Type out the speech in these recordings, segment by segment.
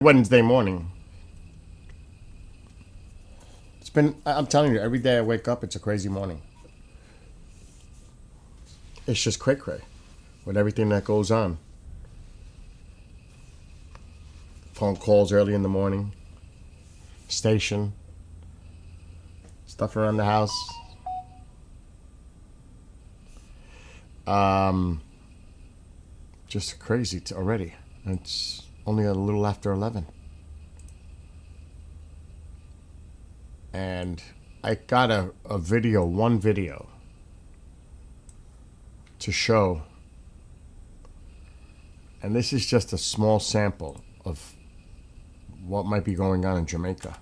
Wednesday morning. I'm telling you, every day I wake up, it's a crazy morning. It's just cray cray with everything that goes on. Phone calls early in the morning, station, stuff around the house. Just crazy already. It's only a little after 11. And I got one video to show. And this is just a small sample of what might be going on in Jamaica.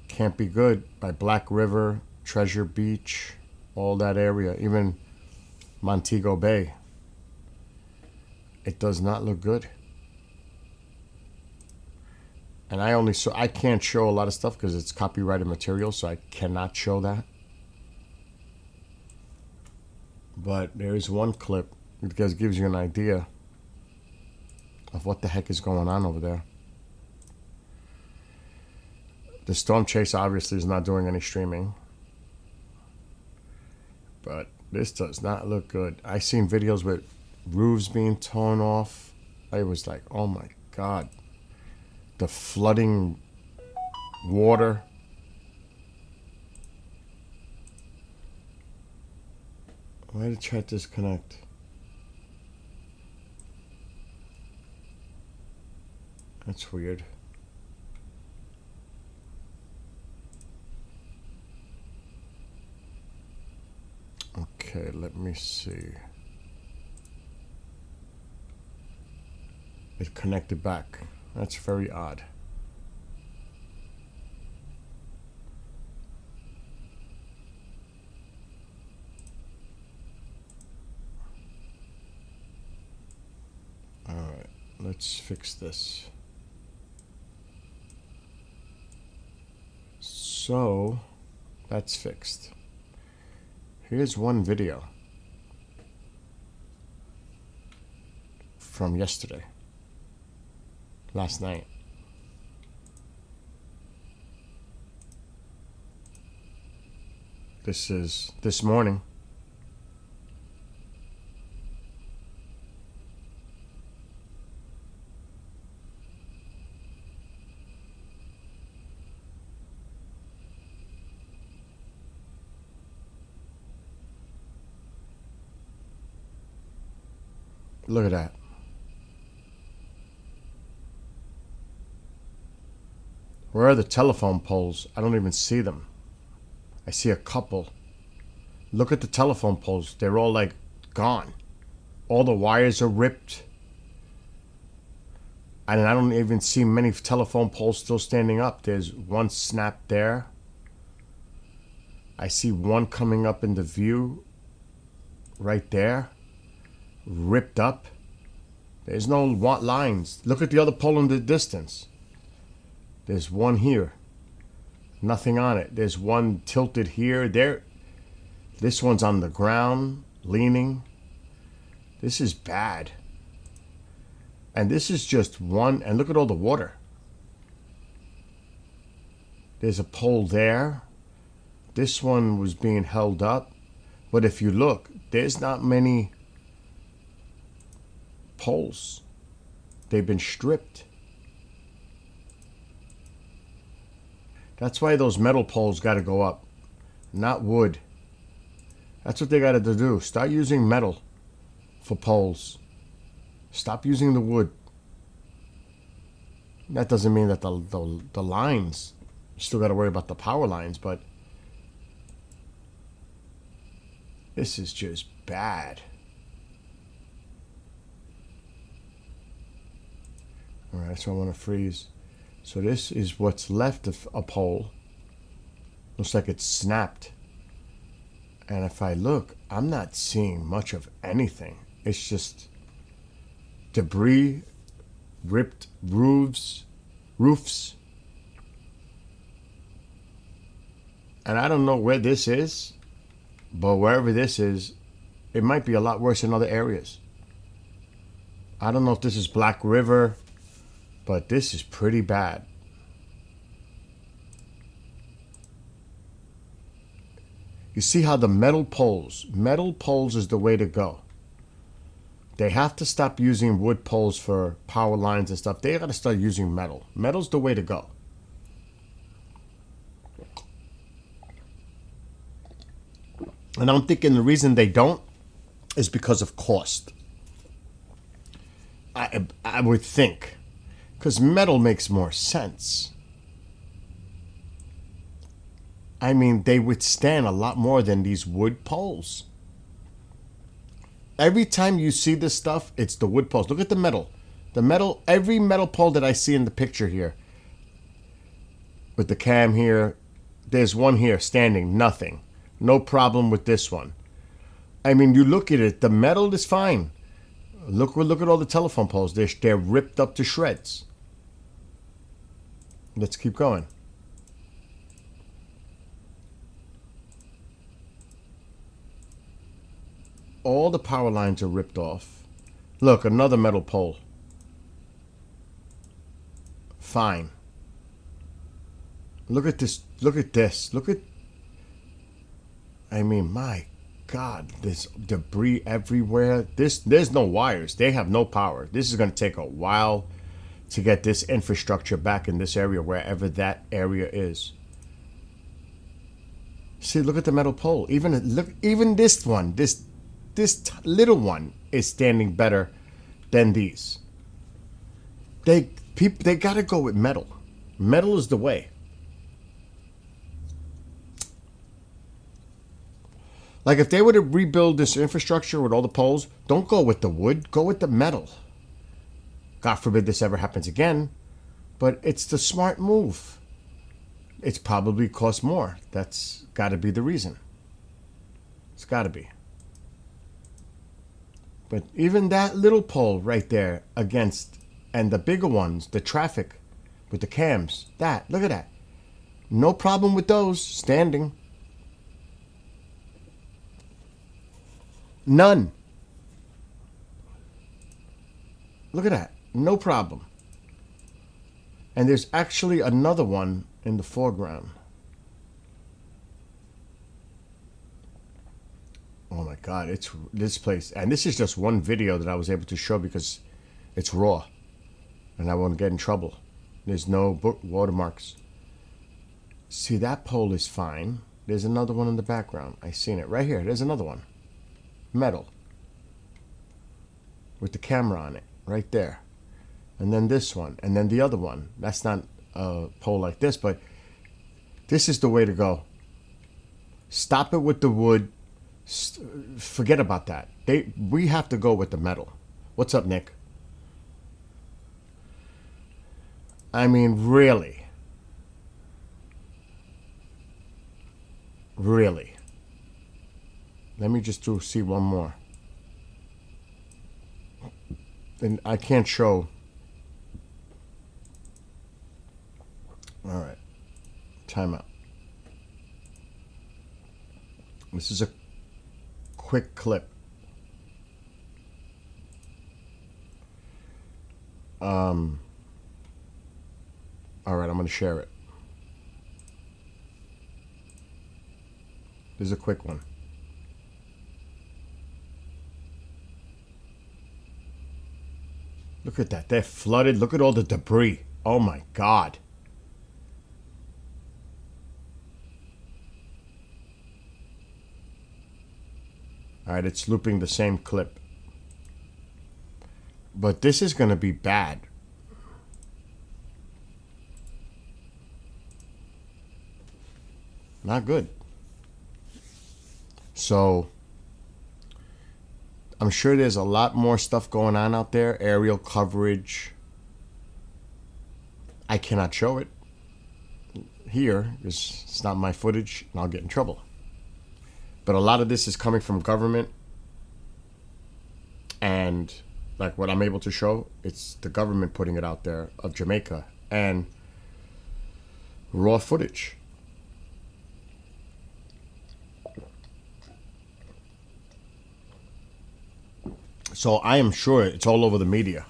Can't Be Good by Black River, Treasure Beach, all that area, even Montego Bay. It does not look good. And I can't show a lot of stuff because it's copyrighted material, so I cannot show that. But there's one clip that gives you an idea of what the heck is going on over there. The Storm Chase obviously is not doing any streaming. But this does not look good. I seen videos with roofs being torn off. I was like, oh my God. The flooding water. Why did chat disconnect? That's weird. Okay, let me see. It connected back. That's very odd. All right, let's fix this. So, that's fixed. Here's one video from yesterday, last night. This is this morning. Look at that. Where are the telephone poles? I don't even see them. I see a couple. Look at the telephone poles. They're all like gone. All the wires are ripped. And I don't even see many telephone poles still standing up. There's one snapped there. I see one coming up into view right there. Ripped up. There's no lines. Look at the other pole in the distance. There's one here. Nothing on it. There's one tilted here. There. This one's on the ground, leaning. This is bad. And this is just one. And look at all the water. There's a pole there. This one was being held up. But if you look, there's not many poles. They've been stripped. That's why those metal poles got to go up, not wood. That's what they got to do. Start using metal for poles. Stop using the wood. That doesn't mean that the lines, you still got to worry about the power lines, but this is just bad. All right, so I want to freeze. So this is what's left of a pole. Looks like it's snapped. And if I look, I'm not seeing much of anything. It's just debris, ripped roofs. And I don't know where this is, but wherever this is, it might be a lot worse in other areas. I don't know if this is Black River, but this is pretty bad. You see how the metal poles is the way to go. They have to stop using wood poles for power lines and stuff. They got to start using metal. Metal's the way to go. And I'm thinking the reason they don't is because of cost. I would think. Because metal makes more sense. I mean, they withstand a lot more than these wood poles. Every time you see this stuff, it's the wood poles. Look at the metal. The metal, every metal pole that I see in the picture here, with the cam here, there's one here standing, nothing. No problem with this one. I mean, you look at it, the metal is fine. Look at all the telephone poles. They're ripped up to shreds. Let's keep going. All the power lines are ripped off. Look, another metal pole. Fine. Look at this. Look at this. Look at... I mean, my God, there's debris everywhere. There's no wires. They have no power. This is going to take a while to get this infrastructure back in this area, wherever that area is. See, look at the metal pole. Even this one, this little one is standing better than these. They got to go with metal. Metal is the way. Like, if they were to rebuild this infrastructure with all the poles, don't go with the wood, go with the metal. God forbid this ever happens again, but it's the smart move. It's probably cost more. That's got to be the reason. It's got to be. But even that little pole right there against, and the bigger ones, the traffic with the cams, look at that. No problem with those standing. None. Look at that. No problem. And there's actually another one in the foreground. Oh my God, it's this place. And this is just one video that I was able to show because it's raw. And I won't get in trouble. There's no watermarks. See, that pole is fine. There's another one in the background. I seen it right here. There's another one. Metal. With the camera on it. Right there. And then this one. And then the other one. That's not a pole like this, but this is the way to go. Stop it with the wood. Forget about that. We have to go with the metal. What's up, Nick? I mean, really? Really? Let me just see one more. And I can't show. All right. Time out. This is a quick clip. All right, I'm going to share it. This is a quick one. Look at that. They're flooded. Look at all the debris. Oh my God. All right, it's looping the same clip. But this is going to be bad. Not good. So I'm sure there's a lot more stuff going on out there. Aerial coverage. I cannot show it here because it's not my footage and I'll get in trouble. But a lot of this is coming from government. And like what I'm able to show, it's the government putting it out there of Jamaica. And raw footage. So I am sure it's all over the media.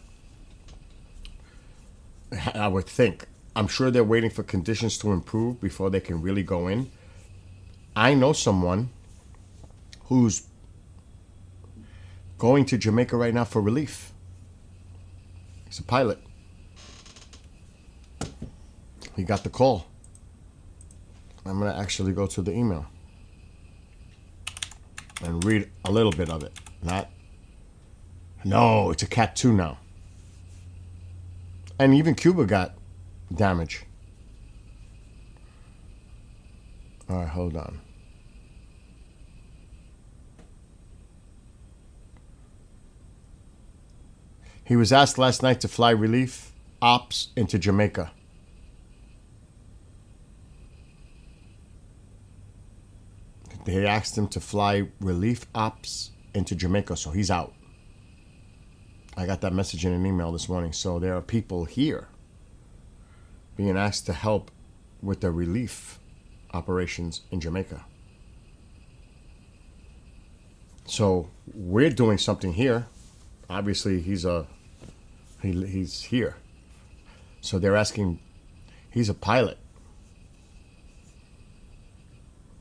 I would think. I'm sure they're waiting for conditions to improve before they can really go in. I know someone who's going to Jamaica right now for relief. He's a pilot. He got the call. I'm going to actually go to the email and read a little bit of it. No, it's a Cat 2 now. And even Cuba got damage. All right, hold on. He was asked last night to fly relief ops into Jamaica. They asked him to fly relief ops into Jamaica, so he's out. I got that message in an email this morning. So there are people here being asked to help with the relief operations in Jamaica. So we're doing something here. Obviously, he's here. So they're asking, he's a pilot.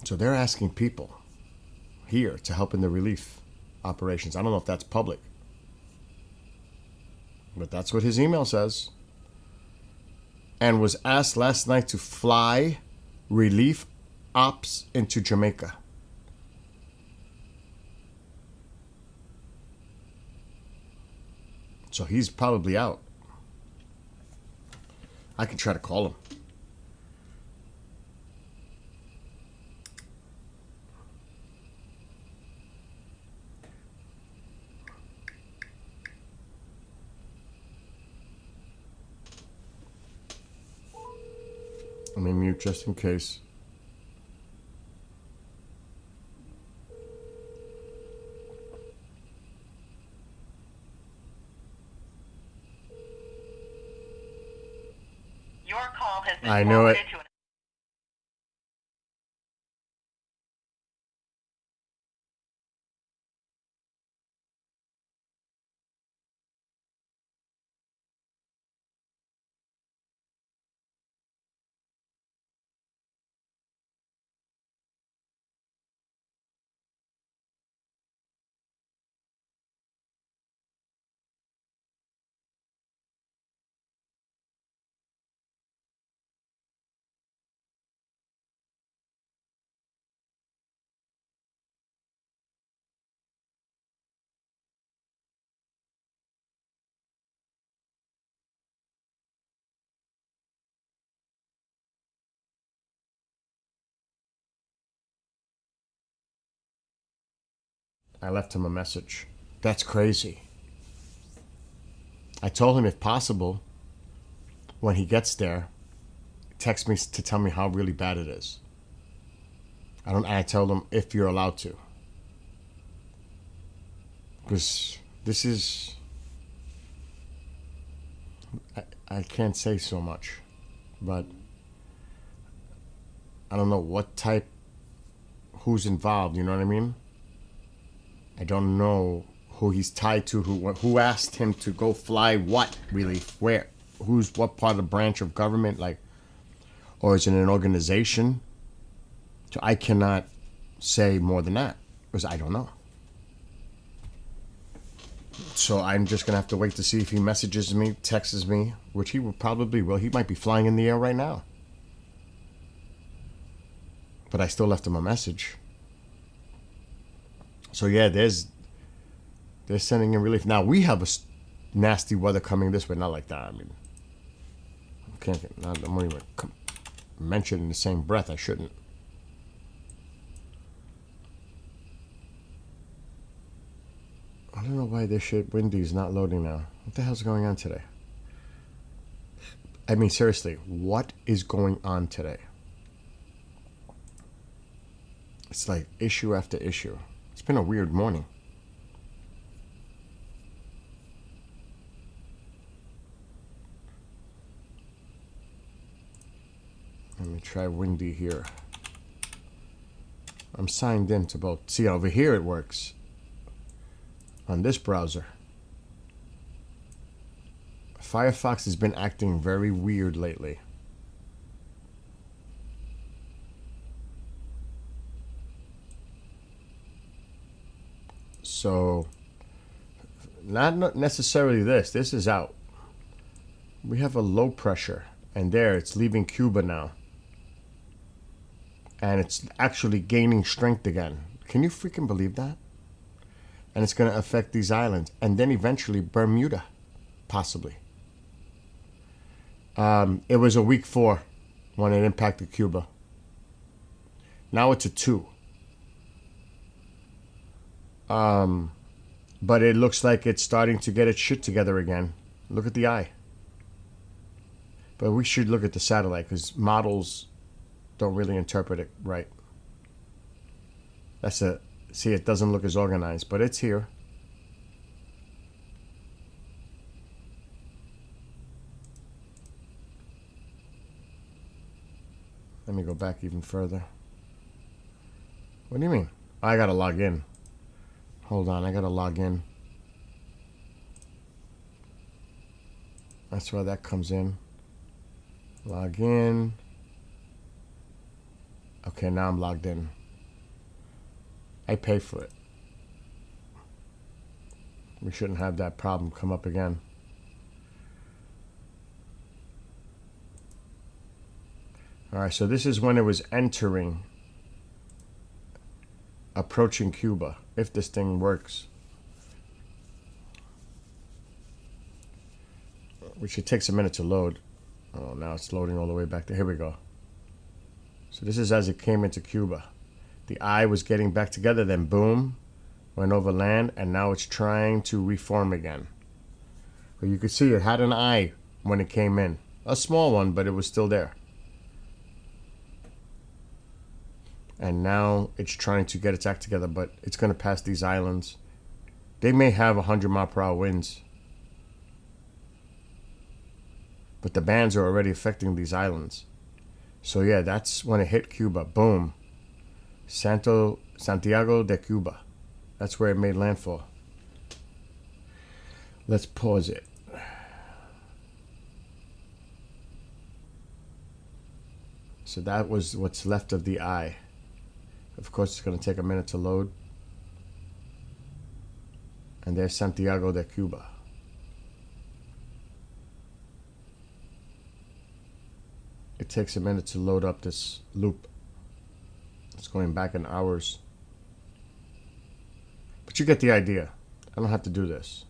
So they're asking people here to help in the relief operations. I don't know if that's public, but that's what his email says. And was asked last night to fly relief ops into Jamaica. So he's probably out. I can try to call him. Let me mute just in case. Your call has been I knew it. to an I left him a message. That's crazy. I told him if possible, when he gets there, text me to tell me how really bad it is. I told him if you're allowed to. Because this is... I can't say so much, but I don't know what type, who's involved, you know what I mean? I don't know who he's tied to, who asked him to go fly what relief, where, who's what part of the branch of government, like, or is it an organization? So I cannot say more than that because I don't know. So I'm just gonna have to wait to see if he messages me, texts me, which he will probably will. He might be flying in the air right now. But I still left him a message. So yeah, they're sending in relief. Now we have a nasty weather coming this way, not like that. I mean, I'm not even mention in the same breath. I shouldn't. I don't know why this shit windy is not loading now. What the hell's going on today? I mean, seriously, what is going on today? It's like issue after issue. It's been a weird morning. Let me try windy here. I'm signed in to both. See, over here it works. On this browser. Firefox has been acting very weird lately. So, not necessarily this. This is out. We have a low pressure. And there, it's leaving Cuba now. And it's actually gaining strength again. Can you freaking believe that? And it's going to affect these islands. And then eventually Bermuda, possibly. It was a week 4 when it impacted Cuba. Now it's a 2. But it looks like it's starting to get its shit together again. Look at the eye. But we should look at the satellite because models don't really interpret it right. See, it doesn't look as organized, but it's here. Let me go back even further. What do you mean? I gotta log in. Hold on, I gotta log in. That's why that comes in. Log in. Okay, now I'm logged in. I pay for it. We shouldn't have that problem come up again. Alright, so this is when it was entering, approaching Cuba, if this thing works. Which it takes a minute to load. Oh, now it's loading all the way back there. Here we go. So this is as it came into Cuba. The eye was getting back together, then boom, went over land, and now it's trying to reform again. But you could see it had an eye when it came in. A small one, but it was still there. And now it's trying to get its act together, but it's going to pass these islands. They may have 100-mile-per-hour winds. But the bands are already affecting these islands. So yeah, that's when it hit Cuba. Boom. Santiago de Cuba. That's where it made landfall. Let's pause it. So that was what's left of the eye. Of course, it's going to take a minute to load. And there's Santiago de Cuba. It takes a minute to load up this loop. It's going back in hours. But you get the idea. I don't have to do this.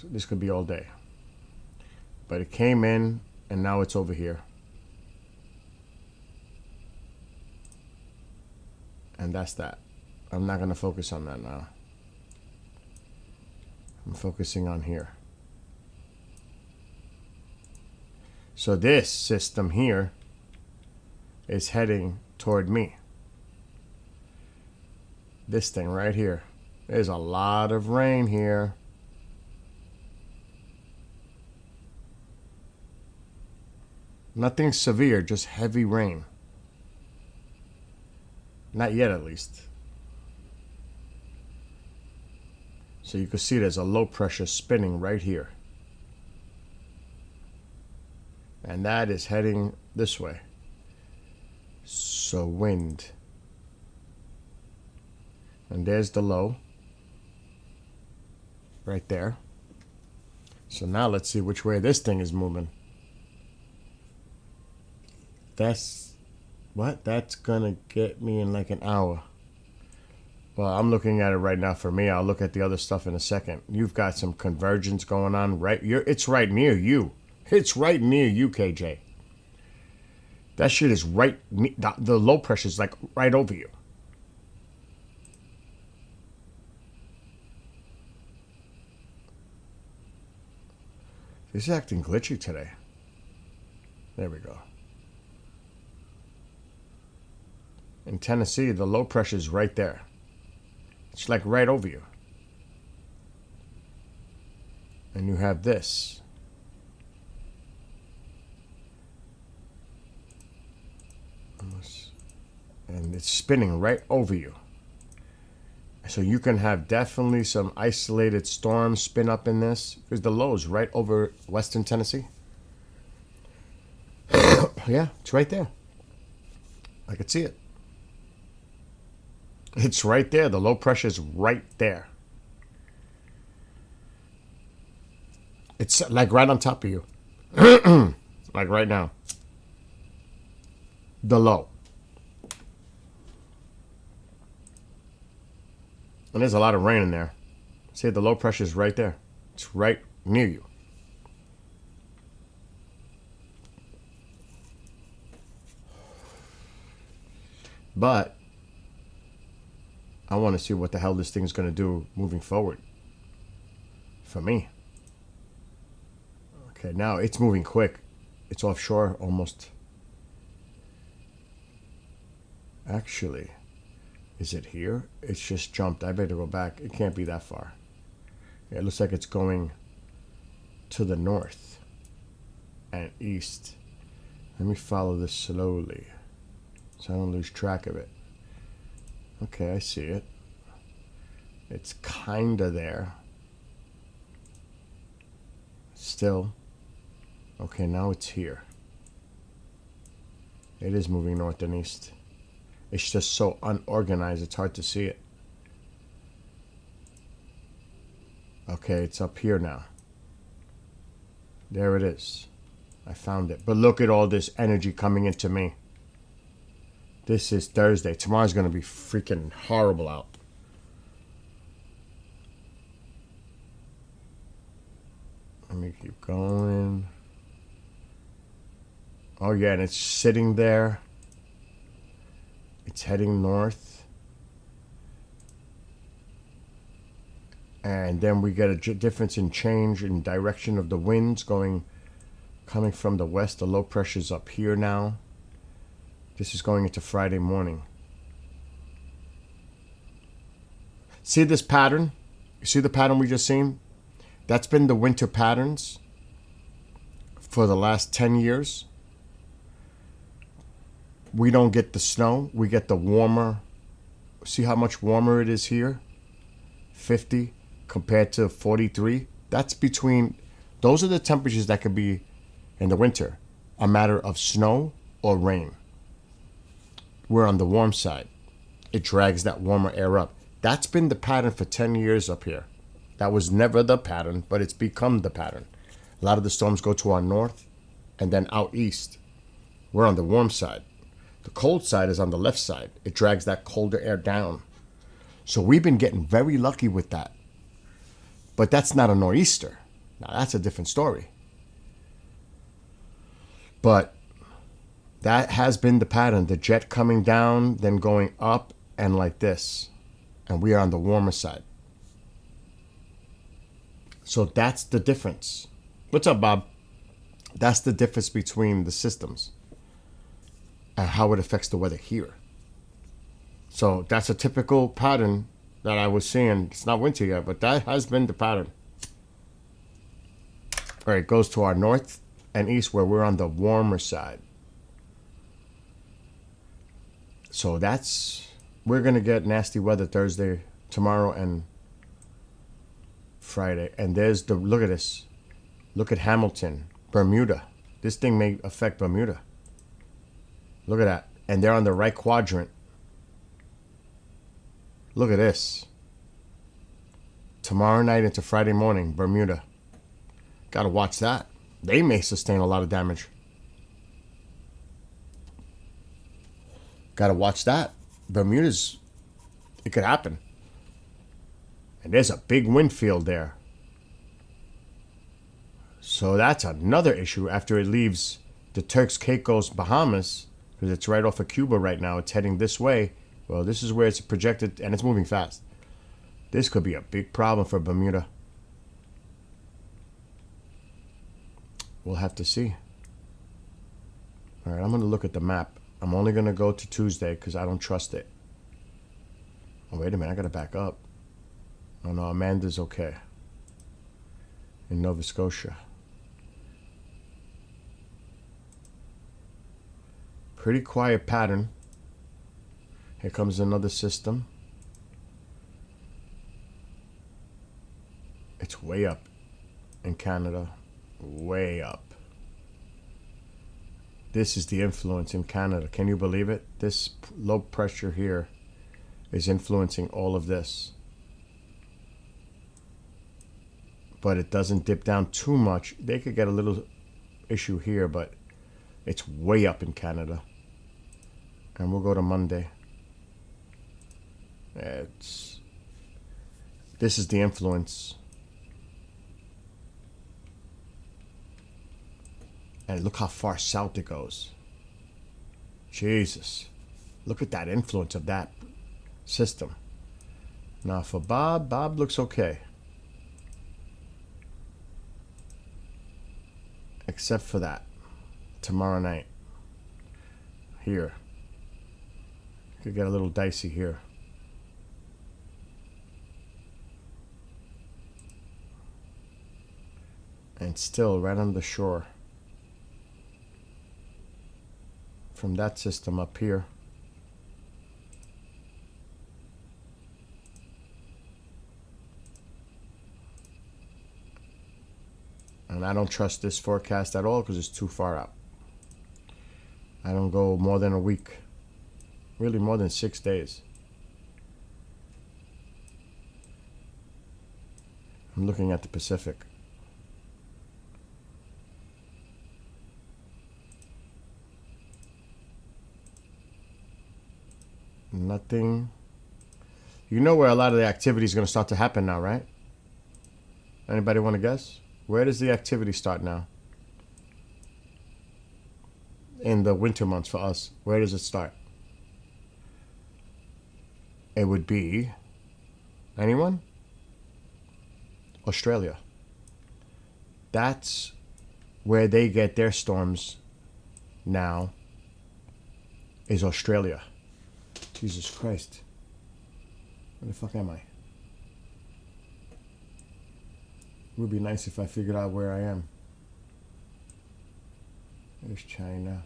This could be all day. But it came in, and now it's over here. And that's that. I'm not going to focus on that now. I'm focusing on here. So this system here is heading toward me. This thing right here. There's a lot of rain here. Nothing severe, just heavy rain. Not yet, at least. So you can see there's a low pressure spinning right here. And that is heading this way. So wind. And there's the low. Right there. So now let's see which way this thing is moving. That's what? That's gonna get me in like an hour. Well, I'm looking at it right now for me. I'll look at the other stuff in a second. You've got some convergence going on right. It's right near you. It's right near you, KJ. That shit is right. The low pressure is like right over you. This is acting glitchy today. There we go. In Tennessee, the low pressure is right there. It's like right over you. And you have this. And it's spinning right over you. So you can have definitely some isolated storms spin up in this because the low is right over western Tennessee. Yeah, it's right there. I could see it. It's right there. The low pressure is right there. It's like right on top of you. Like right now. The low. And there's a lot of rain in there. See, the low pressure is right there. It's right near you. But I want to see what the hell this thing's going to do moving forward. For me. Okay, now it's moving quick. It's offshore almost. Actually, is it here? It's just jumped. I better go back. It can't be that far. Yeah, it looks like it's going to the north and east. Let me follow this slowly so I don't lose track of it. Okay, I see it. It's kinda there. Still. Okay, now it's here. It is moving north and east. It's just so unorganized, it's hard to see it. Okay, it's up here now. There it is. I found it. But look at all this energy coming into me. This is Thursday. Tomorrow's going to be freaking horrible out. Let me keep going. Oh, yeah, and it's sitting there. It's heading north. And then we get a difference in change in direction of the winds coming from the west. The low pressure's up here now. This is going into Friday morning. See this pattern? You see the pattern we just seen? That's been the winter patterns for the last 10 years. We don't get the snow. We get the warmer. See how much warmer it is here? 50 compared to 43. That's between, those are the temperatures that could be in the winter. A matter of snow or rain. We're on the warm side. It drags that warmer air up. That's been the pattern for 10 years up here. That was never the pattern, but it's become the pattern. A lot of the storms go to our north and then out east. We're on the warm side. The cold side is on the left side. It drags that colder air down. So we've been getting very lucky with that. But that's not a nor'easter. Now that's a different story. But that has been the pattern. The jet coming down, then going up and like this. And we are on the warmer side. So that's the difference. What's up, Bob? That's the difference between the systems and how it affects the weather here. So that's a typical pattern that I was seeing. It's not winter yet, but that has been the pattern. All right, it goes to our north and east where we're on the warmer side. So we're going to get nasty weather Thursday, tomorrow, and Friday. And look at this. Look at Hamilton, Bermuda. This thing may affect Bermuda. Look at that. And they're on the right quadrant. Look at this. Tomorrow night into Friday morning, Bermuda. Got to watch that. They may sustain a lot of damage. Got to watch that. Bermuda's, it could happen. And there's a big wind field there. So that's another issue after it leaves the Turks, Caicos, Bahamas, because it's right off of Cuba right now. It's heading this way. Well, this is where it's projected, and it's moving fast. This could be a big problem for Bermuda. We'll have to see. All right, I'm going to look at the map. I'm only going to go to Tuesday because I don't trust it. Oh, wait a minute. I got to back up. Oh, no. Amanda's okay. In Nova Scotia. Pretty quiet pattern. Here comes another system. It's way up in Canada. Way up. This is the influence in Canada. Can you believe it? This low pressure here is influencing all of this. But it doesn't dip down too much. They could get a little issue here, but it's way up in Canada. And we'll go to Monday. This is the influence. And look how far south it goes. Jesus. Look at that influence of that system. Now for Bob looks okay. Except for that. Tomorrow night. Here. Could get a little dicey here. And still right on the shore. From that system up here. And I don't trust this forecast at all because it's too far out. I don't go more than a week. Really more than 6 days. I'm looking at the Pacific. Nothing. You know where a lot of the activity is going to start to happen now, right? Anybody want to guess? Where does the activity start now? In the winter months for us. Where does it start? It would be... Anyone? Australia. That's where they get their storms now. Is Australia. Jesus Christ. Where the fuck am I? It would be nice if I figured out where I am. There's China.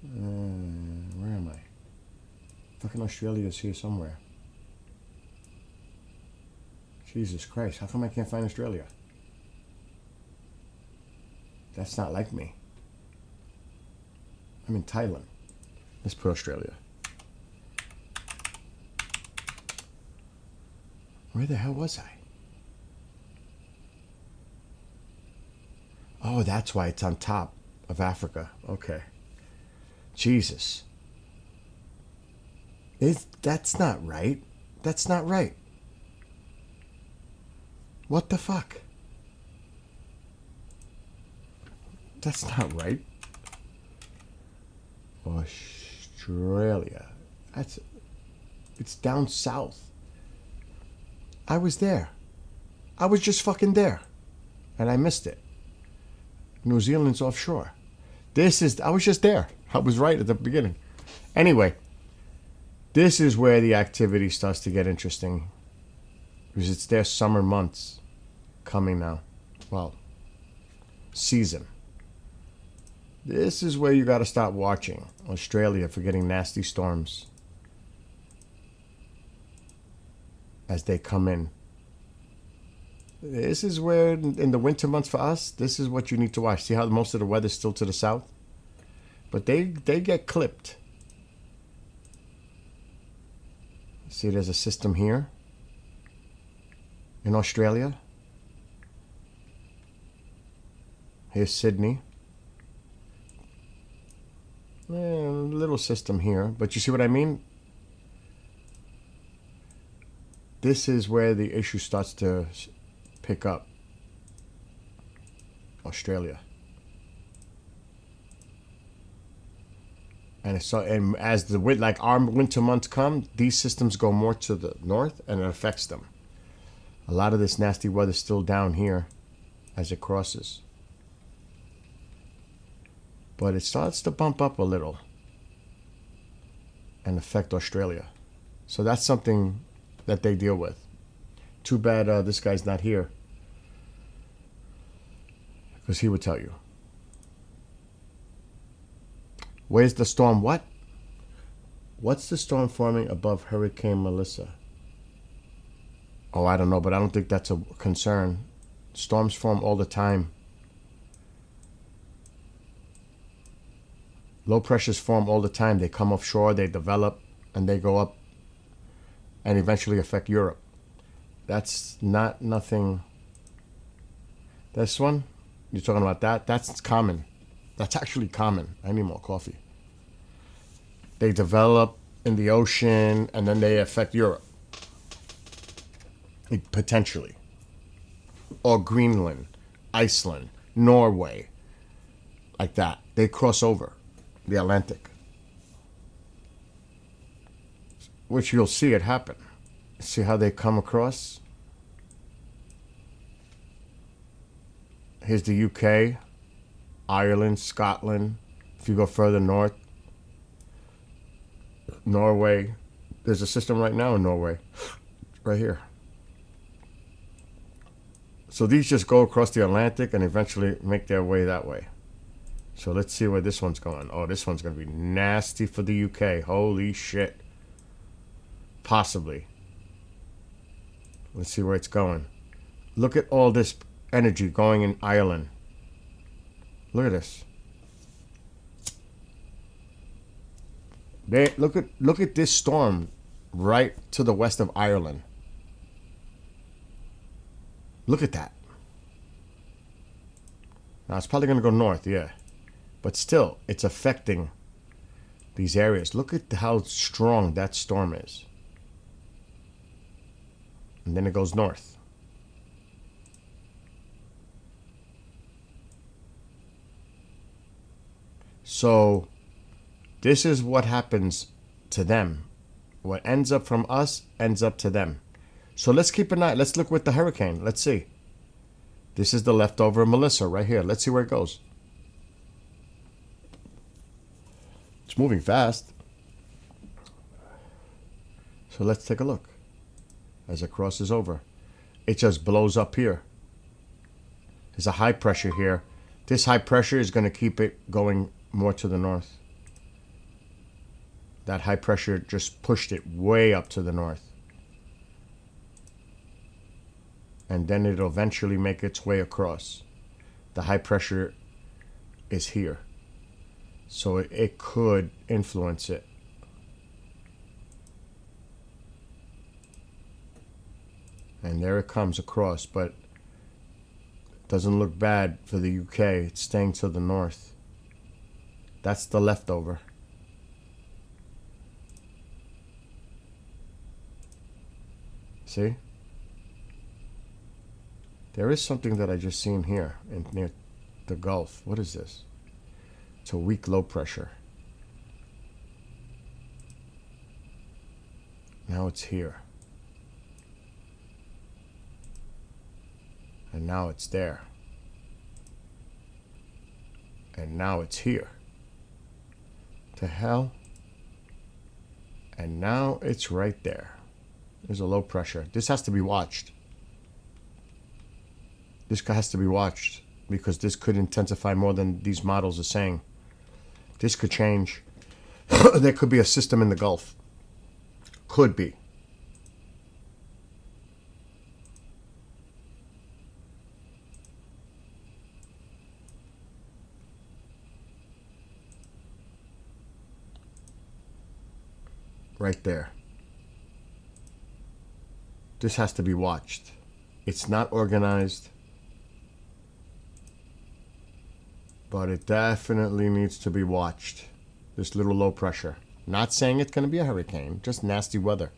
Where am I? Fucking Australia is here somewhere. Jesus Christ, how come I can't find Australia? That's not like me. I'm in Thailand. Let's put Australia. Where the hell was I? Oh, that's why it's on top of Africa. Okay. Jesus. That's not right. That's not right. What the fuck? That's not right. Australia. It's down south. I was there. I was just fucking there. And I missed it. New Zealand's offshore. I was just there. I was right at the beginning. Anyway, this is where the activity starts to get interesting. Because it's their summer months coming now. Well, season. This is where you got to start watching Australia for getting nasty storms as they come in. This is where, in the winter months for us, this is what you need to watch. See how most of the weather's still to the south? But they get clipped. See, there's a system here in Australia. Here's Sydney. A little system here, but you see what I mean? This is where the issue starts to pick up. Australia. And as our winter months come, these systems go more to the north and it affects them. A lot of this nasty weather is still down here as it crosses. But it starts to bump up a little and affect Australia. So that's something that they deal with. Too bad this guy's not here, because he would tell you. Where's the storm? What? What's the storm forming above Hurricane Melissa? Oh, I don't know, but I don't think that's a concern. Storms form all the time. Low pressures form all the time. They come offshore, they develop, and they go up and eventually affect Europe. That's not nothing. This one, you're talking about that? That's common. That's actually common. I need more coffee. They develop in the ocean and then they affect Europe. Potentially. Or Greenland, Iceland, Norway. Like that. They cross over the Atlantic. Which you'll see it happen. See how they come across? Here's the UK, Ireland, Scotland. If you go further north, Norway. There's a system right now in Norway. Right here. So these just go across the Atlantic and eventually make their way that way. So let's see where this one's going. Oh, this one's going to be nasty for the UK. Holy shit. Possibly. Let's see where it's going. Look at all this energy going in Ireland. Look at this. Look at this storm right to the west of Ireland. Look at that. Now it's probably going to go north, yeah. But still, it's affecting these areas. Look at how strong that storm is. And then it goes north. So this is what happens to them. What ends up from us ends up to them. So let's keep an eye. Let's look with the hurricane. Let's see. This is the leftover Melissa right here. Let's see where it goes. It's moving fast. So let's take a look. As it crosses over, it just blows up here. There's a high pressure here. This high pressure is going to keep it going more to the north. That high pressure just pushed it way up to the north. And then it'll eventually make its way across. The high pressure is here. So it could influence it. And there it comes across, but it doesn't look bad for the UK. It's staying to the north. That's the leftover. See? There is something that I just seen here near the Gulf. What is this? It's a weak low pressure. Now it's here. And now it's there. And now it's here. To hell. And now it's right there. There's a low pressure. This has to be watched. This has to be watched because this could intensify more than these models are saying. This could change. There could be a system in the Gulf. Could be. Right there. This has to be watched. It's not organized, but it definitely needs to be watched. This little low pressure. Not saying it's going to be a hurricane, just nasty weather.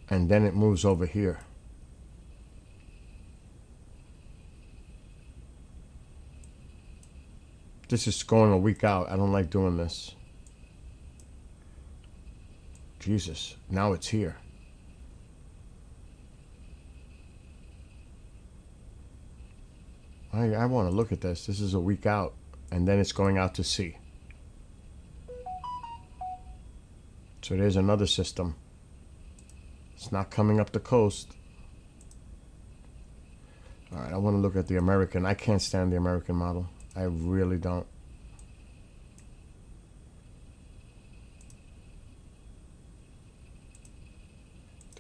And then it moves over here. This is going a week out. I don't like doing this. Jesus, now it's here. I want to look at this. This is a week out, and then it's going out to sea. So there's another system. It's not coming up the coast. All right, I want to look at the American. I can't stand the American model. I really don't.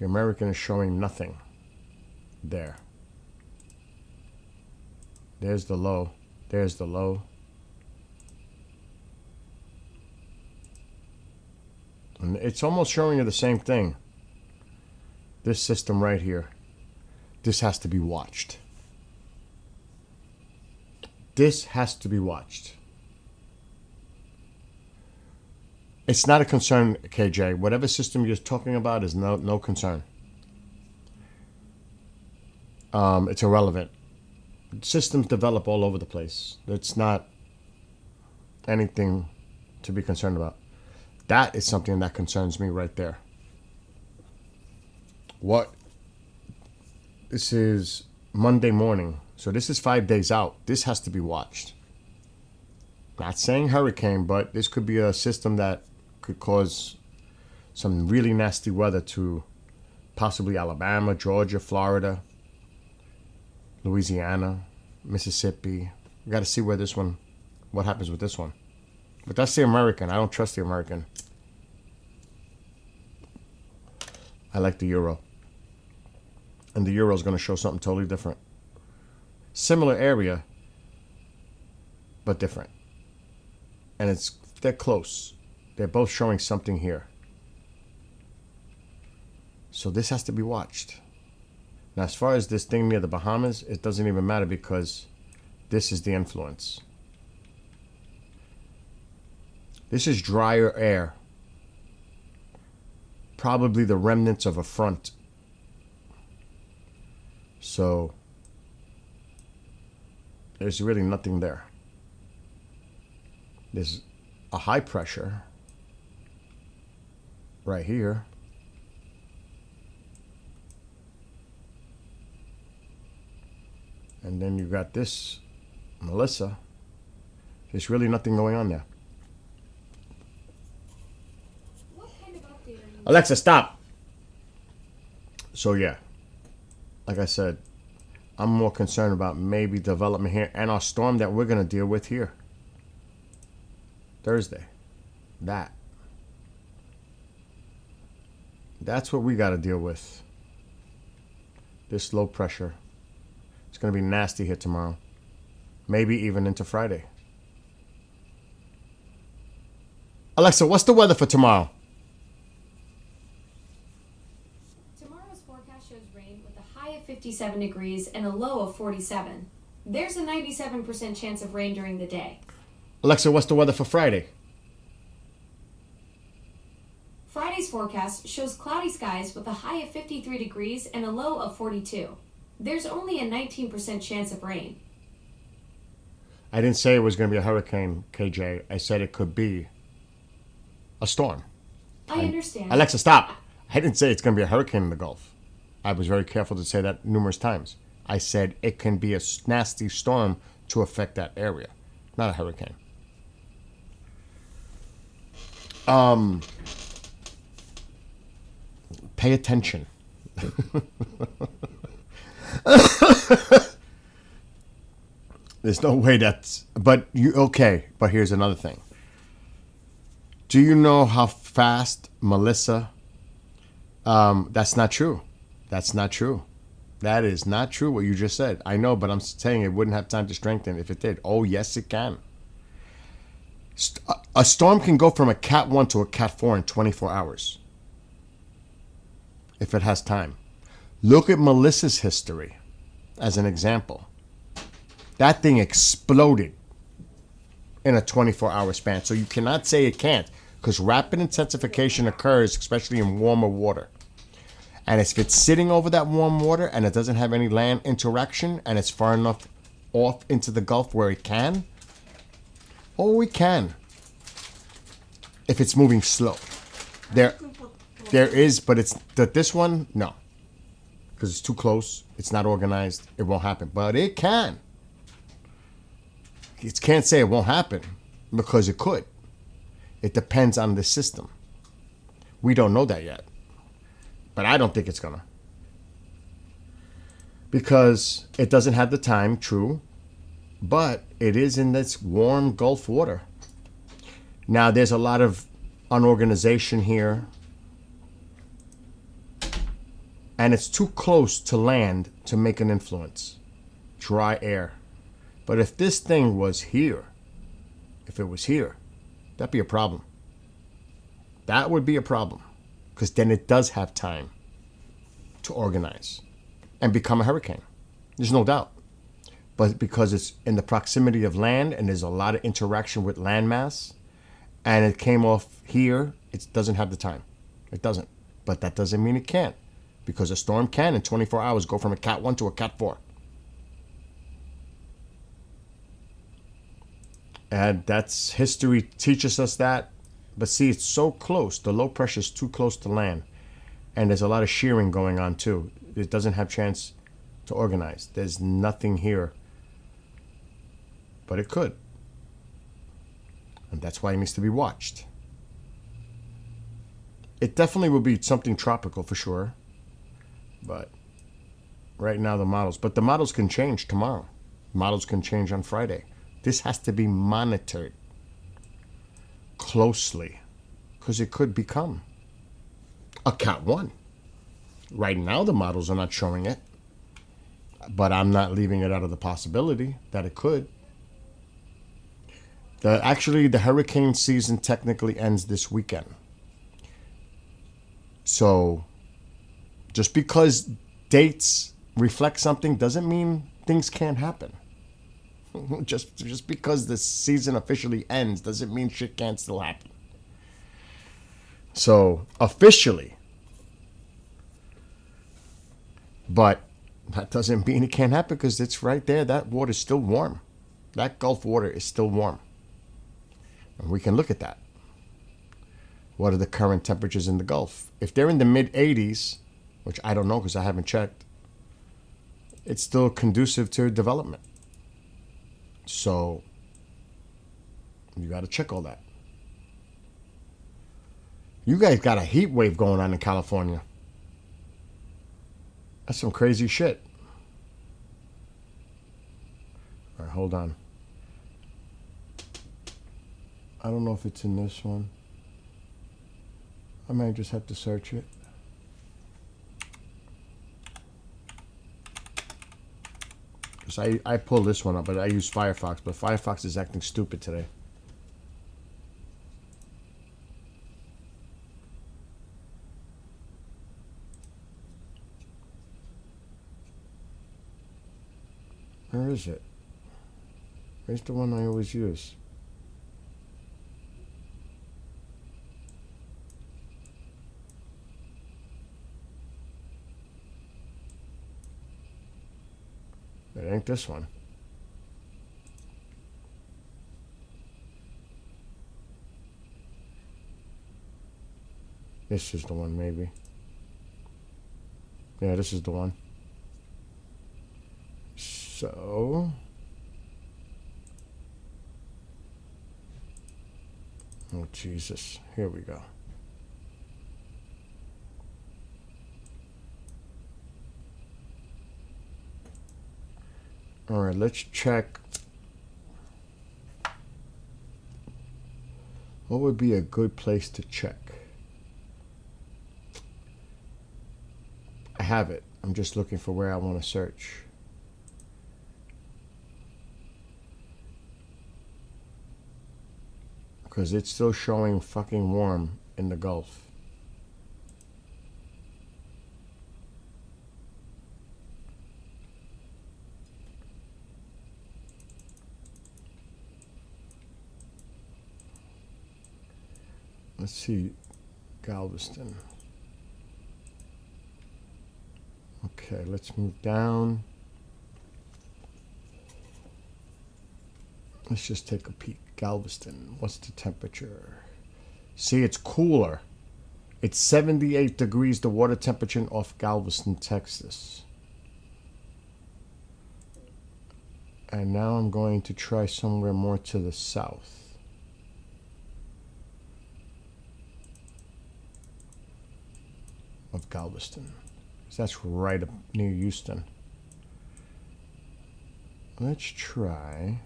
The American is showing nothing there. There's the low. There's the low. And it's almost showing you the same thing. This system right here. This has to be watched. This has to be watched. It's not a concern, KJ. Whatever system you're talking about is no concern. It's irrelevant. Systems develop all over the place. It's not anything to be concerned about. That is something that concerns me right there. What? This is Monday morning. So this is 5 days out. This has to be watched. Not saying hurricane, but this could be a system that could cause some really nasty weather to possibly Alabama, Georgia, Florida, Louisiana, Mississippi. We got to see where this one, what happens with this one. But that's the American. I don't trust the American. I like the euro. And the euro is going to show something totally different. Similar area, but different. And they're close. They're both showing something here. So this has to be watched. Now, as far as this thing near the Bahamas, it doesn't even matter because this is the influence. This is drier air. Probably the remnants of a front. So there's really nothing there. There's a high pressure right here. And then you got this Melissa. There's really nothing going on there. What kind of update are you? Alexa, stop. So yeah, like I said, I'm more concerned about maybe development here and our storm that we're going to deal with here. Thursday. That's what we got to deal with. This low pressure. It's going to be nasty here tomorrow. Maybe even into Friday. Alexa, what's the weather for tomorrow? Tomorrow's forecast shows rain with a high of 57 degrees and a low of 47. There's a 97% chance of rain during the day. Alexa, what's the weather for Friday? Friday's forecast shows cloudy skies with a high of 53 degrees and a low of 42. There's only a 19% chance of rain. I didn't say it was going to be a hurricane, KJ. I said it could be a storm. I understand. Alexa, stop. I didn't say it's going to be a hurricane in the Gulf. I was very careful to say that numerous times. I said it can be a nasty storm to affect that area, not a hurricane. Pay attention. There's no way that's... But here's another thing. Do you know how fast Melissa... that's not true. That's not true. That is not true what you just said. I know, but I'm saying it wouldn't have time to strengthen if it did. Oh, yes, it can. A storm can go from a Cat 1 to a Cat 4 in 24 hours. If it has time. Look at Melissa's history as an example. That thing exploded in a 24-hour span. So you cannot say it can't, because rapid intensification occurs, especially in warmer water. And if it's sitting over that warm water and it doesn't have any land interaction and it's far enough off into the Gulf where it can, it can. If it's moving slow. There is, but this one, no. Because it's too close. It's not organized. It won't happen. But it can. It can't say it won't happen because it could. It depends on the system. We don't know that yet. But I don't think it's going to. Because it doesn't have the time, true. But it is in this warm Gulf water. Now, there's a lot of unorganization here. and it's too close to land to make an influence. Dry air. But if this thing was here, if it was here, that'd be a problem. That would be a problem, because then it does have time to organize and become a hurricane. There's no doubt. But because it's in the proximity of land and there's a lot of interaction with landmass, and it came off here, it doesn't have the time. It doesn't. But that doesn't mean it can't, because a storm can in 24 hours go from a Cat 1 to a Cat 4. And that's history teaches us that. But see, it's so close. The low pressure is too close to land. And there's a lot of shearing going on too. It doesn't have chance to organize. There's nothing here. But it could. And that's why it needs to be watched. It definitely will be something tropical for sure. But right now the models can change tomorrow. Models can change on Friday. This has to be monitored closely, because it could become a Cat 1. Right now the models are not showing it, but I'm not leaving it out of the possibility that it could. Actually, the hurricane season technically ends this weekend. So just because dates reflect something doesn't mean things can't happen. Just because the season officially ends doesn't mean shit can't still happen. So officially, but that doesn't mean it can't happen, because it's right there. That water's still warm. That Gulf water is still warm. And we can look at that. What are the current temperatures in the Gulf? If they're in the mid 80s, which I don't know because I haven't checked, it's still conducive to development. So you got to check all that. You guys got a heat wave going on in California. That's some crazy shit. All right, hold on. I don't know if it's in this one. I might just have to search it. Because I pulled this one up, but I use Firefox. But Firefox is acting stupid today. Where is it? Where's the one I always use? It ain't this one. This is the one, maybe. Yeah, this is the one. So... oh, Jesus. Here we go. All right, let's check. What would be a good place to check? I have it. I'm just looking for where I want to search. Because it's still showing fucking warm in the Gulf. Let's see, Galveston. Okay, let's move down. Let's just take a peek. Galveston, what's the temperature? See, it's cooler. It's 78 degrees, the water temperature off Galveston, Texas. And now I'm going to try somewhere more to the south. Of Galveston. That's right up near Houston. Let's try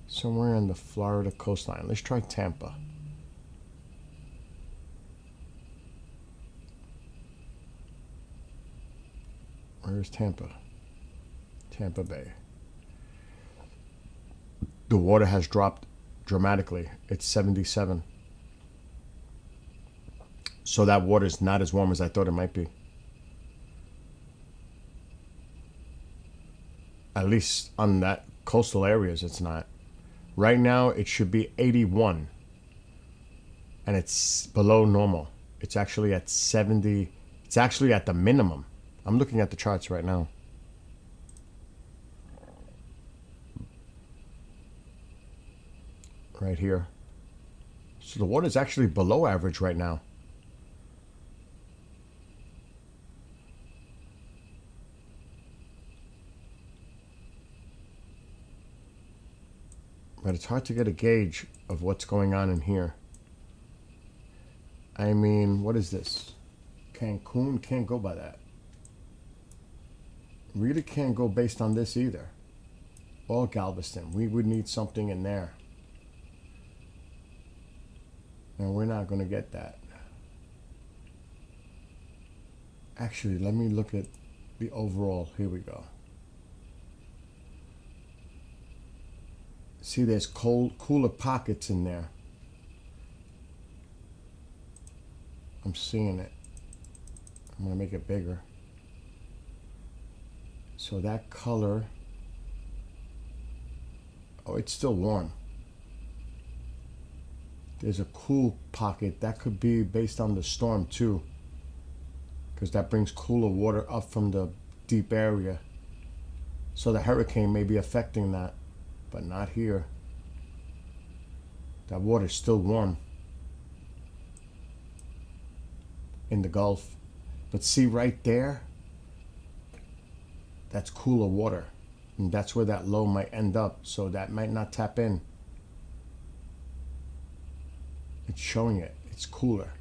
somewhere on the Florida coastline. Let's try Tampa. Where's Tampa? Tampa Bay. The water has dropped dramatically. It's 77. So that water is not as warm as I thought it might be. At least on that coastal areas, it's not. Right now, it should be 81. And it's below normal. It's actually at 70. It's actually at the minimum. I'm looking at the charts right now. Right here. So the water is actually below average right now. But it's hard to get a gauge of what's going on in here. I mean, what is this? Cancun? Can't go by that. Really can't go based on this either. Or Galveston. We would need something in there. And we're not going to get that. Actually, let me look at the overall. Here we go. See, there's cooler pockets in there. I'm seeing it. I'm going to make it bigger. So that color, oh, it's still warm. There's a cool pocket. That could be based on the storm too, because that brings cooler water up from the deep area. So the hurricane may be affecting that, but not here. That water's still warm in the Gulf. But see right there, that's cooler water. And that's where that low might end up. So that might not tap in. It's showing it. It's cooler.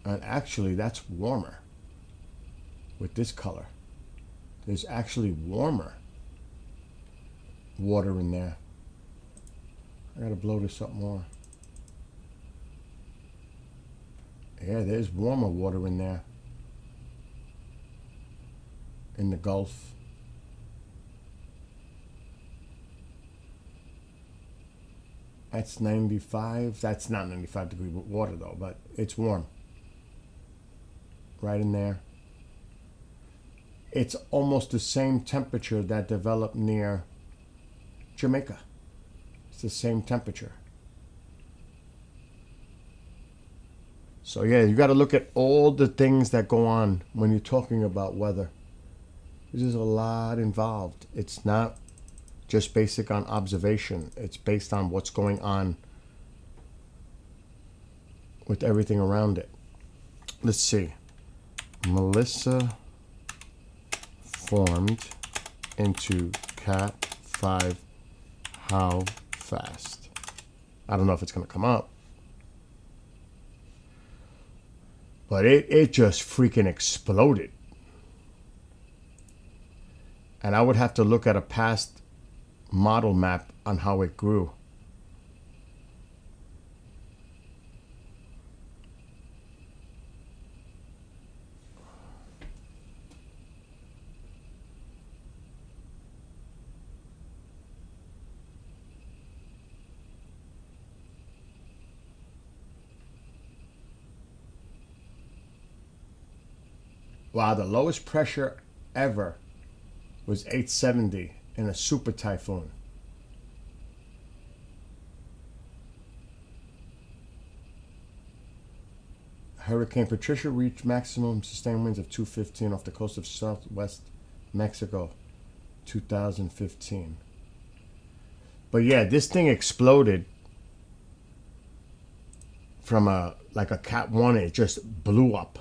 And actually, that's warmer with this color. There's actually warmer water in there. I gotta blow this up more. Yeah, there's warmer water in there. In the Gulf. That's 95. That's not 95 degree water though, but it's warm. Right in there. It's almost the same temperature that developed near Jamaica. It's the same temperature. So yeah, you got to look at all the things that go on when you're talking about weather. There's a lot involved. It's not just basic on observation. It's based on what's going on with everything around it. Let's see. Melissa formed into Cat 5. How fast? I don't know if it's going to come up. But it just freaking exploded. And I would have to look at a past model map on how it grew. Wow, the lowest pressure ever was 870 in a super typhoon. Hurricane Patricia reached maximum sustained winds of 215 off the coast of southwest Mexico, 2015. But yeah, this thing exploded from a Cat 1. It just blew up.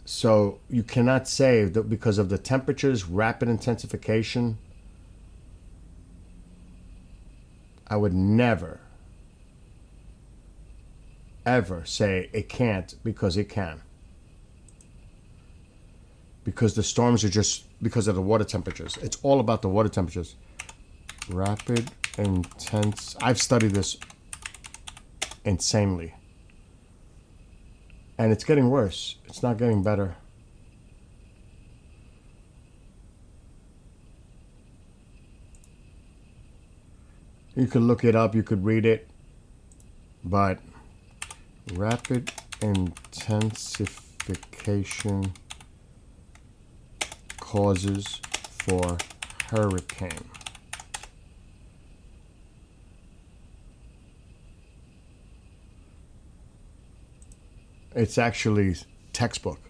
So you cannot say that because of the temperatures, rapid intensification, I would never, ever say it can't, because it can. Because the storms are just because of the water temperatures. It's all about the water temperatures. Rapid, intense. I've studied this insanely. And it's getting worse. It's not getting better. You could look it up, you could read it, but rapid intensification causes for hurricane. It's actually textbook.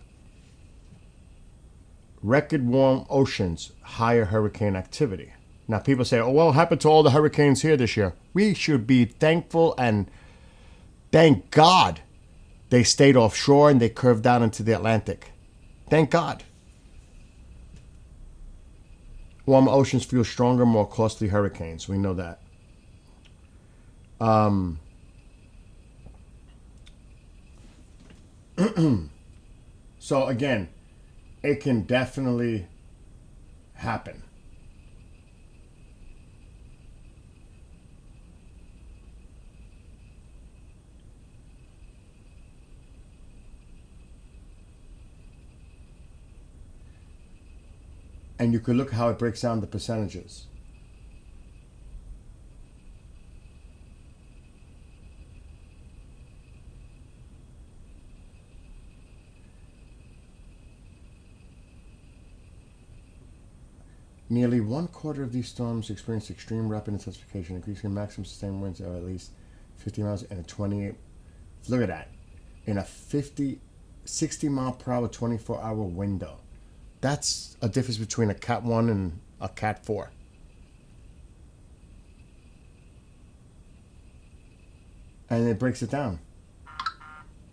Record warm oceans, higher hurricane activity. Now people say, oh, well, what happened to all the hurricanes here this year? We should be thankful and thank God they stayed offshore and they curved down into the Atlantic. Thank God. Warmer oceans fuel stronger, more costly hurricanes. We know that. So again, it can definitely happen. And you could look how it breaks down the percentages. Nearly 1/4 of these storms experience extreme rapid intensification, increasing maximum sustained winds of at least 50 miles in a 28. Look at that. In a 60 mile per hour, 24-hour window. That's a difference between a Cat 1 and a Cat 4. And it breaks it down.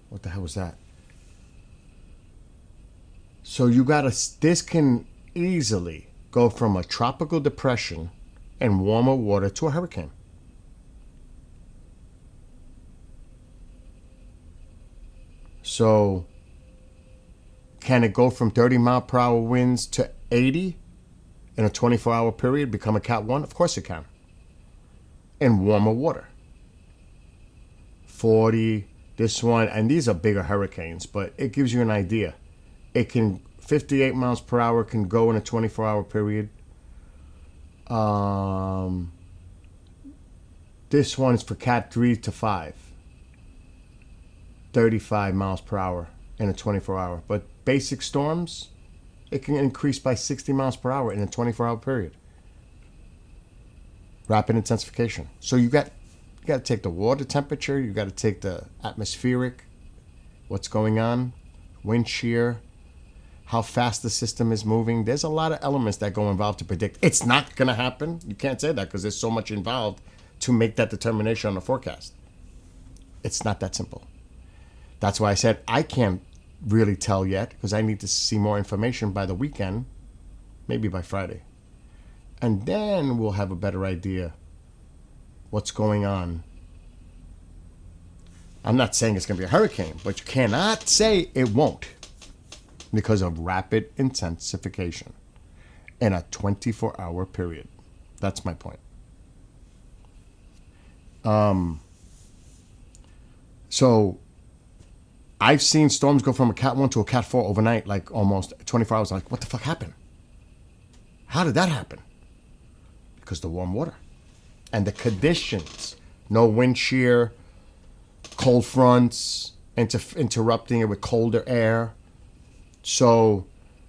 What the hell was that? So you gotta, this can easily go from a tropical depression and warmer water to a hurricane. So can it go from 30 mile per hour winds to 80 in a 24-hour period, become a Cat 1? Of course it can. And warmer water. 40, this one, and these are bigger hurricanes, but it gives you an idea. It can, 58 miles per hour can go in a 24-hour period. This one is for Cat 3 to 5. 35 miles per hour in a 24-hour. But basic storms, it can increase by 60 miles per hour in a 24-hour period. Rapid intensification. So you got to take the water temperature, you got to take the atmospheric, what's going on, wind shear, how fast the system is moving. There's a lot of elements that go involved to predict. It's not going to happen. You can't say that because there's so much involved to make that determination on the forecast. It's not that simple. That's why I said I can't really tell yet because I need to see more information by the weekend, maybe by Friday. And then we'll have a better idea what's going on. I'm not saying it's going to be a hurricane, but you cannot say it won't because of rapid intensification in a 24-hour period. That's my point. So I've seen storms go from a Cat 1 to a Cat 4 overnight, like almost 24 hours. I'm like, what the fuck happened? How did that happen? Because the warm water and the conditions. No wind shear, cold fronts, interrupting it with colder air. So,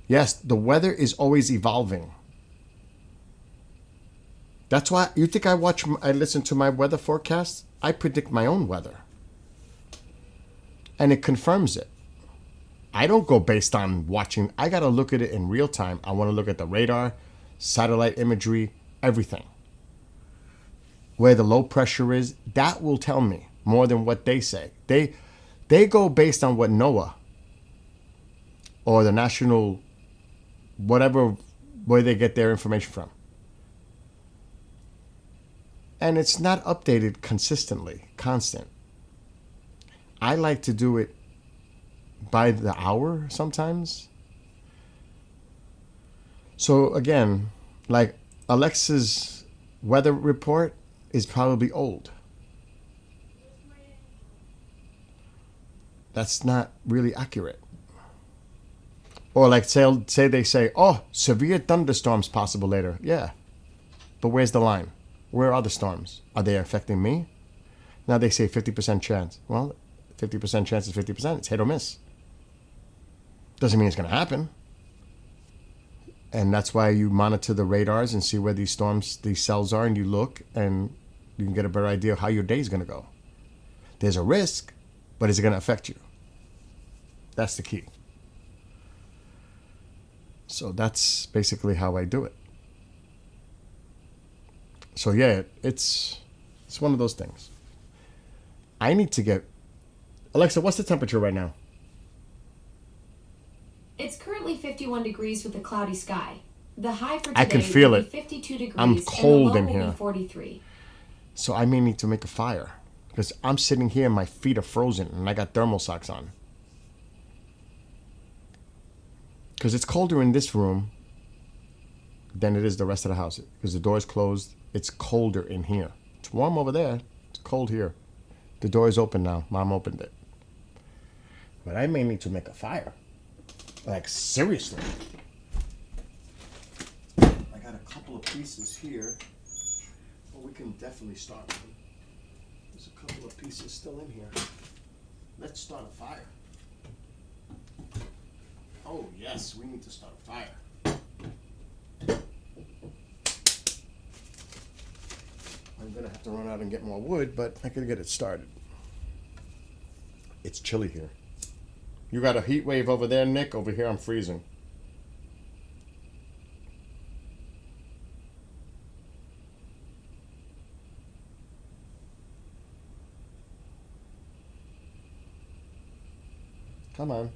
yes, the weather is always evolving. That's why you think I listen to my weather forecast? I predict my own weather. And it confirms it. I don't go based on watching. I got to look at it in real time. I want to look at the radar, satellite imagery, everything. Where the low pressure is, that will tell me more than what they say. They go based on what NOAA or the national, whatever, where they get their information from. And it's not updated consistently, constant. I like to do it by the hour sometimes. So again, like Alexa's weather report is probably old. That's not really accurate. Or like say they say, oh, severe thunderstorms possible later. Yeah. But where's the line? Where are the storms? Are they affecting me? Now they say 50% chance. Well, 50% chance is 50%. It's hit or miss. Doesn't mean it's going to happen. And that's why you monitor the radars and see where these storms, these cells are, and you look and you can get a better idea of how your day is going to go. There's a risk, but is it going to affect you? That's the key. So that's basically how I do it. So yeah, it's one of those things. I need to get... Alexa, what's the temperature right now? It's currently 51 degrees with a cloudy sky. The high for today I can feel will it. be 52 degrees I'm and cold the in low will here. be 43. So I may need to make a fire. Because I'm sitting here and my feet are frozen and I got thermal socks on. Because it's colder in this room than it is the rest of the house. Because the door is closed. It's colder in here. It's warm over there. It's cold here. The door is open now. Mom opened it. But I may need to make a fire. Like, seriously. I got a couple of pieces here. Well, we can definitely start with them. There's a couple of pieces still in here. Let's start a fire. Oh, yes, we need to start a fire. I'm going to have to run out and get more wood, but I can get it started. It's chilly here. You got a heat wave over there, Nick. Over here, I'm freezing. Come on.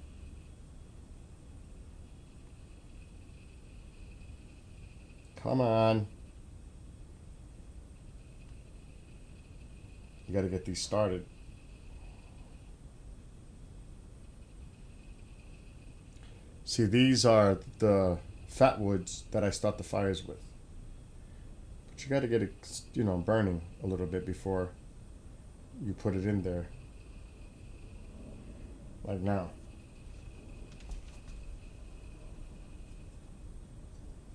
Come on. You got to get these started. See, these are the fat woods that I start the fires with. But you got to get it, burning a little bit before you put it in there. Like now.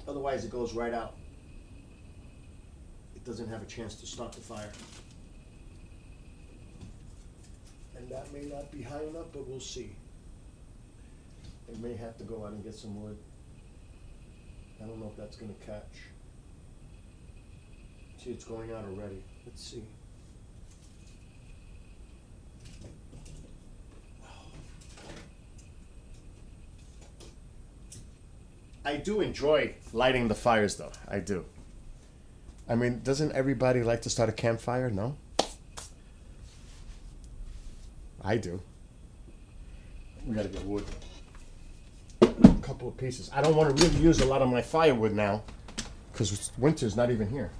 Otherwise, it goes right out. It doesn't have a chance to start the fire. And that may not be high enough, but we'll see. I may have to go out and get some wood. I don't know if that's going to catch. See, it's going out already. Let's see. I do enjoy lighting the fires, though. I do. I mean, doesn't everybody like to start a campfire? No? I do. We gotta get wood. A couple of pieces. I don't want to really use a lot of my firewood now because winter's not even here.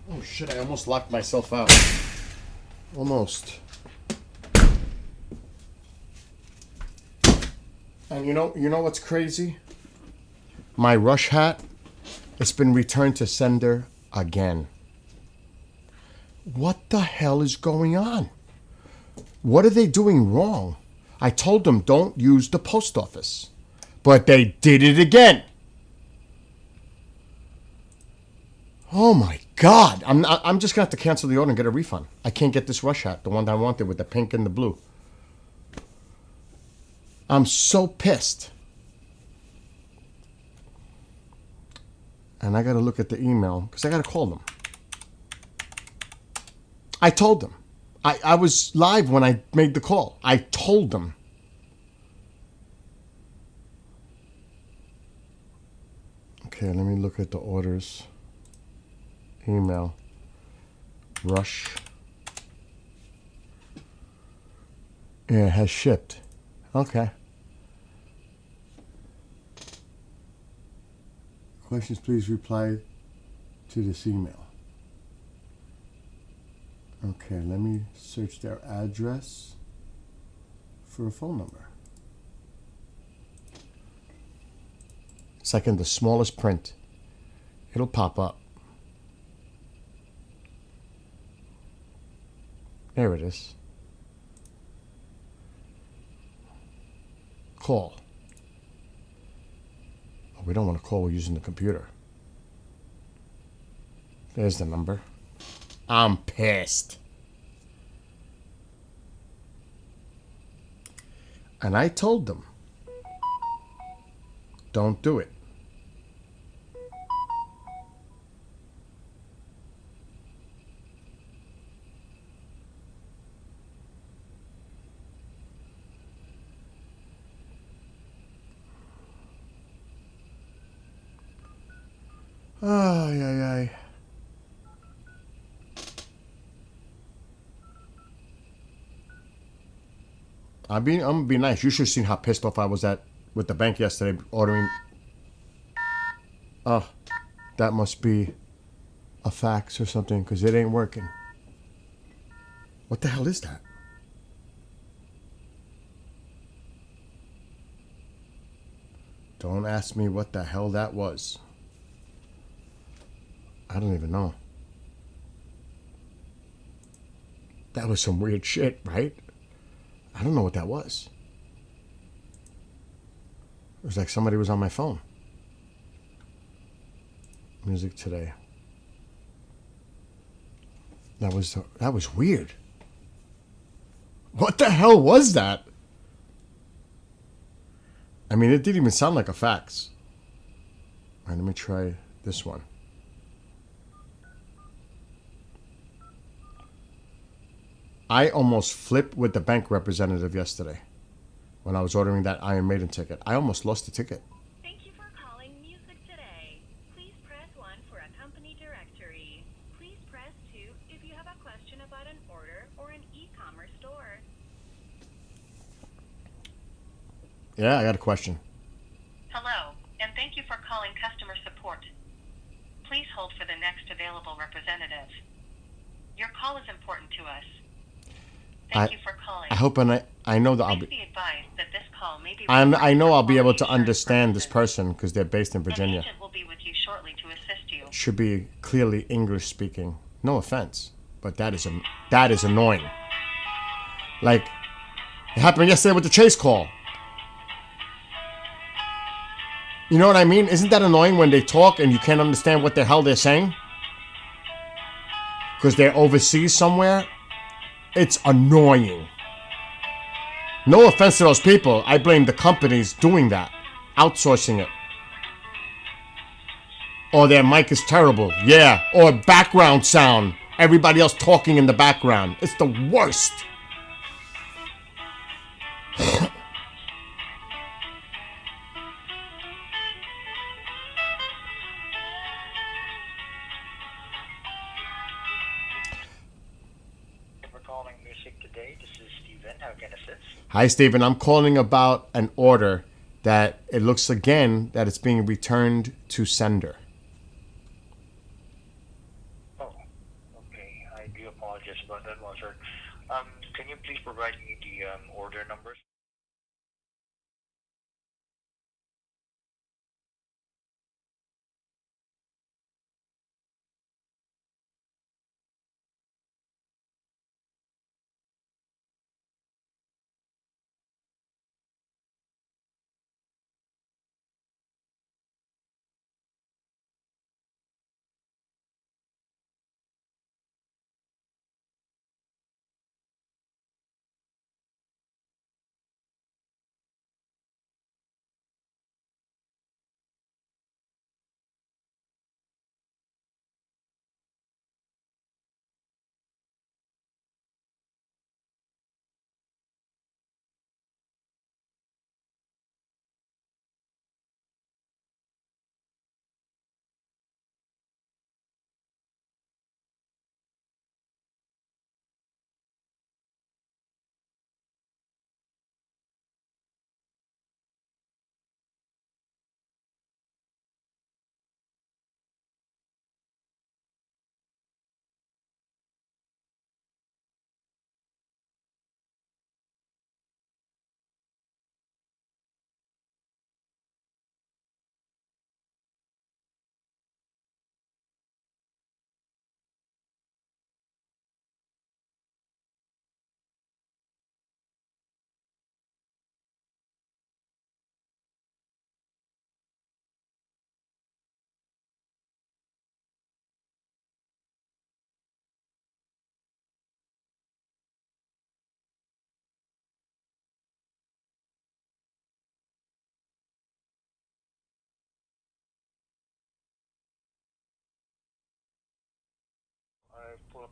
Oh shit, I almost locked myself out. Almost. And you know what's crazy? My rush hat, it's been returned to sender again. What the hell is going on? What are they doing wrong? I told them don't use the post office. But they did it again. Oh my God. I'm just going to have to cancel the order and get a refund. I can't get this rush hat, the one that I wanted with the pink and the blue. I'm so pissed. And I got to look at the email because I got to call them. I told them. I was live when I made the call. I told them. Okay, let me look at the orders. Email. Rush. Yeah, it has shipped. Okay. Questions, please reply to this email. Okay, let me search their address for a phone number. It's like in the smallest print. It'll pop up. There it is. Call. Oh, we don't want to call, we're using the computer. There's the number. I'm pissed. And I told them, don't do it. Ay, ay, ay. I'm gonna be nice. You should have seen how pissed off I was at with the bank yesterday ordering. Oh, that must be a fax or something because it ain't working. What the hell is that? Don't ask me what the hell that was. I don't even know. That was some weird shit, right? I don't know what that was. It was like somebody was on my phone. Music today. That was weird. What the hell was that? I mean, it didn't even sound like a fax. All right, let me try this one. I almost flipped with the bank representative yesterday when I was ordering that Iron Maiden ticket. I almost lost the ticket. Thank you for calling Music Today. Please press 1 for a company directory. Please press 2 if you have a question about an order or an e-commerce store. Yeah, I got a question. Hello, and thank you for calling customer support. Please hold for the next available representative. Your call is important to us. Thank you for calling. I hope I know that I'll Please be. be advised that this call may be I know I'll be able to quality assurance understand this purposes. person because they're based in An Virginia. agent will be with you shortly to assist you. Should be clearly English speaking. No offense, but that is annoying. Like it happened yesterday with the Chase call. You know what I mean? Isn't that annoying when they talk and you can't understand what the hell they're saying? Because they're overseas somewhere? It's annoying. No offense to those people. I blame the companies doing that. Outsourcing it. Or their mic is terrible. Yeah. Or background sound. Everybody else talking in the background. It's the worst. For calling Music Today. This is Steven. How can I assist? Hi, Stephen. I'm calling about an order that it looks again that it's being returned to sender. Oh, okay. I do apologize about that one, sir. Can you please provide me the order numbers?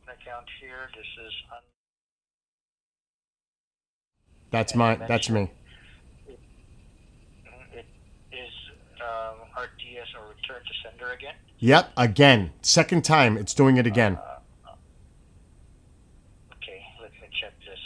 account here. This is That's me. it is RTS or return to sender again. Yep, again. Second time it's doing it again. Okay, let me check this.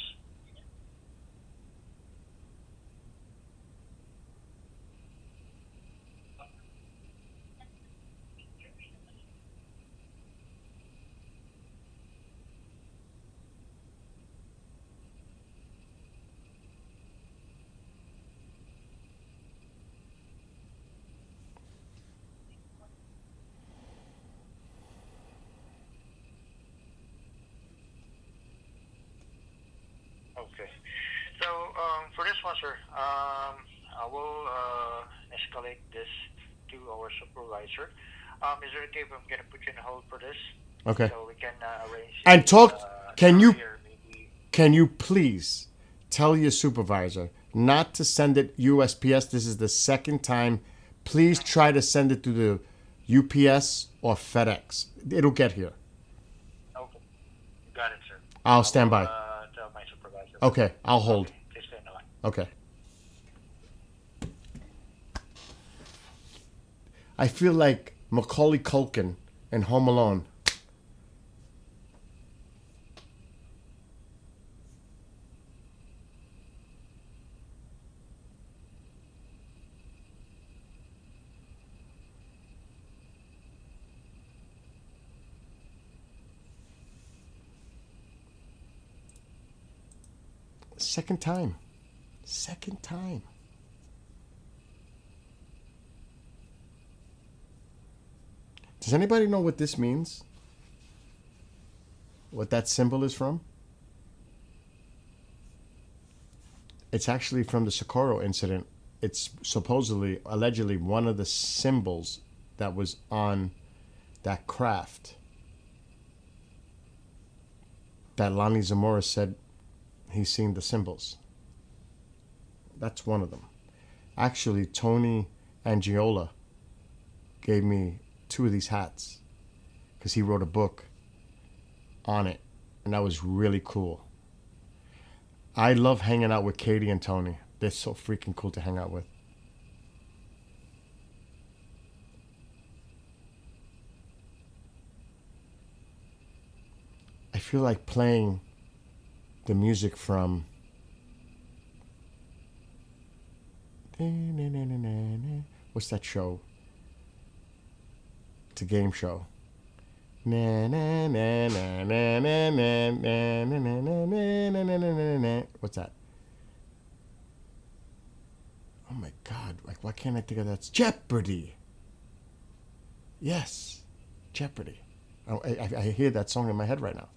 Okay. So for this one, sir, I will escalate this to our supervisor. Is it okay if I'm gonna put you on hold for this? Okay. So we can arrange. And talk. Can you earlier, maybe. Can you please tell your supervisor not to send it USPS? This is the second time. Please try to send it to the UPS or FedEx. It'll get here. Okay. Got it, sir. I'll stand by. Tell my supervisor. Okay, I'll hold. Okay, please stay on the line. Okay. I feel like Macaulay Culkin in Home Alone. Second time. Second time. Does anybody know what this means? What that symbol is from? It's actually from the Socorro incident. It's supposedly, allegedly, one of the symbols that was on that craft that Lonnie Zamora said he's seen the symbols. That's one of them. Actually, Tony Angiola gave me 2 of these hats because he wrote a book on it, and that was really cool. I love hanging out with Katie and Tony. They're so freaking cool to hang out with. I feel like playing the music from what's that show? It's a game show. What's that? Oh my God! Like, why can't I think of that? It's Jeopardy. Yes, Jeopardy. I hear that song in my head right now.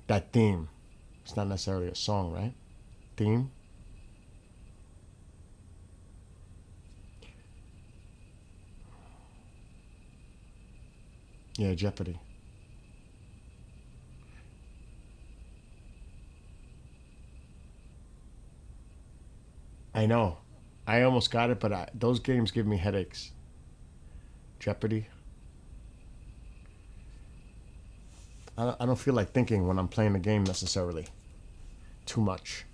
That theme. It's not necessarily a song, right? Theme. Yeah, Jeopardy. I know. I almost got it, but those games give me headaches. Jeopardy. I don't feel like thinking when I'm playing the game necessarily. Too much.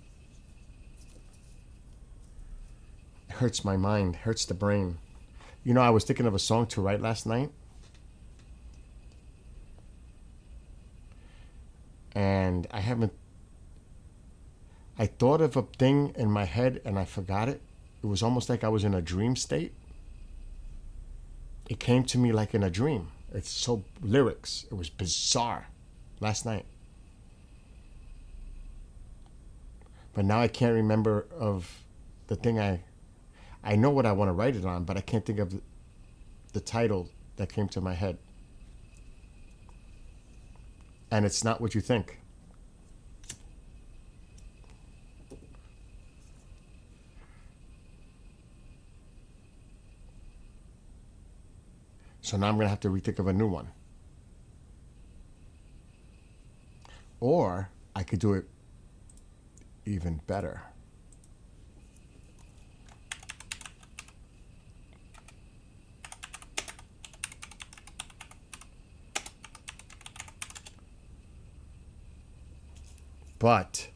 It hurts my mind, hurts the brain. You know, I was thinking of a song to write last night. And I thought of a thing in my head and I forgot it. It was almost like I was in a dream state. It came to me like in a dream. It's so lyrics. It was bizarre last night. But now I can't remember of the thing I know what I want to write it on, but I can't think of the title that came to my head. And it's not what you think. So now I'm going to have to rethink of a new one. Or I could do it even better. but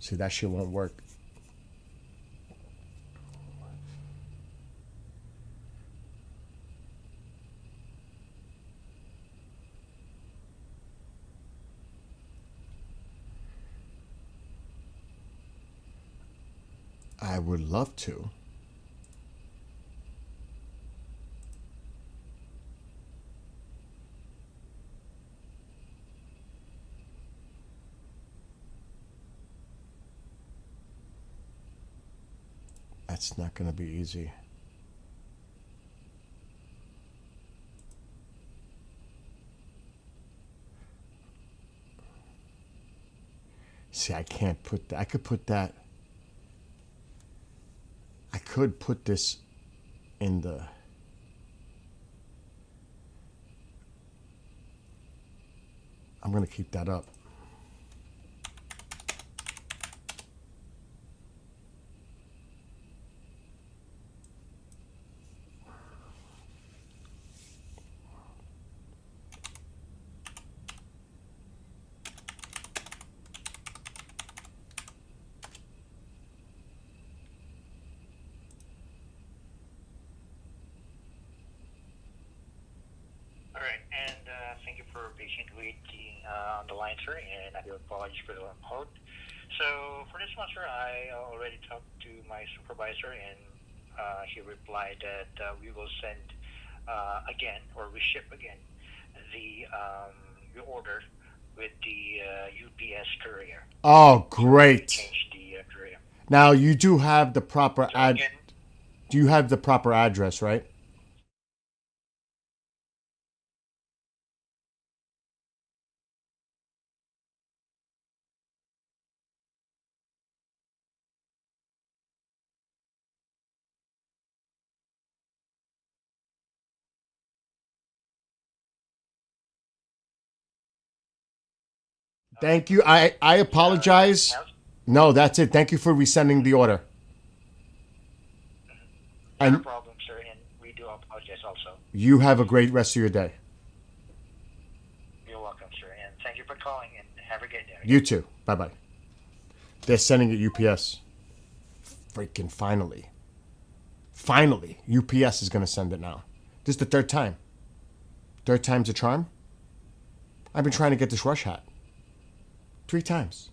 see, that shit won't work. I would love to. That's not going to be easy. See, I can't put that. I could put that. I could put this in the. I'm going to keep that up. All right, and thank you for patiently waiting on the line, sir, and I do apologize for the long hold. So for this one, sir, I already talked to my supervisor, and he replied that we will send again, or we ship again, the order with the UPS courier. Oh, So we great. change the courier. Now you do have the proper So ad. again, Do you have the proper address, right? Thank you. I apologize. now, No, that's it. Thank you for resending the order. no And problem, sir, and we do apologize also. you have a great rest of your day. You're welcome, sir, and thank you for calling, and have a good day. You too. Bye bye. They're sending it UPS. Freaking finally. Finally. UPS is going to send it now. This is the third time. Third time's a charm. I've been trying to get this rush hat 3 times.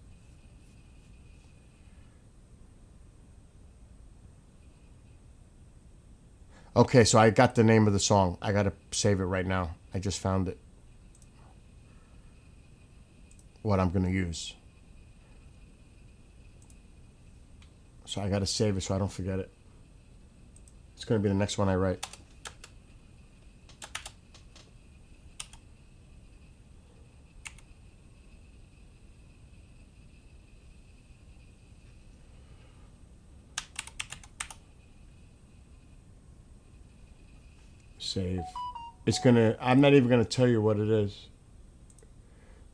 Okay, so I got the name of the song. I got to save it right now. I just found it. What I'm going to use. So I got to save it so I don't forget it. It's going to be the next one I write. Save. It's going to, I'm not even going to tell you what it is.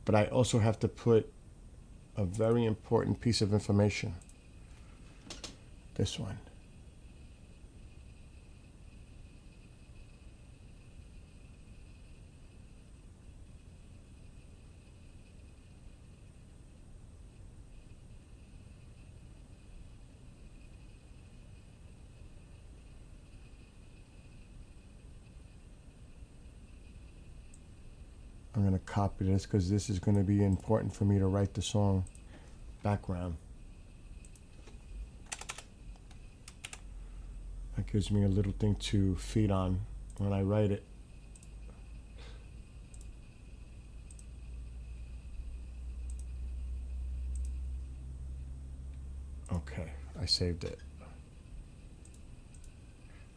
But I also have to put a very important piece of information. This one. I'm going to copy this because this is going to be important for me to write the song background. That gives me a little thing to feed on when I write it. Okay, I saved it.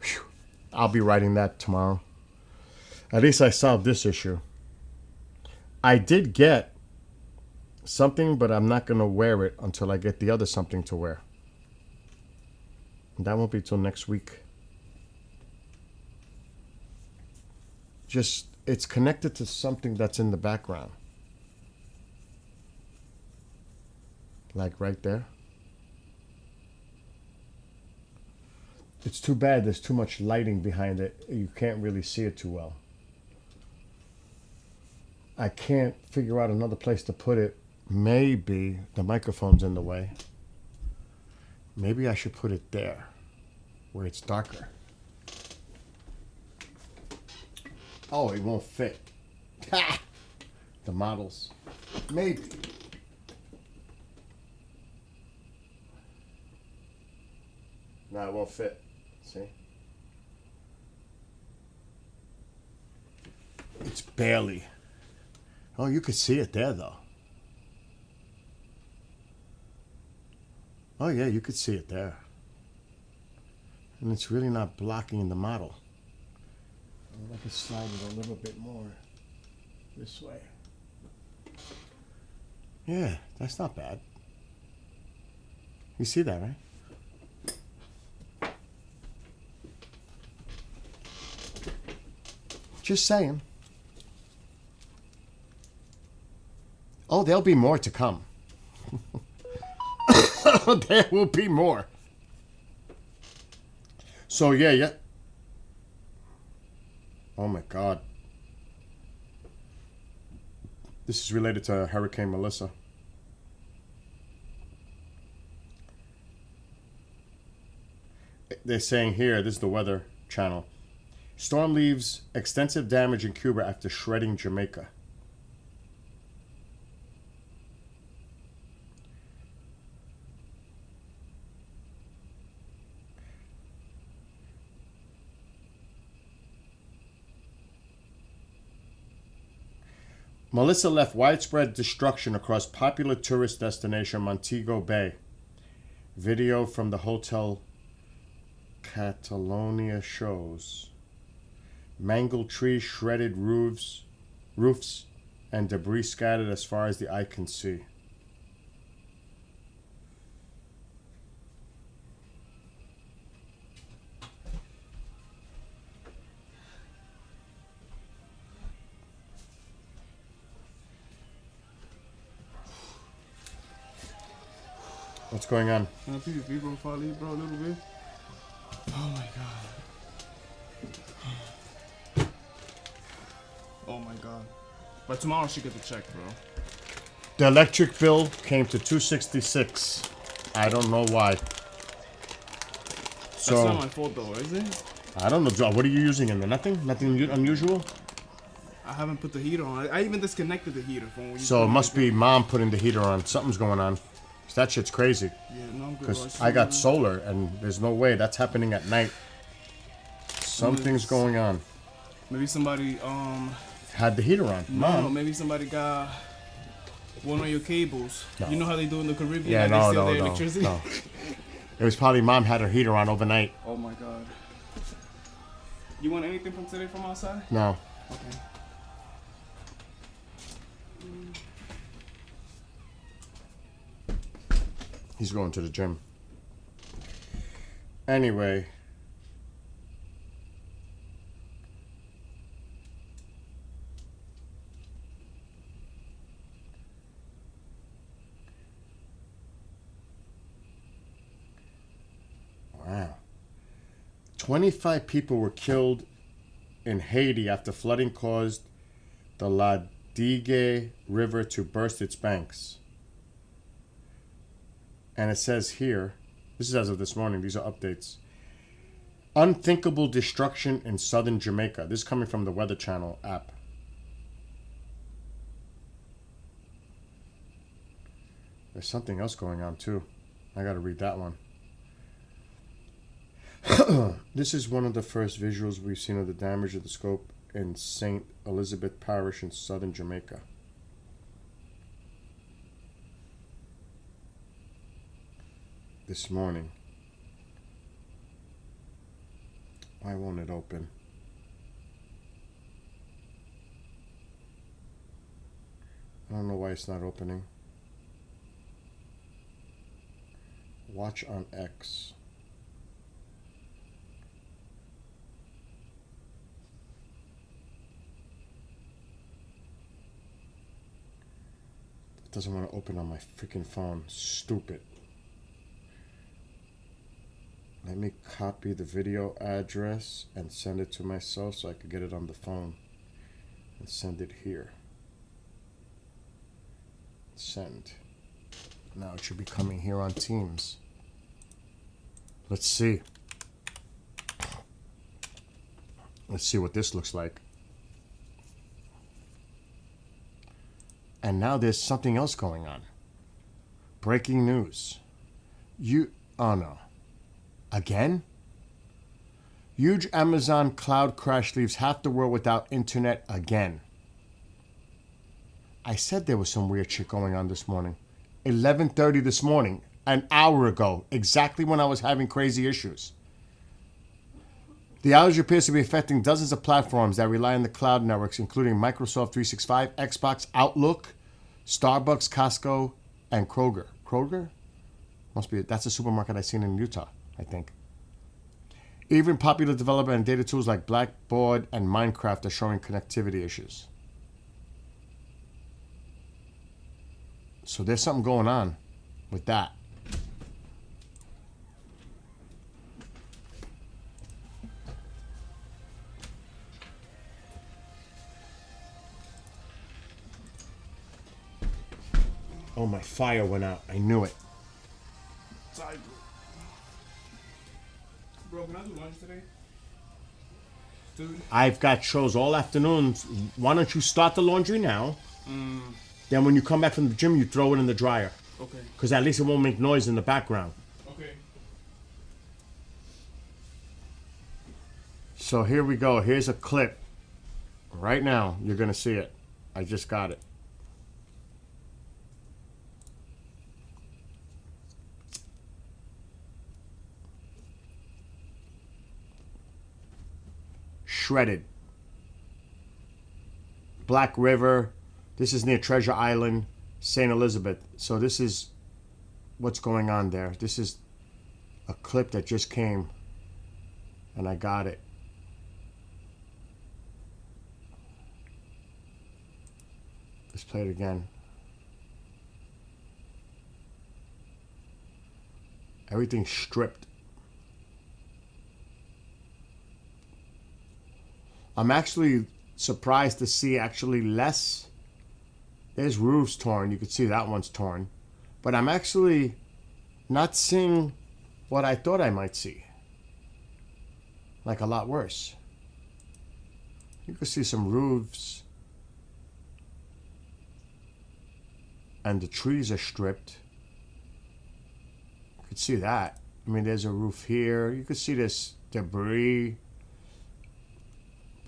Whew. I'll be writing that tomorrow. At least I solved this issue. I did get something, but I'm not going to wear it until I get the other something to wear. And that won't be till next week. Just, it's connected to something that's in the background. Like right there. It's too bad there's too much lighting behind it. You can't really see it too well. I can't figure out another place to put it. Maybe the microphone's in the way. Maybe I should put it there, where it's darker. Oh, it won't fit. Ha! The models. Maybe. No, it won't fit. See? It's barely. Oh, you could see it there, though. Oh, yeah, you could see it there. And it's really not blocking the model. I can slide it a little bit more this way. Yeah, that's not bad. You see that, right? Just saying. Oh, there'll be more to come. There will be more. So, yeah. Oh, my God. This is related to Hurricane Melissa. They're saying here, this is the Weather Channel. Storm leaves extensive damage in Cuba after shredding Jamaica. Melissa left widespread destruction across popular tourist destination Montego Bay. Video from the Hotel Catalonia shows mangled trees, shredded roofs, and debris scattered as far as the eye can see. What's going on? PvP profile, bro, a little bit. Oh my god. Oh my god. But tomorrow she get the check, bro. The electric bill came to $266. I don't know why. So That's not my fault though, is it? I don't know. What are you using in there? Nothing? Nothing unusual? I haven't put the heater on. I even disconnected the heater from when you So it must be mom putting the heater on. Something's going on. That shit's crazy. Yeah, no, I'm good. Because I got solar, and there's no way that's happening at night. Something's going on. Maybe somebody Had the heater on. no, Mom. maybe somebody got one of your cables. No. You know how they do in the Caribbean? Yeah, like no, they steal no, their no, electricity? no. It was probably mom had her heater on overnight. Oh my god. You want anything from today from outside? No. Okay. He's going to the gym. Anyway. Wow. 25 people were killed in Haiti after flooding caused the La Digue River to burst its banks. And it says here, this is as of this morning, these are updates. Unthinkable destruction in southern Jamaica. This is coming from the Weather Channel app. There's something else going on too. I gotta read that one. This is one of the first visuals we've seen of the damage of the scope in St. Elizabeth Parish in southern Jamaica. This morning. Why won't it open? I don't know why it's not opening. Watch on X. It doesn't want to open on my freaking phone. Stupid. Let me copy the video address and send it to myself so I could get it on the phone. And send it here. Send. Now it should be coming here on Teams. Let's see. Let's see what this looks like. And now there's something else going on. Breaking news. Oh no. Again? Huge Amazon cloud crash leaves half the world without internet again. I said there was some weird shit going on this morning. 11:30 this morning, an hour ago, exactly when I was having crazy issues. The outage appears to be affecting dozens of platforms that rely on the cloud networks, including Microsoft 365, Xbox, Outlook, Starbucks, Costco, and Kroger. Kroger? That's a supermarket I've seen in Utah, I think. Even popular development and data tools like Blackboard and Minecraft are showing connectivity issues. So there's something going on with that. Oh, my fire went out. I knew it. Sorry, bro. Can I do lunch today? Dude. I've got shows all afternoon. Why don't you start the laundry now? Then when you come back from the gym, you throw it in the dryer. Okay. Because at least it won't make noise in the background. Okay. So here we go. Here's a clip. Right now, you're going to see it. I just got it. Shredded. Black River. This is near Treasure Island, St. Elizabeth. So this is what's going on there. This is a clip that just came, and I got it. Let's play it again. Everything's stripped. I'm actually surprised to see actually less. There's roofs torn. You can see that one's torn. But I'm actually not seeing what I thought I might see. Like a lot worse. You can see some roofs. And the trees are stripped. You can see that. I mean, there's a roof here. You can see this debris.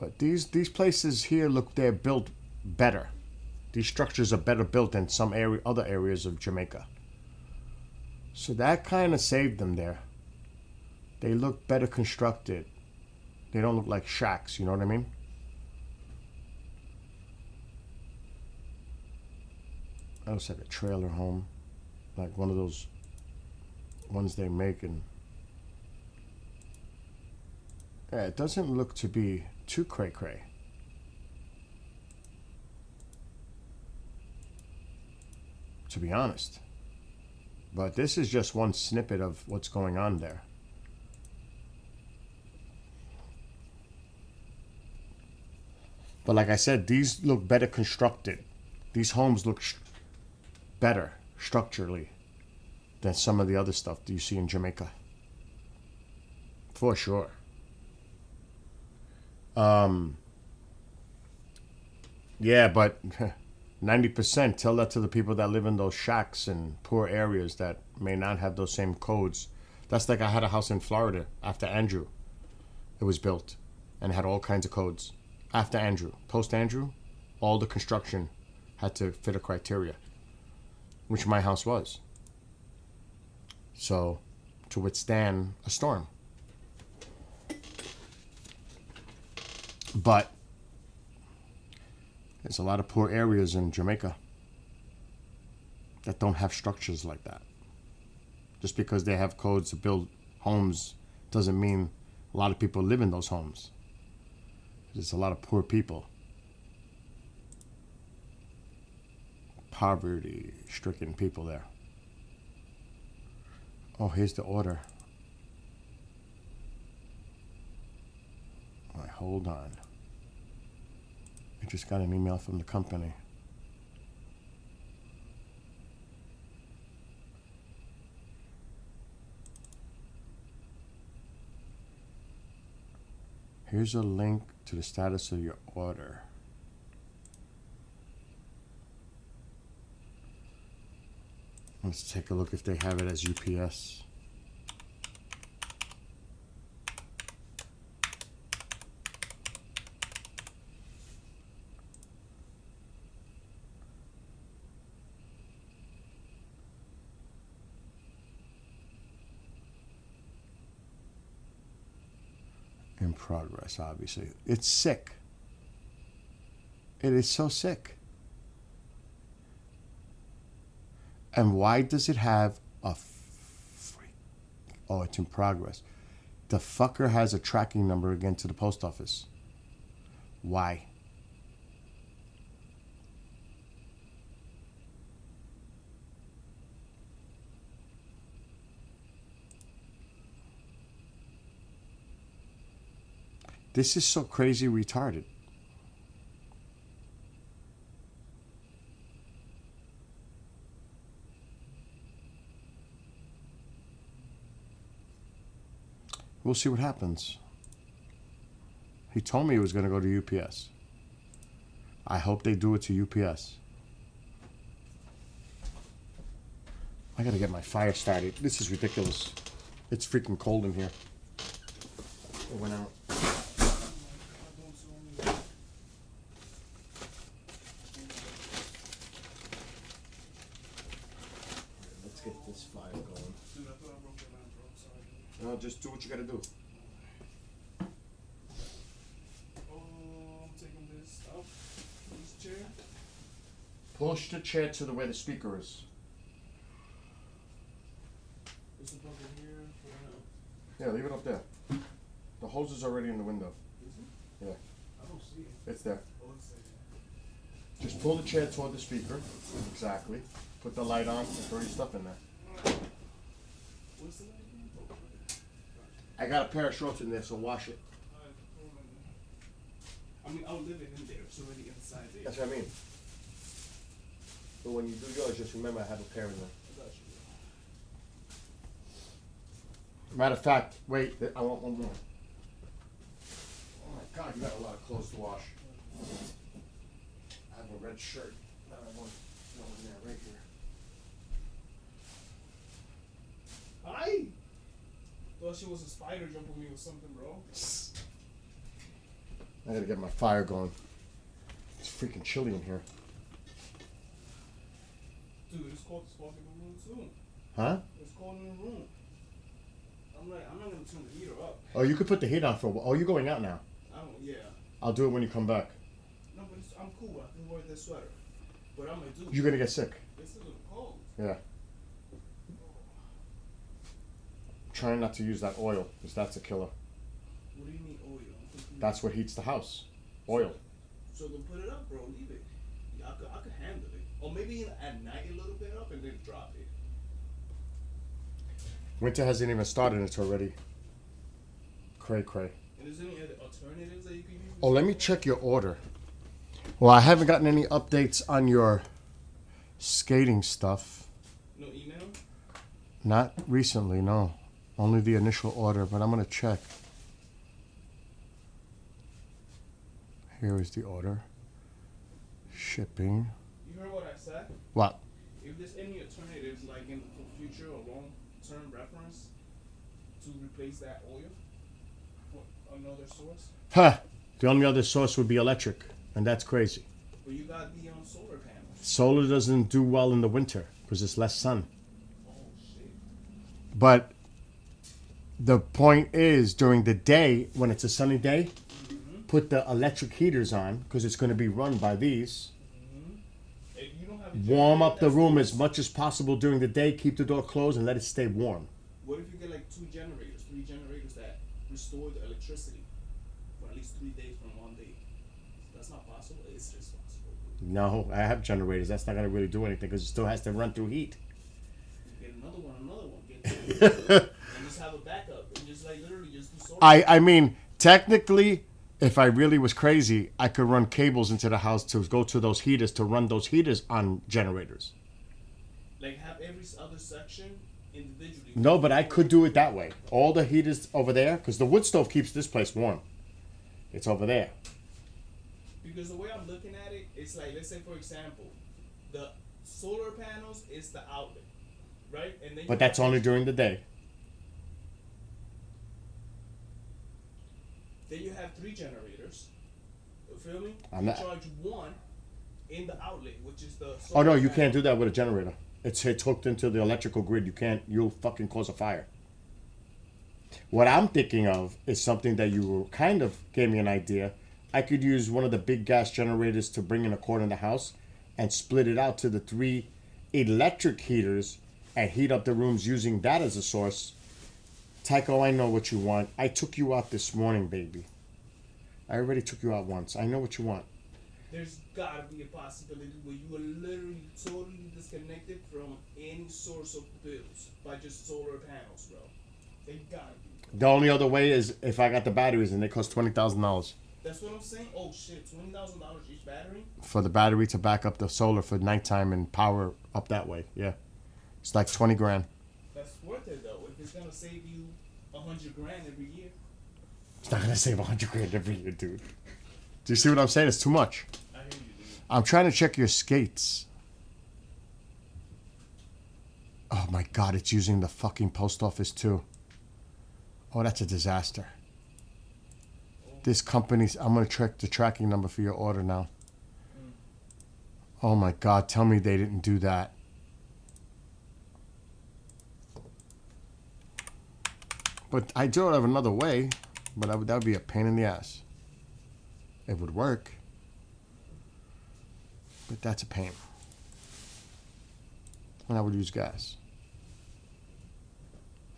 But these places here look, they're built better. These structures are better built than some other areas of Jamaica. So that kind of saved them there. They look better constructed. They don't look like shacks, you know what I mean? That looks like a trailer home. Like one of those ones they make in... Yeah, it doesn't look to be too cray-cray. To be honest. But this is just one snippet of what's going on there. But like I said, these look better constructed. These homes look better structurally than some of the other stuff that you see in Jamaica. For sure. Yeah, but 90%, tell that to the people that live in those shacks in poor areas that may not have those same codes. That's like I had a house in Florida after Andrew. It was built and had all kinds of codes. After Andrew. Post Andrew, all the construction had to fit a criteria, which my house was. So, to withstand a storm. But there's a lot of poor areas in Jamaica that don't have structures like that. Just because they have codes to build homes doesn't mean a lot of people live in those homes. There's a lot of poor people. Poverty-stricken people there. Oh, here's the order. hold on. I just got an email from the company. Here's a link to the status of your order. Let's take a look if they have it as UPS. In progress, obviously. It's sick. It is so sick. And why does it have a freak? Oh, it's in progress. The fucker has a tracking number again to the post office. Why? This is so crazy retarded. We'll see what happens. He told me he was going to go to UPS. I hope they do it to UPS. I got to get my fire started. This is ridiculous. It's freaking cold in here. It went out. Let's get this fire going. Dude, I thought I broke the lamp, bro. Sorry. No, just do what you got to do. Oh, I'm taking this out. This chair. Push the chair to the where the speaker is. There's a bucket here for Yeah, leave it up there. The hose is already in the window. Is it? Yeah. I don't see it. It's there. Oh, it's there. Just pull the chair toward the speaker. Exactly. Put the light on and throw your stuff in there. What's the name? Oh, okay. Gotcha. I got a pair of shorts in there, so wash it. Alright, hold on. I mean, I'll live it in there. It's already inside there. That's what I mean. But when you do yours, just remember I have a pair in there. I got you. Matter of fact, wait, I want one more. Oh my God, you got a lot of clothes to wash. I have a red shirt that I want to throw in there right here. Hi! Thought she was a spider jumping me or something, bro. I gotta get my fire going. It's freaking chilly in here. Dude, it's cold as fuck in the room too. Huh? It's cold in the room. I'm like, I'm not gonna turn the heater up. Oh, you could put the heat on for a while. Oh, you're going out now. I don't, yeah. I'll do it when you come back. No, but I'm cool. I can wear this sweater. But I'm gonna do. You're gonna get sick. This is a little cold. Yeah. Trying not to use that oil, because that's a killer. What do you mean oil? I'm confused. That's what heats the house. Oil. So then put it up, bro. Leave it. Yeah, I could handle it. Or maybe at night a little bit up and then drop it. Winter hasn't even started, it's already cray cray. And is there any other alternatives that you can use? Oh, let me check your order. Well, I haven't gotten any updates on your skating stuff. No email? Not recently, no. Only the initial order, but I'm going to check. Here is the order. Shipping. You heard what I said? What? If there's any alternatives, like in for future or long-term reference, to replace that oil for another source, Huh. The only other source would be electric, and that's crazy. but you got the solar panels. Solar doesn't do well in the winter because it's less sun. Oh shit! But the point is, during the day, when it's a sunny day, put the electric heaters on because it's going to be run by these. If you don't have a Warm generator, up the that's room the- as much as possible during the day. Keep the door closed and let it stay warm. What if you get like 2 generators, 3 generators that restore the electricity for at least 3 days from one day? That's not possible. It's just possible. No, I have generators. That's not going to really do anything because it still has to run through heat. Get another one, get 2, and just have a backup, and just like literally just do solar. I mean, technically, if I really was crazy, I could run cables into the house to go to those heaters to run those heaters on generators. Like have every other section individually. No, but I could do it that way. All the heaters over there, because the wood stove keeps this place warm. It's over there. Because the way I'm looking at it, it's like, let's say for example, the solar panels is the outlet, right? And then But that's only during the day. Then you have 3 generators. You feel me? I'm You not- charge one in the outlet, which is the. Oh no, you solar can't do that with a generator. It's hooked into the electrical grid. You can't. You'll fucking cause a fire. What I'm thinking of is something that you kind of gave me an idea. I could use one of the big gas generators to bring in a cord in the house, and split it out to the 3 electric heaters, and heat up the rooms using that as a source. Tycho, I know what you want. I took you out this morning, baby. I already took you out once. I know what you want. There's gotta be a possibility where you are literally totally disconnected from any source of bills by just solar panels, bro. They gotta be. The only other way is if I got the batteries, and they cost $20,000 That's what I'm saying. Oh shit, $20,000 each battery. for the battery to back up the solar for nighttime and power up that way. Yeah, it's like 20 grand. That's worth it though. If it's gonna save you $100,000 every year. It's not gonna save 100 grand every year, dude. Do you see what I'm saying? It's too much. I hear you, dude. I'm trying to check your skates. Oh my god, it's using the fucking post office too. Oh, that's a disaster. This company's. I'm gonna check the tracking number for your order now. Oh my god, tell me they didn't do that. But I do have another way, but that would be a pain in the ass. It would work, but that's a pain. And I would use gas.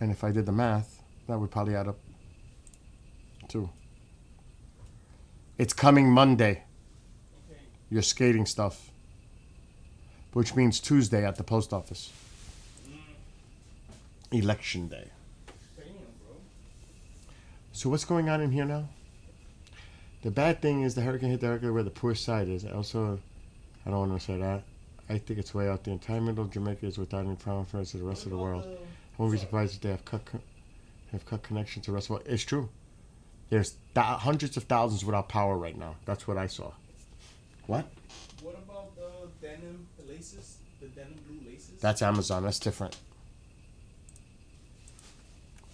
And if I did the math, that would probably add up too. It's coming Monday, Okay. your skating stuff, which means Tuesday at the post office. Election day. Damn, bro. So what's going on in here now? The bad thing is the hurricane hit directly where the poor side is. Also, I don't want to say that. I think it's way out there. Entire middle of Jamaica is without any problem for to the rest of the world. I won't be surprised if they have cut connection to the rest of the world. It's true. There's hundreds of thousands without power right now. That's what I saw. What? What about the denim laces? The denim blue laces? That's Amazon. That's different.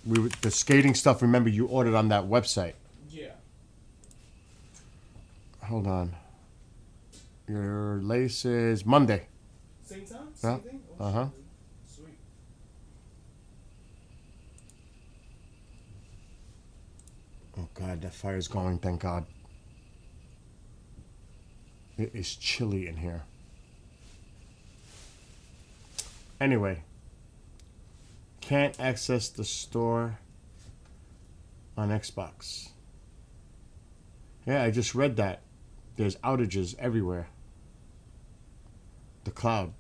The skating stuff. Remember, you ordered on that website. Yeah. Hold on. Your lace is Monday. Same time? Yeah. Same thing? Oh, Uh-huh. shit, dude. Sweet. Oh God, that fire's going. Thank God. It is chilly in here. Anyway, can't access the store on Xbox. Yeah, I just read that. There's outages everywhere. The cloud.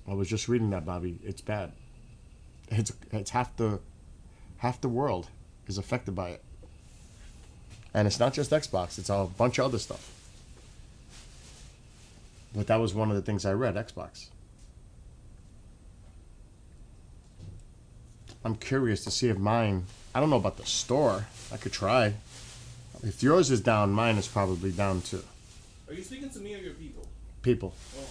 I was just reading that, Bobby. It's bad. It's half the world is affected by it. And it's not just Xbox, it's a bunch of other stuff. But that was one of the things I read, Xbox. I'm curious to see if mine, I don't know about the store. I could try. If yours is down, mine is probably down too. Are you speaking to me or your people? People. Oh.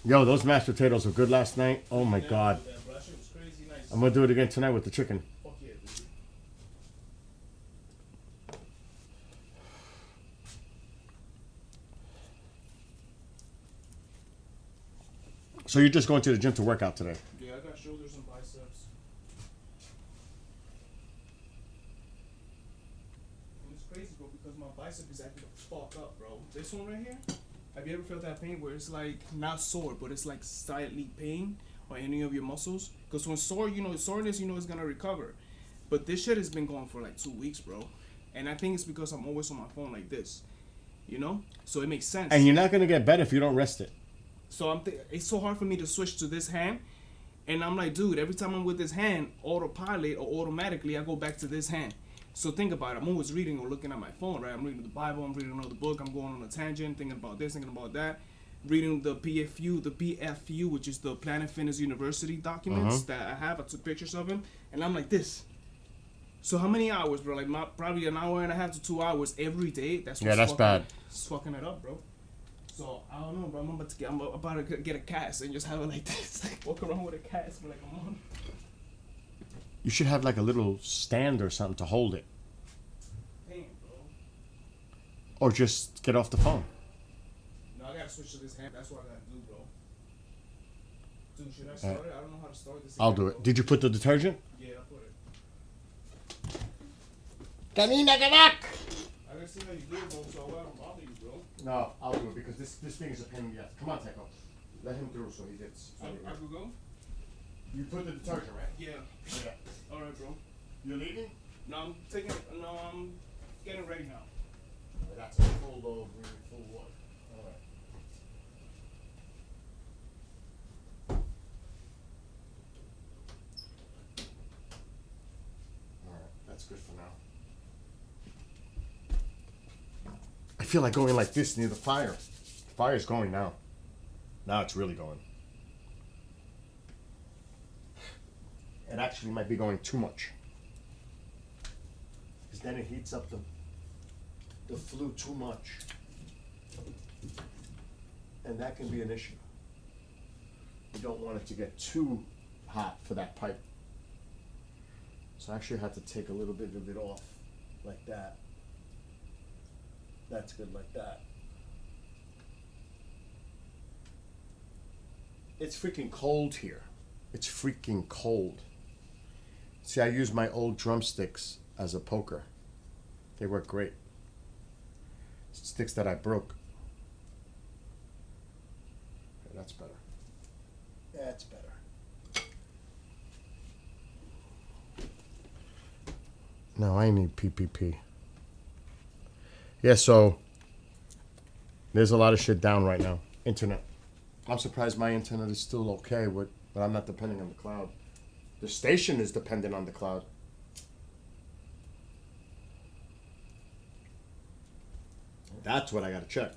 Yo, those mashed potatoes were good last night. Oh my Never God. did that, bro. That shit was crazy nice. I'm gonna do it again tonight with the chicken. Fuck yeah, dude. So you're just going to the gym to work out today? Yeah, I got shoulders and biceps. And it's crazy, bro, because my bicep is acting the fuck up, bro. This one right here, have you ever felt that pain where it's like not sore, but it's like slightly pain on any of your muscles? Because when sore, soreness, it's gonna recover. But this shit has been going for like 2 weeks, bro. And I think it's because I'm always on my phone like this, So it makes sense. And you're not gonna get better if you don't rest it. So it's so hard for me to switch to this hand, And I'm like, dude, every time I'm with this hand, autopilot or automatically, I go back to this hand. So think about it. I'm always reading or looking at my phone, right? I'm reading the Bible. I'm reading another book. I'm going on a tangent, thinking about this, thinking about that. Reading the PFU, which is the Planet Fitness University documents that I have. I took pictures of them, and I'm like this. So how many hours, bro? Like probably an hour and a half to 2 hours every day. That's bad. It's fucking it up, bro. So I don't know, bro. I'm about to get a cast and just have it like this, like walk around with a cast for like a month. You should have like a little stand or something to hold it, Damn, bro. or just get off the phone. No, I gotta switch to this hand. That's what I gotta do, bro. Dude, should I start it? I don't know how to start this. I'll again, do bro. it. Did you put the detergent? Yeah, I put it. Canina Ganak! I gotta see how you do it, bro. So I don't bother you, bro. No, I'll do it because this thing is a pain in the ass. Come on, Teco. Let him through so he gets. So I could go? You put the detergent, right? Yeah. Yeah. All right, bro. You're leaving? No, I'm getting ready now. That's a full load, really full water. All right. All right, that's good for now. I feel like going like this near the fire. The fire's going now. Now it's really going. It actually might be going too much. Because then it heats up the flue too much. And that can be an issue. You don't want it to get too hot for that pipe. So I actually had to take a little bit of it off, like that. That's good like that. It's freaking cold here. It's freaking cold. See, I use my old drumsticks as a poker. They work great. Sticks that I broke. Okay, that's better. That's better. No, I need PPP. Yeah, so there's a lot of shit down right now. Internet. I'm surprised my internet is still okay, but I'm not depending on the cloud. The station is dependent on the cloud. That's what I gotta check.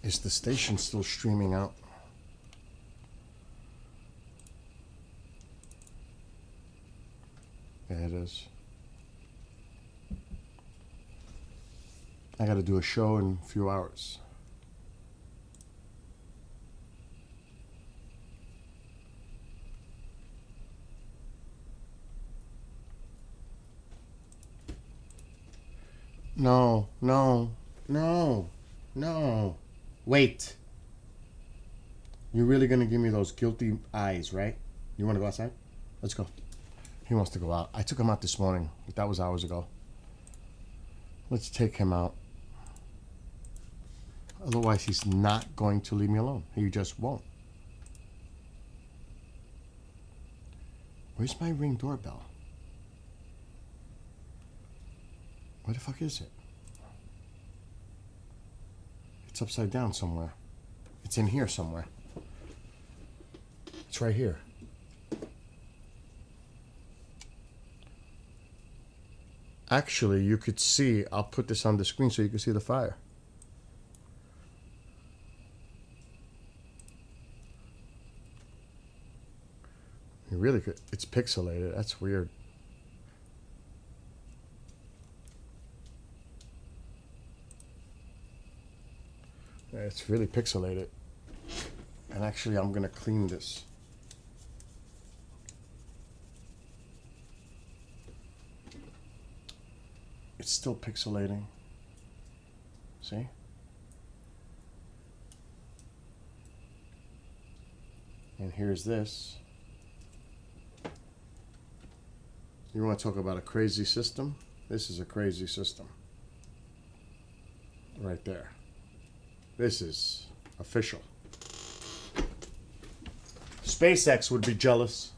Is the station still streaming out? Yeah, it is. I gotta do a show in a few hours. No, no, no, no. Wait. You're really gonna give me those guilty eyes, right? You wanna go outside? Let's go. He wants to go out. I took him out this morning. That was hours ago. Let's take him out. Otherwise, he's not going to leave me alone. He just won't. Where's my Ring doorbell? Where the fuck is it? It's upside down somewhere. It's in here somewhere. It's right here. Actually, you could see, I'll put this on the screen so you can see the fire. You really could, it's pixelated, that's weird. Yeah, it's really pixelated. And actually, I'm gonna clean this. It's still pixelating. See? And here's this. You want to talk about a crazy system? This is a crazy system. Right there. This is official. SpaceX would be jealous.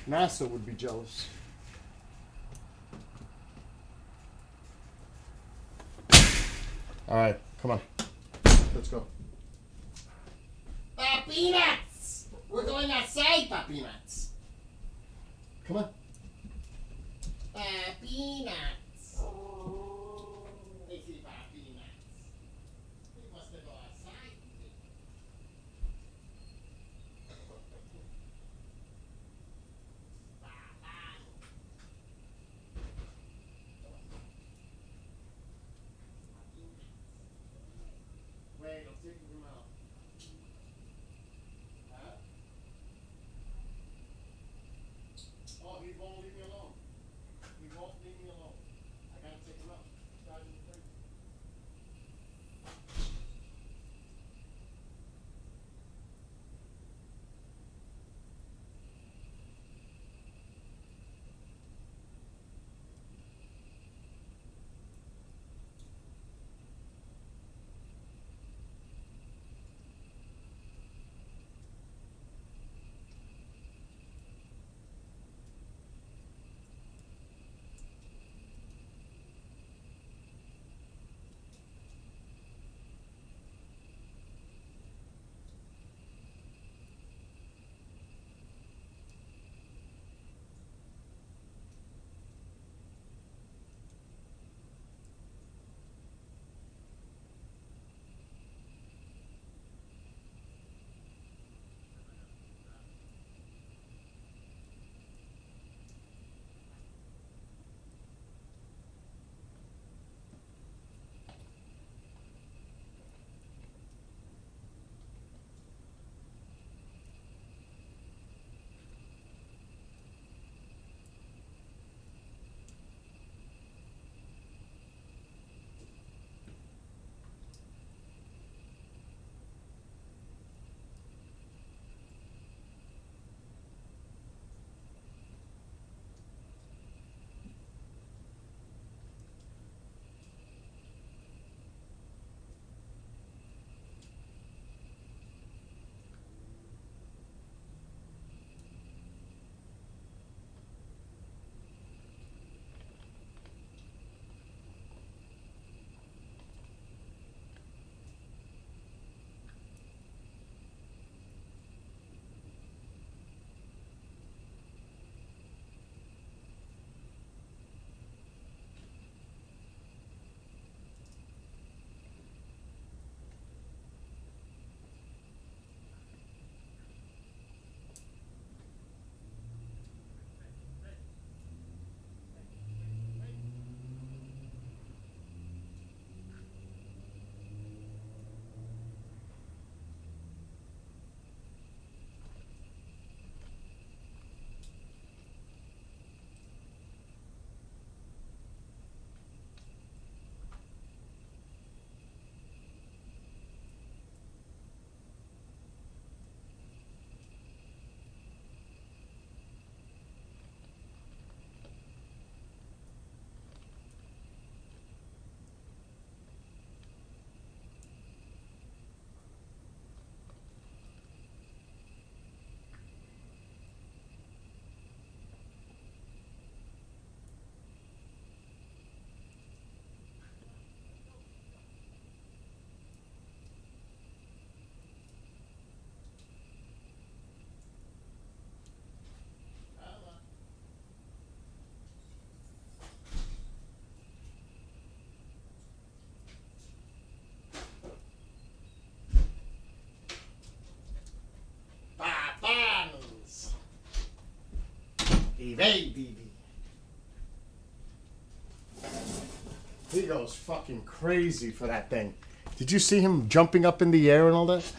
NASA would be jealous. All right, come on. Let's go. Papi Nuts! We're going outside, Papi Nuts. Come on. Papi Nuts. They see Papi Nuts. He wants to go outside. Wait, I'm taking him out. Huh? Oh, he won't leave me alone. He won't leave me alone. I gotta take him out. Guys, he's crazy. Hey, baby. He goes fucking crazy for that thing. Did you see him jumping up in the air and all that?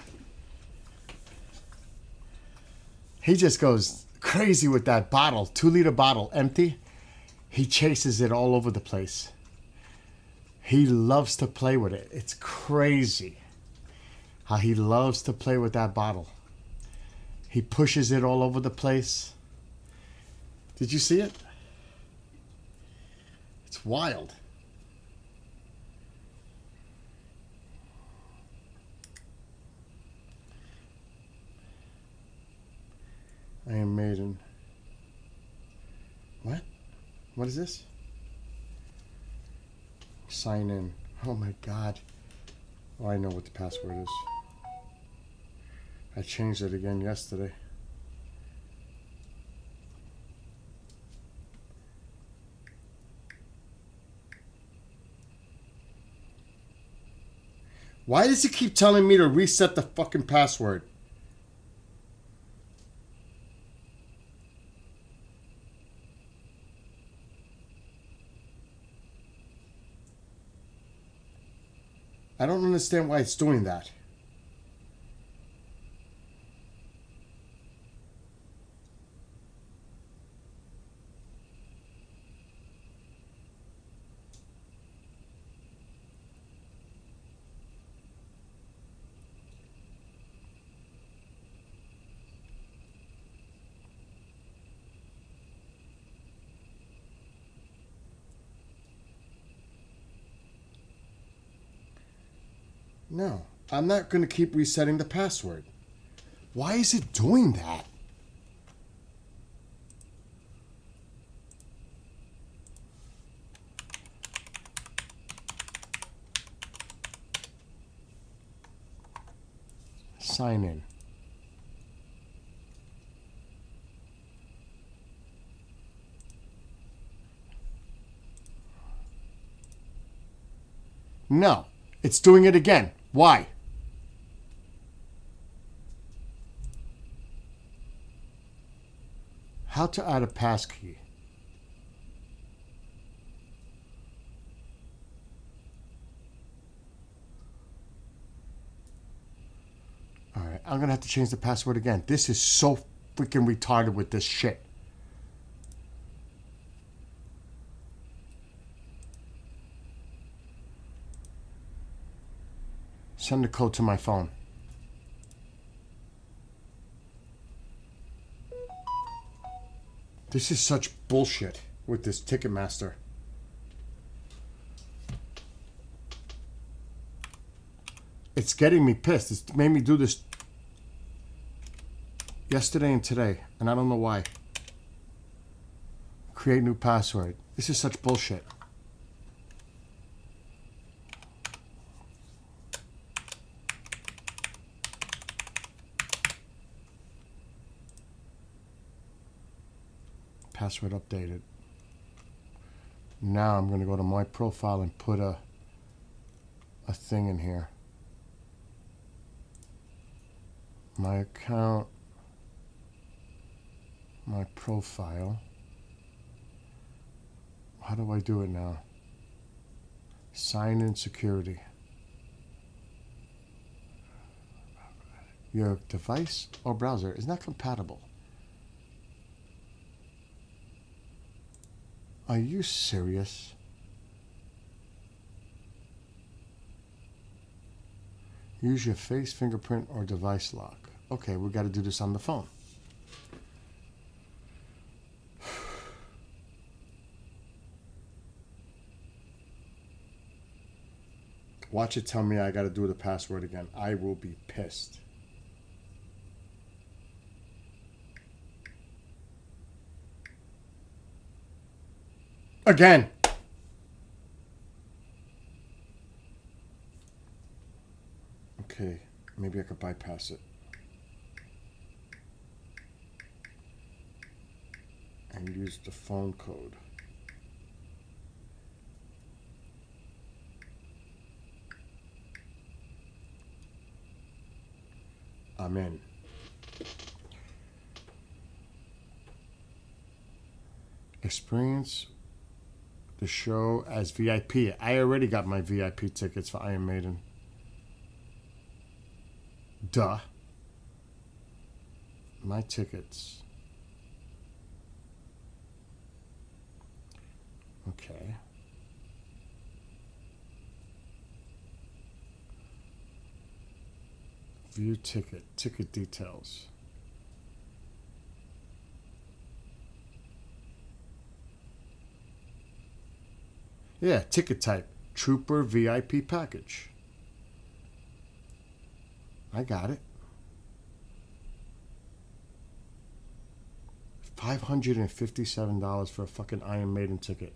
He just goes crazy with that bottle, 2-liter bottle, empty. He chases it all over the place. He loves to play with it. It's crazy how he loves to play with that bottle. He pushes it all over the place. Did you see it? It's wild. Iron Maiden. What? What is this? Sign in. Oh my God. Oh, I know what the password is. I changed it again yesterday. Why does it keep telling me to reset the fucking password? I don't understand why it's doing that. No, I'm not going to keep resetting the password. Why is it doing that? Sign in. No, it's doing it again. Why? How to add a passkey? All right, I'm gonna have to change the password again. This is so freaking retarded with this shit. Send the code to my phone. This is such bullshit with this Ticketmaster. It's getting me pissed. It's made me do this yesterday and today, and I don't know why. Create new password. This is such bullshit. Password updated. Now I'm going to go to my profile and put a thing in here. My account, my profile. How do I do it now? Sign in security. Your device or browser is not compatible. Are you serious? Use your face, fingerprint, or device lock. Okay, we got to do this on the phone. Watch it tell me I got to do the password again. I will be pissed. Again. Okay, maybe I could bypass it. And use the phone code. I'm in. Experience the show as VIP. I already got my VIP tickets for Iron Maiden. Duh. My tickets. Okay. View ticket. Ticket details. Yeah, ticket type. Trooper VIP package. I got it. $557 for a fucking Iron Maiden ticket.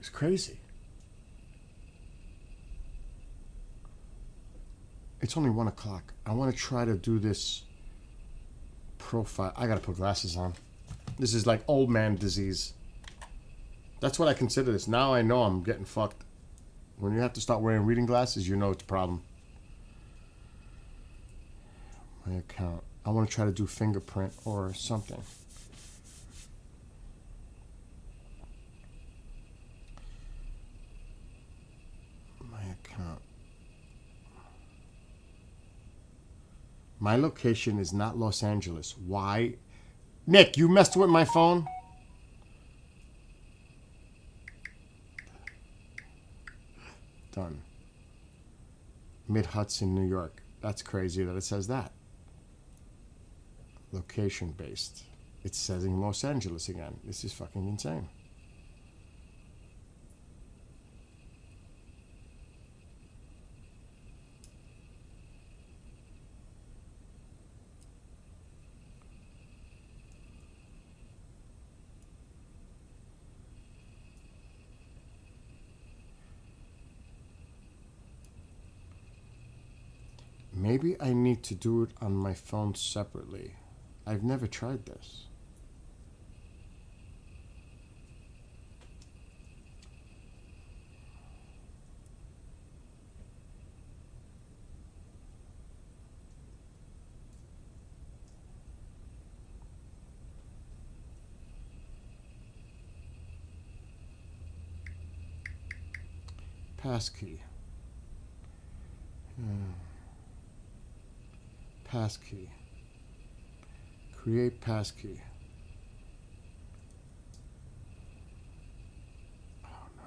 It's crazy. It's only 1 o'clock. I want to try to do this profile. I gotta put glasses on. This is like old man disease. That's what I consider this. Now I know I'm getting fucked. When you have to start wearing reading glasses, you know it's a problem. My account. I want to try to do fingerprint or something. My account. My location is not Los Angeles. Why? Nick, you messed with my phone? Done. Mid Hudson, New York. That's crazy that it says that. Location based. It's saying Los Angeles again. This is fucking insane. Maybe I need to do it on my phone separately. I've never tried this. Passkey. Passkey. Create passkey. Oh no.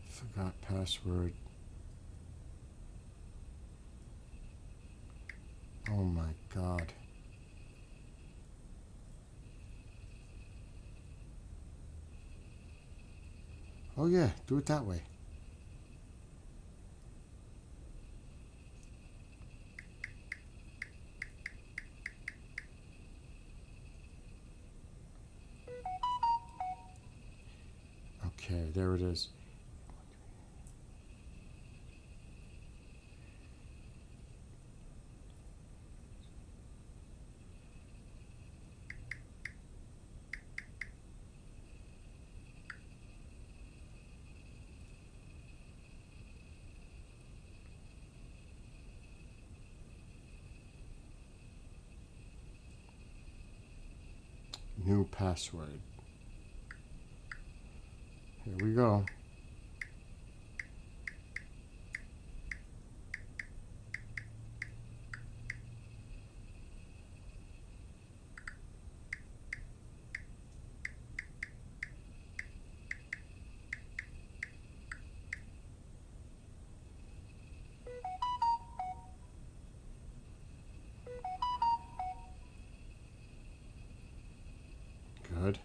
Forgot password. Oh my God. Oh yeah, do it that way. Okay, there it is. New password. Here we go. Good.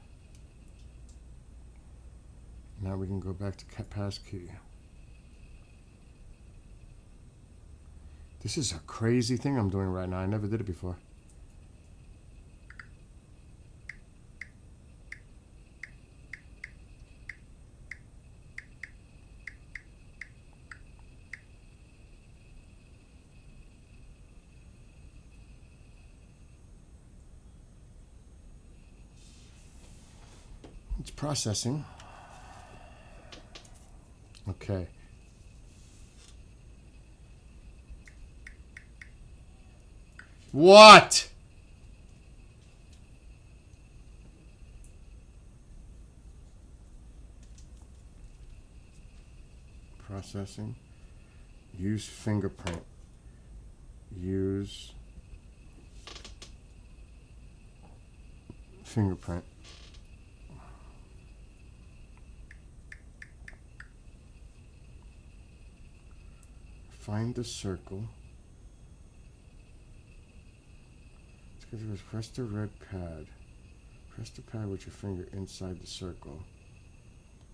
Now we can go back to passkey. This is a crazy thing I'm doing right now. I never did it before. It's processing. Okay. What? Processing. Use fingerprint. Use fingerprint. Find the circle. Press the red pad. Press the pad with your finger inside the circle.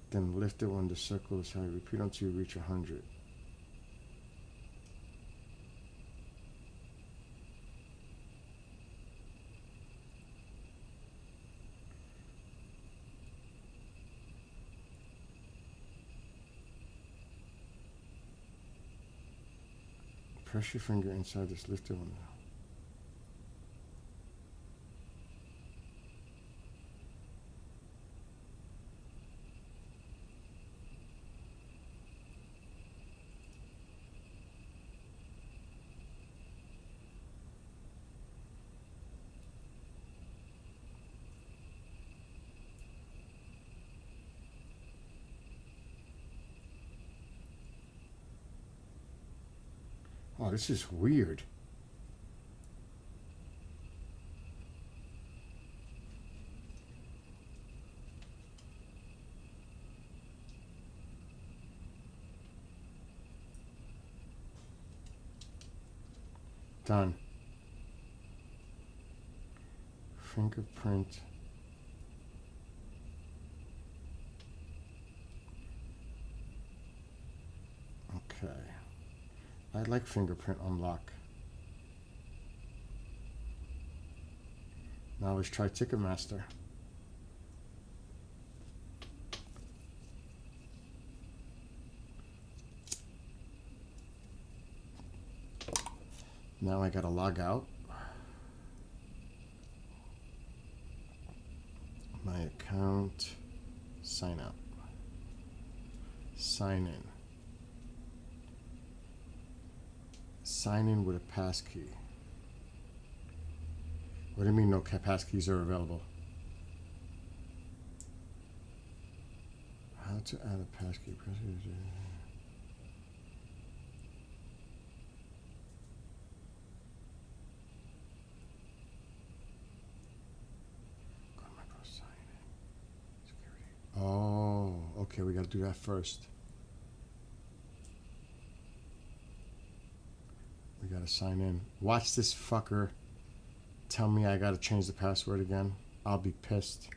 Then lift it when the circle is high. Repeat until you reach 100. Press your finger inside this lifter window. Oh, this is weird. Done. Fingerprint. Okay. I like fingerprint unlock. Now let's try Ticketmaster. Now I gotta log out. My account. Sign up. Sign in. Sign in with a passkey. What do you mean no passkeys are available? How to add a passkey? Oh, okay, we gotta do that first. We gotta sign in. Watch this fucker tell me I gotta change the password again. I'll be pissed.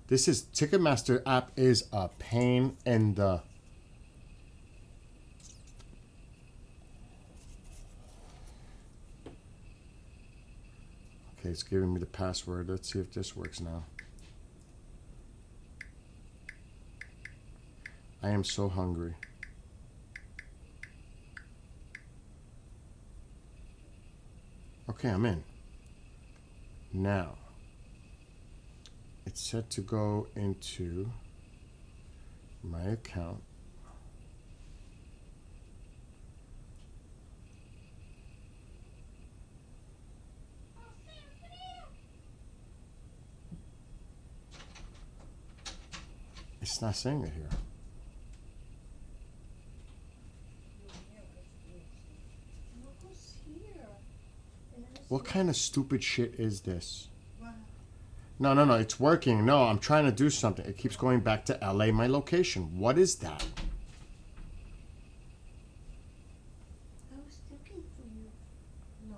This is Ticketmaster app is a pain in the. Okay, it's giving me the password. Let's see if this works now. I am so hungry. Okay, I'm in. Now, it's set to go into my account. It's not saying it here. What kind of stupid shit is this? No, it's working. No, I'm trying to do something. It keeps going back to LA, my location. What is that? I was looking for you. No.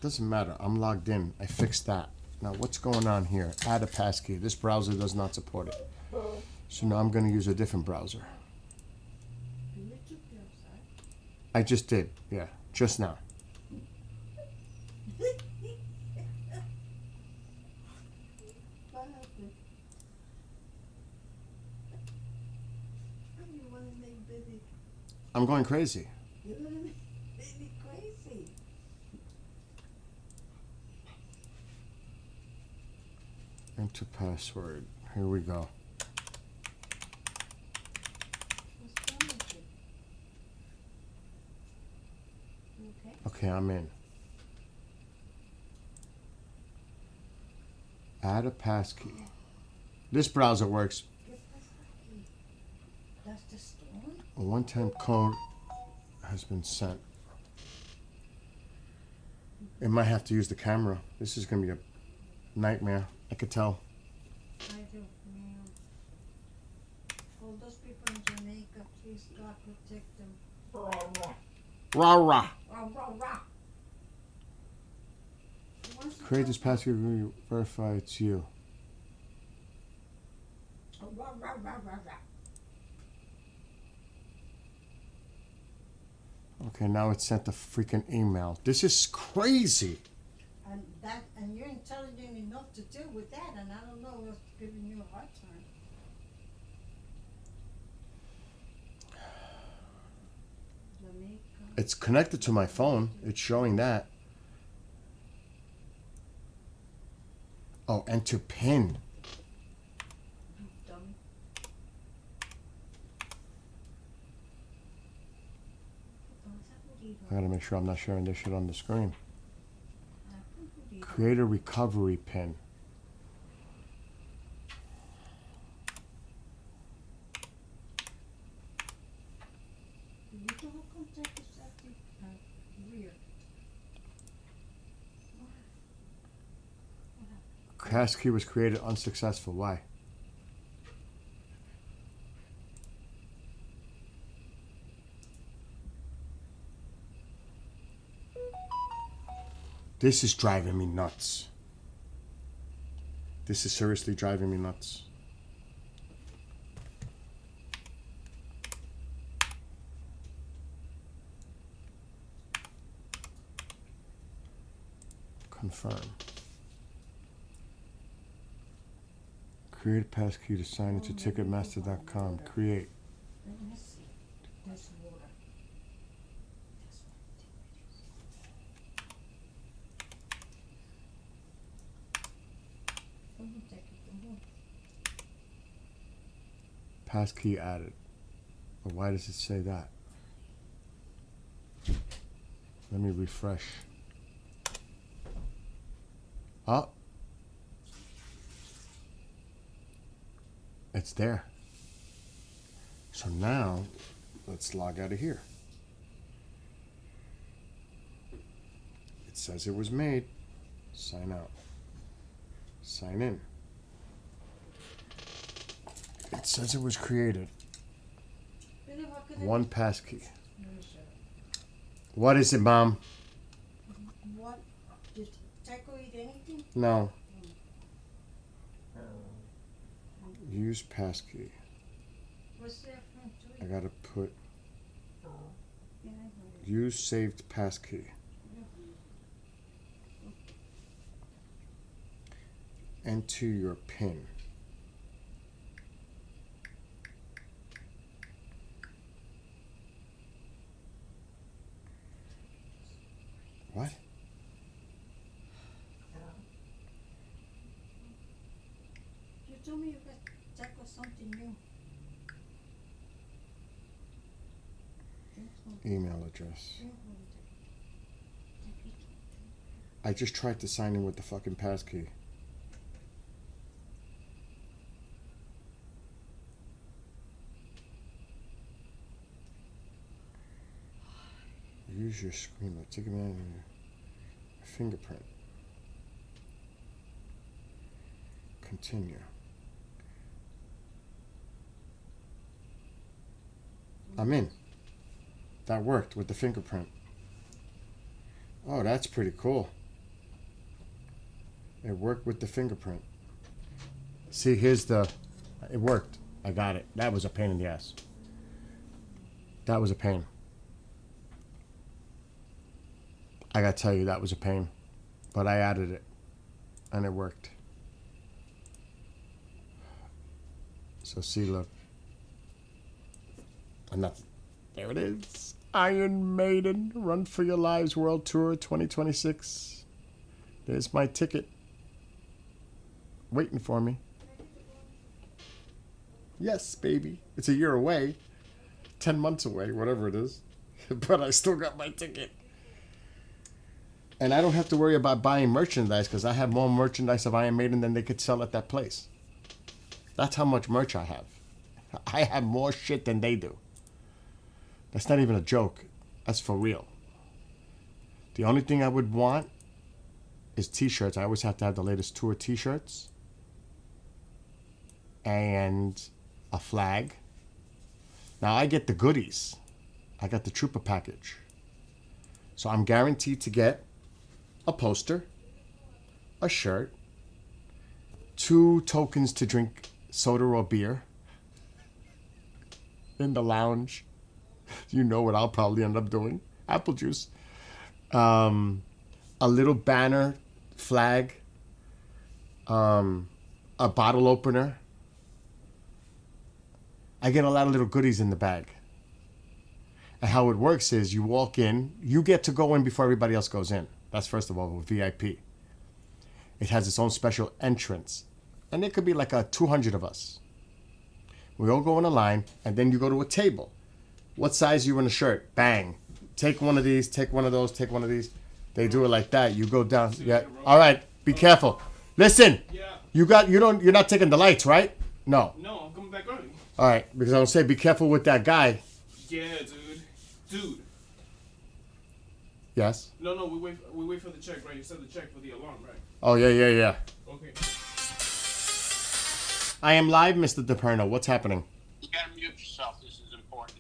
Doesn't matter. I'm logged in. I fixed that. Now, what's going on here? Add a passkey. This browser does not support it. So now I'm going to use a different browser. You took the outside. I just did. Yeah, just now. What happened? You want to make baby. I'm going crazy. You want to make baby crazy. Enter password. Here we go. What's wrong with you? You okay? Okay, I'm in. Add a passkey. This browser works. Get the key. That's the storm? A one-time code has been sent. It might have to use the camera. This is going to be a nightmare. I could tell. I do. All those people in Jamaica, please God protect them. Rah rah. Rah, rah, rah. Once you Create this talk- password. Verify it's you. Rah, rah, rah, rah, rah. Okay, now it sent the freaking email. This is crazy. And you're intelligent enough to deal with that, and I don't know what's giving you a hard time. It's connected to my phone. It's showing that. Oh, enter pin. Dumb. I gotta make sure I'm not sharing this shit on the screen. Create a recovery pin. Little contact is active. Weird. Passkey was created unsuccessful. Why? This is driving me nuts. This is seriously driving me nuts. Confirm. Create a passkey to sign into Ticketmaster.com. Create. Let me see. There's water. That's what it is. Take it from home. Passkey added. But why does it say that? Let me refresh. Oh. It's there. So now, let's log out of here. It says it was made. Sign out. Sign in. It says it was created. Really, what could I One passkey. Let me show you. What is it, Mom? What? Did Taco eat anything? No. Use passkey. What's that from I Twitter? gotta put Yeah, I know it. use saved passkey. Enter your PIN. What? You told me you got Taco something new. Drink some- Email address. drink one, Taco. I just tried to sign in with the fucking passkey. Use your screen. Take a minute. Fingerprint. Continue. I'm in. That worked with the fingerprint. Oh, that's pretty cool. It worked with the fingerprint. See, here's the... It worked. I got it. That was a pain in the ass. That was a pain. I gotta tell you, that was a pain. But I added it. And it worked. So see, look. And that's... There it is. Iron Maiden Run for Your Lives World Tour 2026. There's my ticket. Waiting for me. Yes, baby. It's a year away. 10 months away, whatever it is. But I still got my ticket. And I don't have to worry about buying merchandise because I have more merchandise of Iron Maiden than they could sell at that place. That's how much merch I have. I have more shit than they do. That's not even a joke. That's for real. The only thing I would want is t-shirts. I always have to have the latest tour t-shirts. And a flag. Now I get the goodies. I got the Trooper package. So I'm guaranteed to get a poster, a shirt, 2 tokens to drink soda or beer in the lounge. You know what I'll probably end up doing. Apple juice. A little banner, flag, a bottle opener. I get a lot of little goodies in the bag. And how it works is you walk in, you get to go in before everybody else goes in. That's first of all with VIP. It has its own special entrance. And there could be like 200 of us. We all go in a line, and then you go to a table. What size are you in a shirt? Bang. Take one of these, take one of those, take one of these. They do it like that. You go down. Yeah. All right. Be careful. Listen. Yeah. You're not taking the lights, right? No. No, I'm coming back early. All right. Because I don't say be careful with that guy. Yeah, dude. Yes. No, we wait for the check, right? You said the check for the alarm, right? Oh, yeah. Okay. I am live, Mr. DePerno. What's happening? You gotta mute yourself. This is important.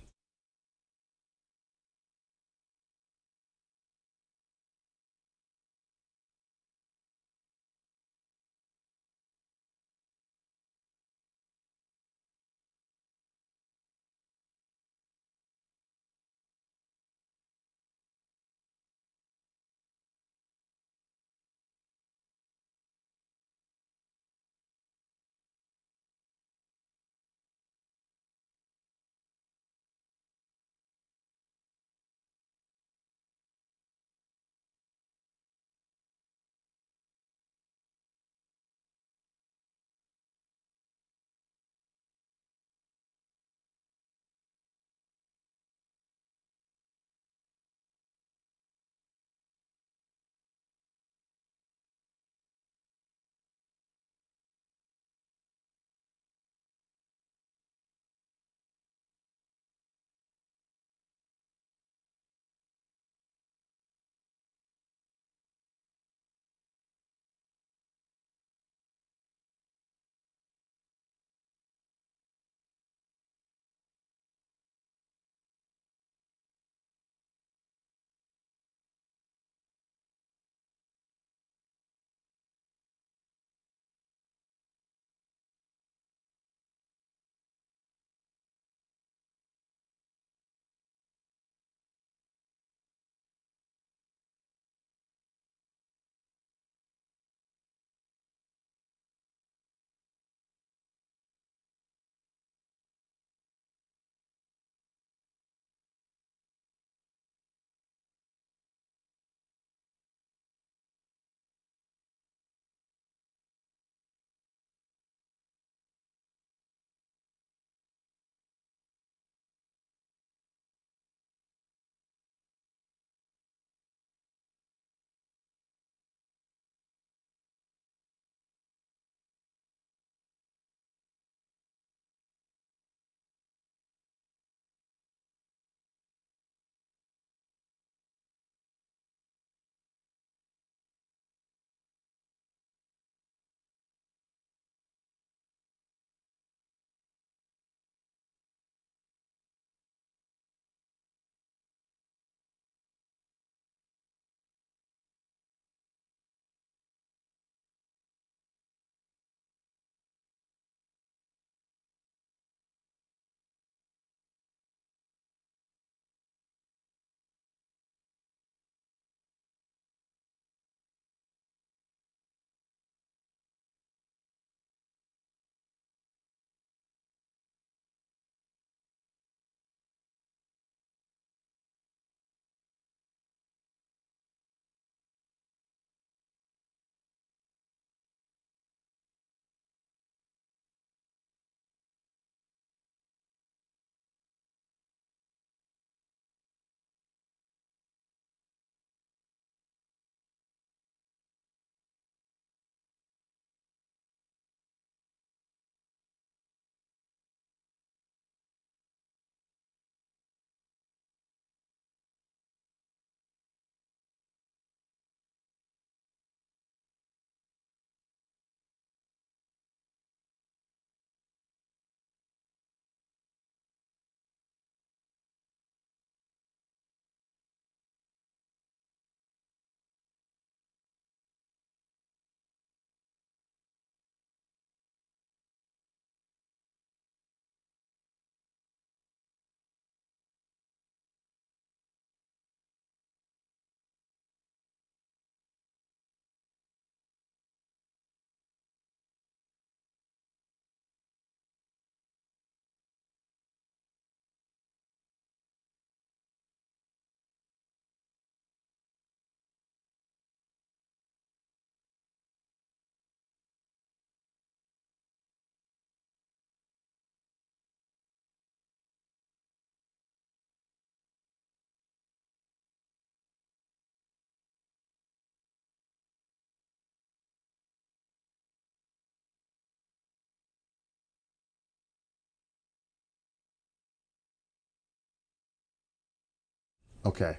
Okay.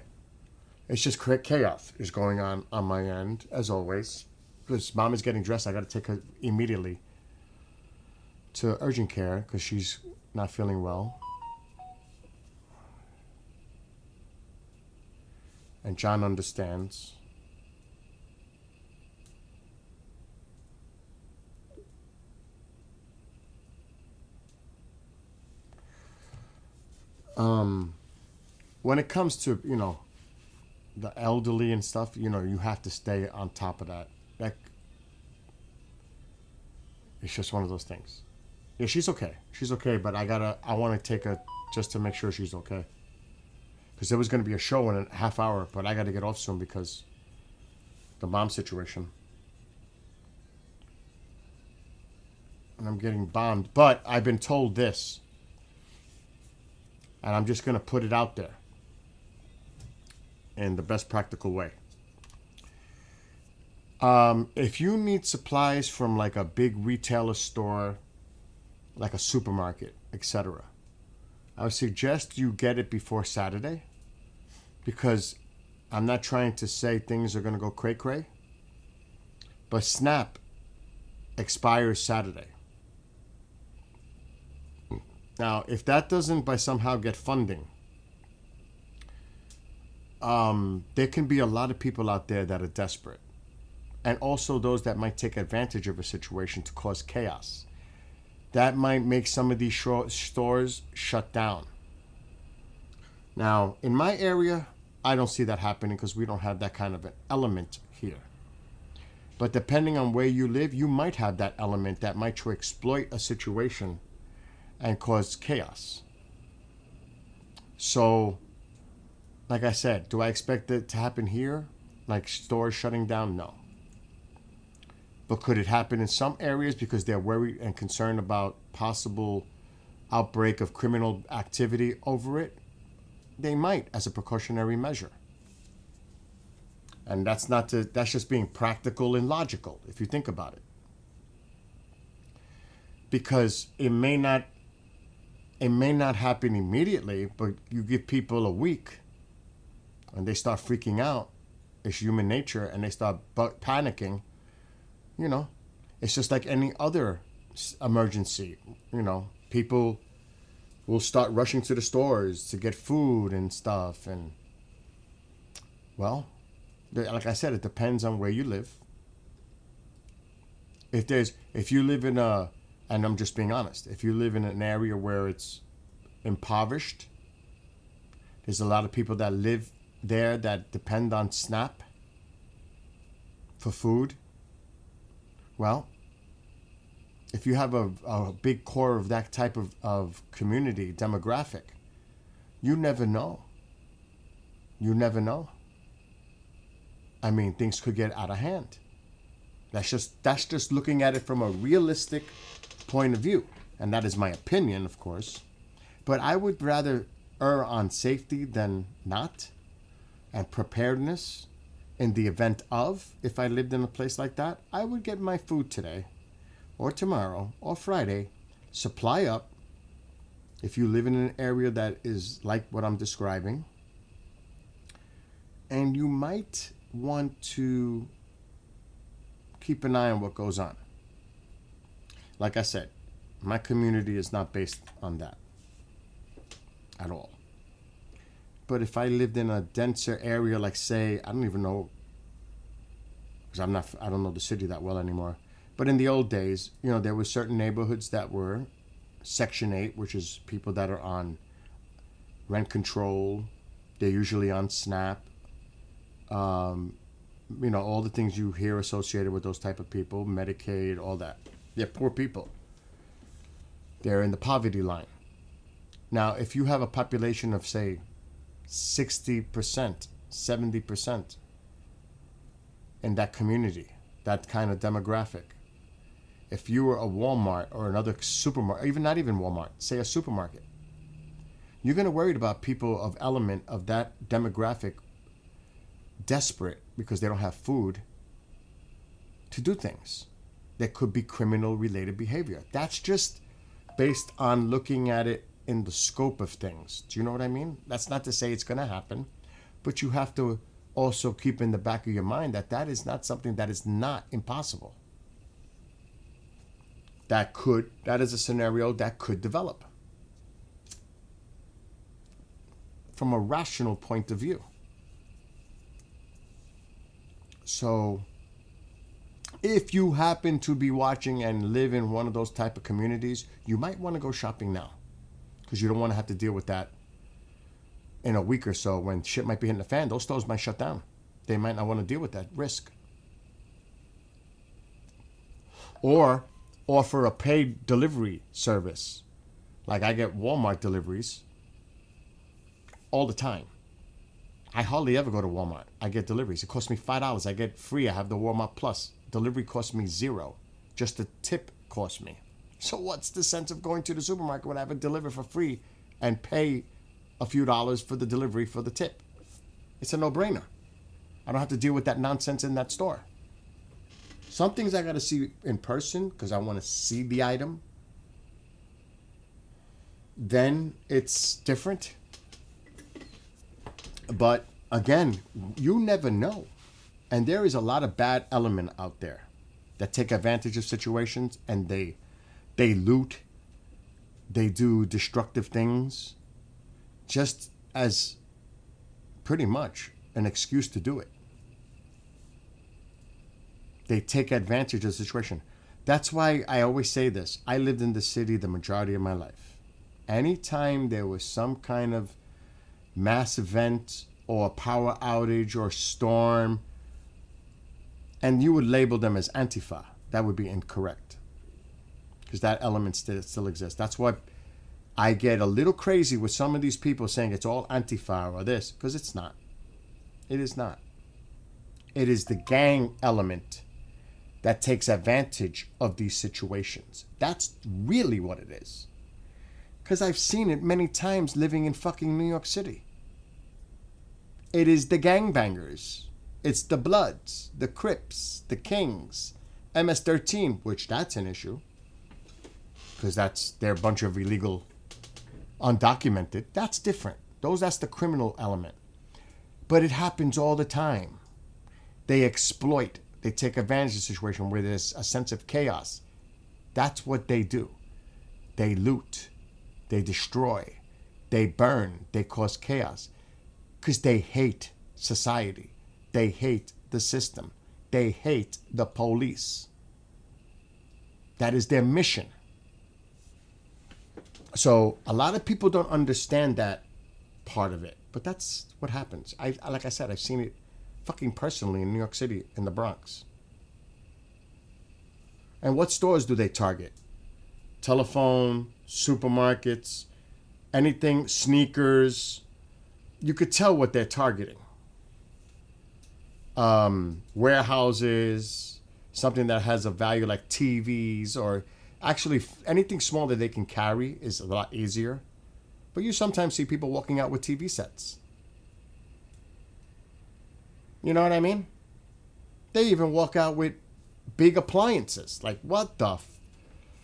It's just chaos is going on my end, as always. Because mom is getting dressed. I got to take her immediately to urgent care because she's not feeling well. And John understands. When it comes to, the elderly and stuff, you have to stay on top of that. It's just one of those things. Yeah, she's okay. She's okay, but I want to take her just to make sure she's okay. Because there was going to be a show in a half hour, but I got to get off soon because the mom situation. And I'm getting bombed. But I've been told this. And I'm just going to put it out there in the best practical way. If you need supplies from like a big retailer store, like a supermarket, etc., I would suggest you get it before Saturday, because I'm not trying to say things are going to go cray-cray, but SNAP expires Saturday. Now, if that doesn't by somehow get funding, there can be a lot of people out there that are desperate. And also those that might take advantage of a situation to cause chaos. That might make some of these stores shut down. Now, in my area, I don't see that happening because we don't have that kind of an element here. But depending on where you live, you might have that element that might try to exploit a situation and cause chaos. So, like I said, do I expect it to happen here? Like stores shutting down? No. But could it happen in some areas because they're worried and concerned about possible outbreak of criminal activity over it? They might, as a precautionary measure. And that's just being practical and logical, if you think about it. Because it may not happen immediately, but you give people a week and they start freaking out. It's human nature, and they start panicking. It's just like any other emergency. People will start rushing to the stores to get food and stuff. And, well, like I said, it depends on where you live. If you live in and I'm just being honest, if you live in an area where it's impoverished, there's a lot of people that live there that depend on SNAP for food. Well, if you have a big core of that type of community demographic, you never know. You never know. I mean, things could get out of hand. That's just looking at it from a realistic point of view. And that is my opinion, of course. But I would rather err on safety than not, and preparedness in the event of, if I lived in a place like that, I would get my food today or tomorrow or Friday, supply up. If you live in an area that is like what I'm describing, and you might want to keep an eye on what goes on. Like I said, my community is not based on that at all. But if I lived in a denser area, like say, I don't even know, because I don't know the city that well anymore. But in the old days, there were certain neighborhoods that were Section 8, which is people that are on rent control. They're usually on SNAP. All the things you hear associated with those type of people, Medicaid, all that. They're poor people. They're in the poverty line. Now, if you have a population of, say, 60%, 70% in that community, that kind of demographic, if you were a Walmart or another supermarket, even not even Walmart, say a supermarket, you're going to worry about people of element of that demographic desperate because they don't have food to do things. There could be criminal related behavior. That's just based on looking at it in the scope of things. Do you know what I mean? That's not to say it's going to happen, But you have to also keep in the back of your mind that that is not something that is not impossible. That is a scenario that could develop from a rational point of view. So if you happen to be watching and live in one of those type of communities, you might want to go shopping now, because you don't want to have to deal with that in a week or so when shit might be hitting the fan. Those stores might shut down. They might not want to deal with that risk. Or offer a paid delivery service. Like I get Walmart deliveries all the time. I hardly ever go to Walmart. I get deliveries. It costs me $5. I get free. I have the Walmart Plus. Delivery costs me $0. Just the tip costs me. So what's the sense of going to the supermarket when I have it delivered for free and pay a few dollars for the delivery for the tip? It's a no-brainer. I don't have to deal with that nonsense in that store. Some things I got to see in person because I want to see the item. Then it's different. But again, you never know. And there is a lot of bad element out there that take advantage of situations, and they loot, they do destructive things just as pretty much an excuse to do it. They take advantage of the situation. That's why I always say this. I lived in the city the majority of my life. Anytime there was some kind of mass event or power outage or storm, and you would label them as Antifa, that would be incorrect, because that element still exists. That's what I get a little crazy with some of these people saying it's all Antifa or this, because it's not. It is not. It is the gang element that takes advantage of these situations. That's really what it is. Because I've seen it many times living in fucking New York City. It is the gangbangers. It's the Bloods, the Crips, the Kings, MS-13, which that's an issue. Because they're a bunch of illegal, undocumented. That's different. That's the criminal element. But it happens all the time. They exploit. They take advantage of the situation where there's a sense of chaos. That's what they do. They loot. They destroy. They burn. They cause chaos. Because they hate society. They hate the system. They hate the police. That is their mission. So a lot of people don't understand that part of it. But that's what happens. Like I said, I've seen it fucking personally in New York City, in the Bronx. And what stores do they target? Telephone, supermarkets, anything, sneakers. You could tell what they're targeting. Warehouses, something that has a value like TVs, or actually anything small that they can carry is a lot easier. But you sometimes see people walking out with TV sets. You know what I mean? They even walk out with big appliances. Like, what the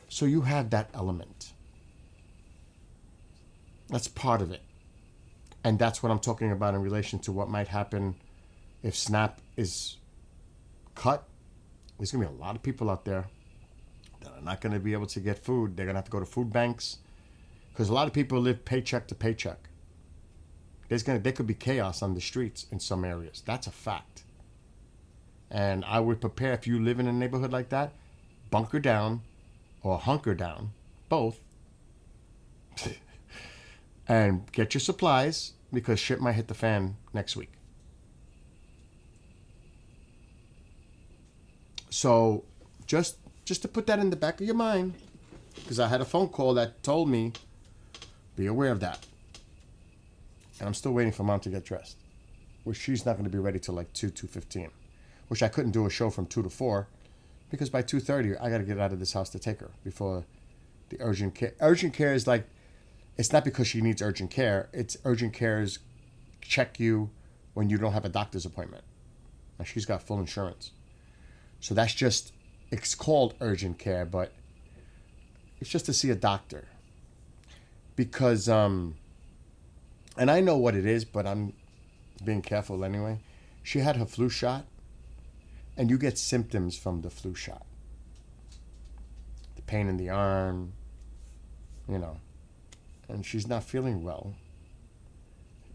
So you have that element. That's part of it. And that's what I'm talking about in relation to what might happen if SNAP is cut. There's going to be a lot of people out there that are not going to be able to get food. They're going to have to go to food banks. Because a lot of people live paycheck to paycheck. There could be chaos on the streets in some areas. That's a fact. And I would prepare, if you live in a neighborhood like that, bunker down or hunker down, both, and get your supplies, because shit might hit the fan next week. So just to put that in the back of your mind, because I had a phone call that told me, be aware of that. And I'm still waiting for Mom to get dressed, which she's not going to be ready till like 2:15, which I couldn't do a show from 2 to 4, because by 2:30 I got to get out of this house to take her before the urgent care. Urgent care is like, it's not because she needs urgent care. It's urgent cares check you when you don't have a doctor's appointment. And she's got full insurance. So that's just, it's called urgent care, but it's just to see a doctor. Because, and I know what it is, but I'm being careful anyway. She had her flu shot, and you get symptoms from the flu shot. The pain in the arm, you know, and she's not feeling well.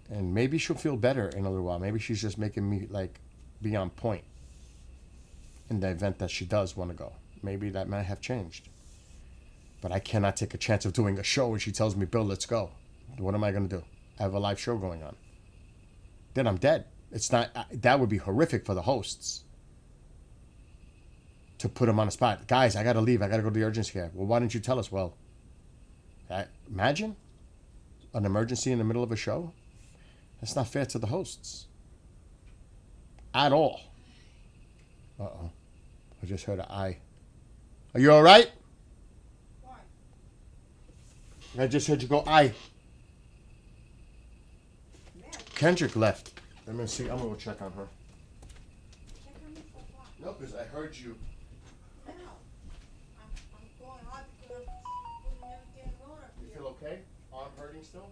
And maybe she'll feel better in a little while. Maybe she's just making me like be on point in the event that she does want to go. Maybe that might have changed. But I cannot take a chance of doing a show and she tells me, Bill, let's go. What am I going to do? I have a live show going on. Then I'm dead. It's not, that would be horrific for the hosts to put them on the spot. Guys, I got to leave. I got to go to the urgency care. Well, why didn't you tell us? Well, imagine an emergency in the middle of a show. That's not fair to the hosts. At all. Uh-oh. I just heard an I. Are you all right? Why? I just heard you go, I. Kendrick left. Let me see. I'm going to go check on her. Check on me for what? No, because I heard you. No. I'm going hard because I'm putting everything in order. You feel okay? Arm hurting still?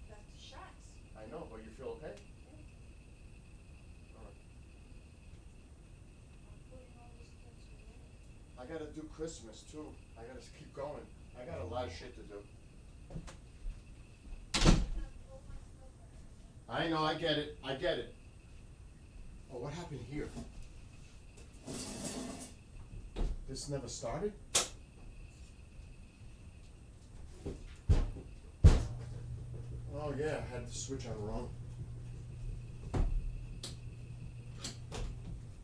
That's the shots. I know, but you feel okay? I'm putting all these things together. I gotta do Christmas too. I gotta keep going. I got a lot of shit to do. I know, I get it. I get it. Oh, what happened here? This never started? Oh yeah, I had the switch on wrong.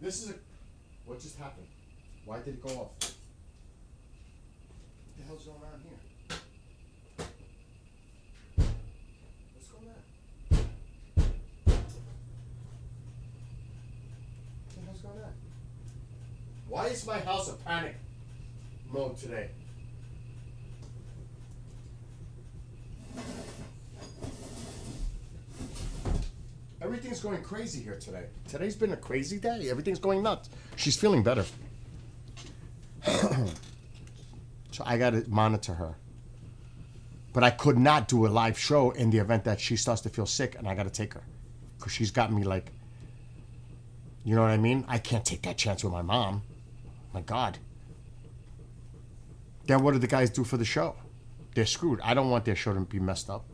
This is a... What just happened? Why did it go off? What the hell's going on here? What's going on? What the hell's going on? Why is my house a panic mode today? Everything's going crazy here today. Today's been a crazy day. Everything's going nuts. She's feeling better. So I got to monitor her. But I could not do a live show in the event that she starts to feel sick and I got to take her. Because she's got me like, you know what I mean? I can't take that chance with my mom. My God. Then what do the guys do for the show? They're screwed. I don't want their show to be messed up.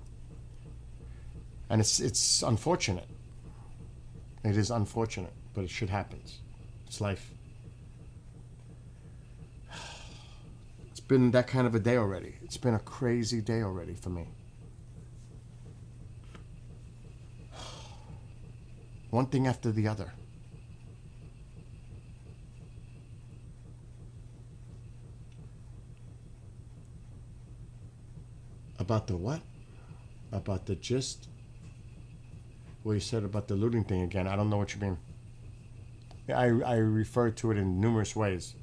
And it's unfortunate. It is unfortunate, but it shit happens. It's life. It's been that kind of a day already. It's been a crazy day already for me. One thing after the other. About the what? About the gist? Well, you said about the looting thing again. I don't know what you mean. Yeah, I referred to it in numerous ways,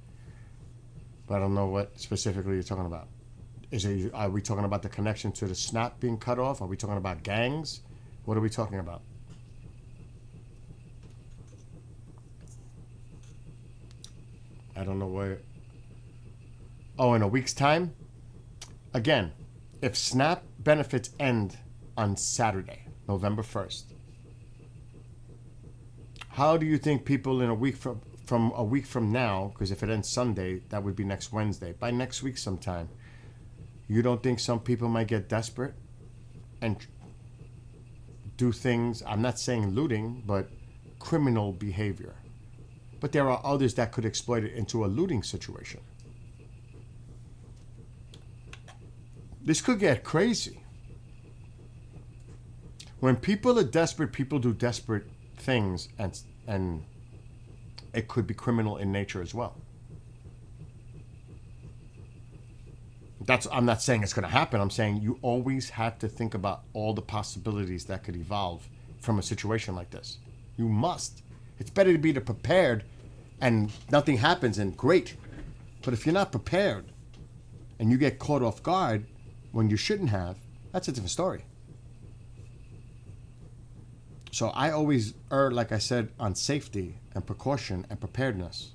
but I don't know what specifically you're talking about. Are we talking about the connection to the snap being cut off? Are we talking about gangs? What are we talking about? I don't know where. Oh, in a week's time? Again, if SNAP benefits end on Saturday, November 1st, how do you think people in a week from a week from now, because if it ends Sunday, that would be next Wednesday, by next week sometime, you don't think some people might get desperate and do things, I'm not saying looting, but criminal behavior. But there are others that could exploit it into a looting situation. This could get crazy. When people are desperate, people do desperate things, and it could be criminal in nature as well. I'm not saying it's going to happen. I'm saying you always have to think about all the possibilities that could evolve from a situation like this. You must. It's better to be prepared and nothing happens and great. But if you're not prepared and you get caught off guard when you shouldn't have, that's a different story. So I always err, like I said, on safety and precaution and preparedness.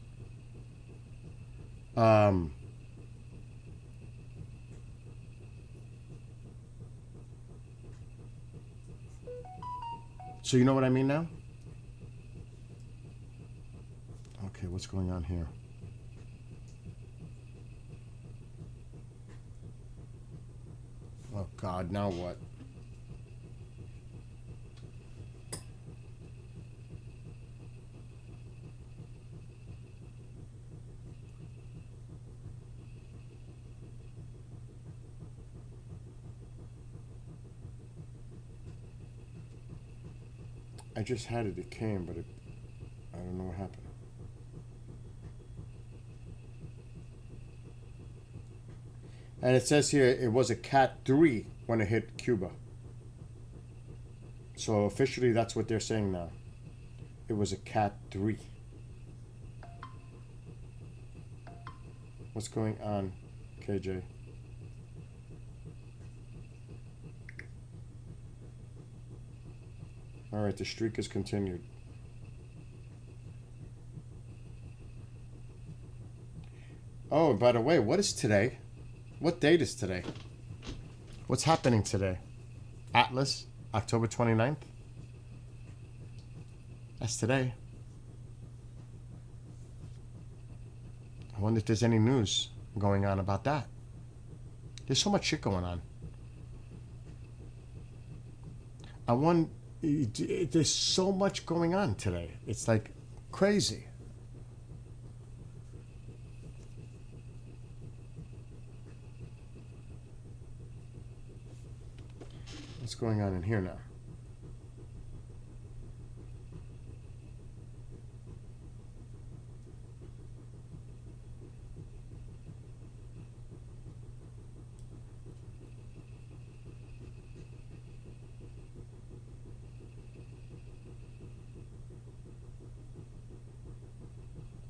So you know what I mean now? Okay, what's going on here? Oh God, now what? I just had it, it came, but I don't know what happened. And it says here it was a Cat 3 when it hit Cuba. So officially that's what they're saying now. It was a Cat 3. What's going on, KJ? All right, the streak has continued. Oh, by the way, what is today? What date is today? What's happening today? Atlas, October 29th? That's today. I wonder if there's any news going on about that. There's so much shit going on. I wonder, there's so much going on today. It's like crazy. What's going on in here now?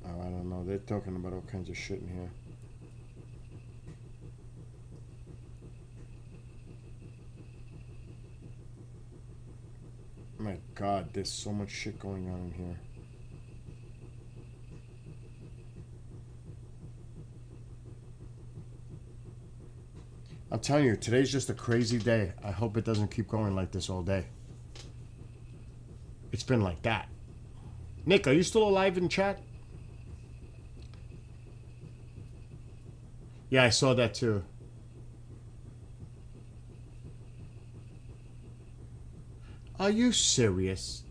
Oh, I don't know. They're talking about all kinds of shit in here. My God, there's so much shit going on in here. I'm telling you, today's just a crazy day. I hope it doesn't keep going like this all day. It's been like that. Nick, are you still alive in chat? Yeah, I saw that too. Are you serious?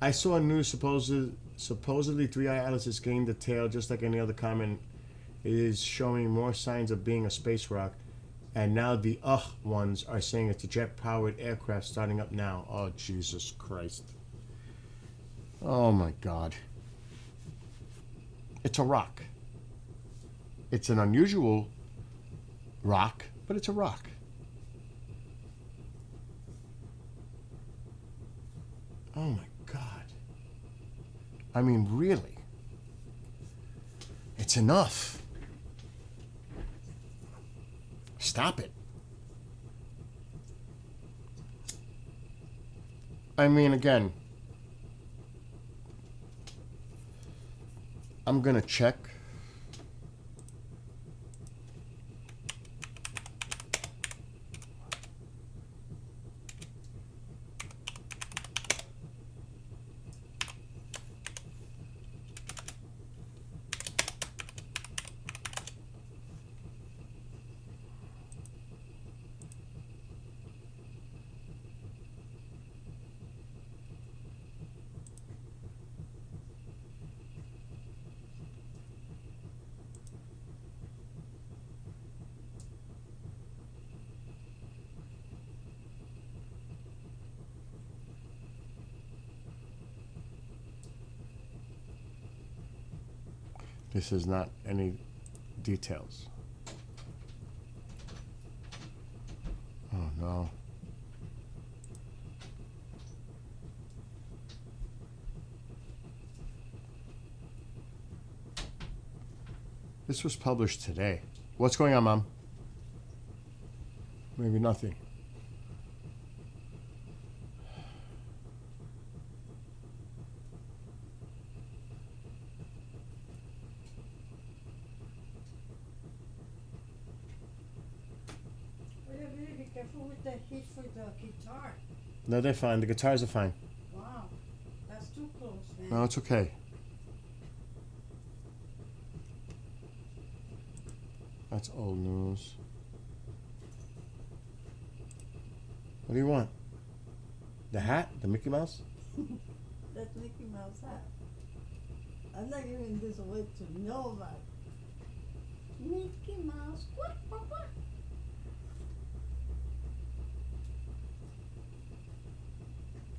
I saw a news supposedly Three Eye Atlas has gained the tail just like any other comet. It is showing more signs of being a space rock. And now the ones are saying it's a jet-powered aircraft starting up now. Oh, Jesus Christ. Oh, my God. It's a rock. It's an unusual rock, but it's a rock. Oh, my God. I mean, really. It's enough. Stop it. I mean, again, I'm going to check. This is not any details. Oh no. This was published today. What's going on, Mom? Maybe nothing. Well, you really be careful with the heat for the guitar. No, they're fine. The guitars are fine. No, it's okay. That's old news. What do you want? The hat? The Mickey Mouse? That's Mickey Mouse hat. I'm not giving this away to nobody. Mickey Mouse, quack, quack, quack.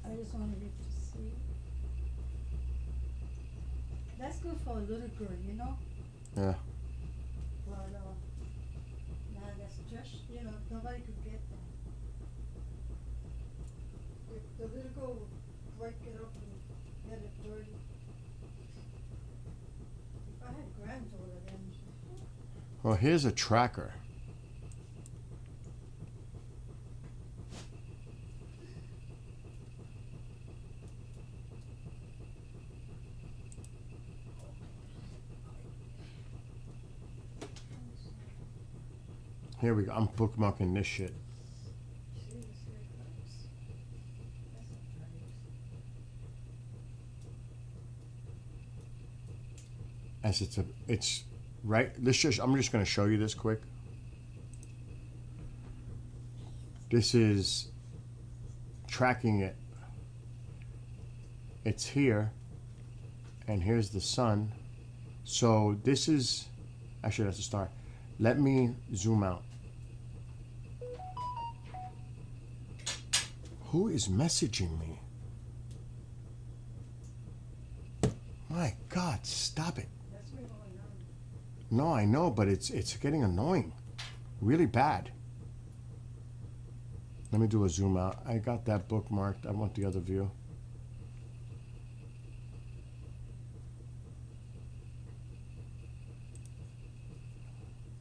I just wanted you to see. That's good for a little girl, you know? Yeah. But, now that's just, nobody could get that. The little girl would break it up and get it dirty. If I had granddaughter, then Well, here's a tracker. Here we go. I'm bookmarking this shit. seriously, that's a As it's right. I'm just going to show you this quick. This is tracking it. It's here, and here's the sun. So this is actually that's a star. Let me zoom out. Who is messaging me? My God, stop it. That's been going on. No, I know, but it's getting annoying. Really bad. Let me do a zoom out. I got that bookmarked. I want the other view.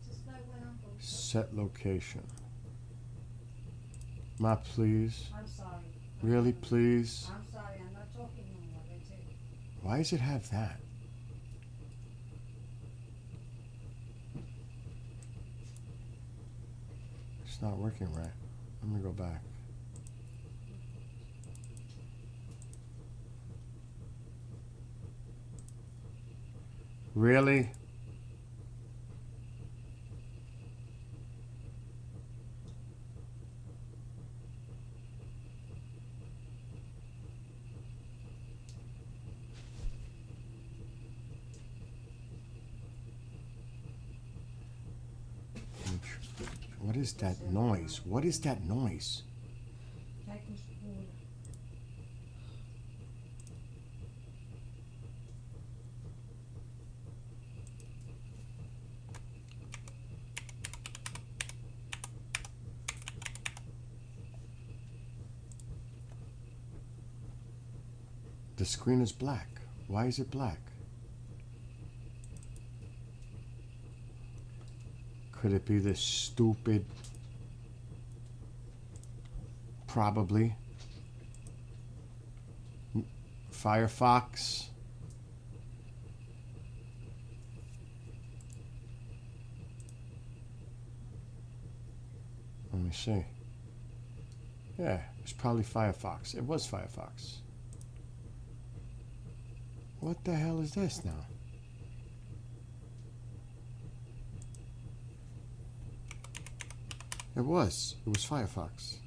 Just like when I'm home. Set location. Ma, please. I'm sorry. Really, please. I'm sorry, I'm not talking no more, that's it. Why does it have that? It's not working right. Let me go back. Really? What is that noise? What is that noise? That was water. The screen is black. Why is it black? Could it be this stupid? Probably. Firefox. Let me see. Yeah, it's probably Firefox. It was Firefox. What the hell is this now? It was Firefox.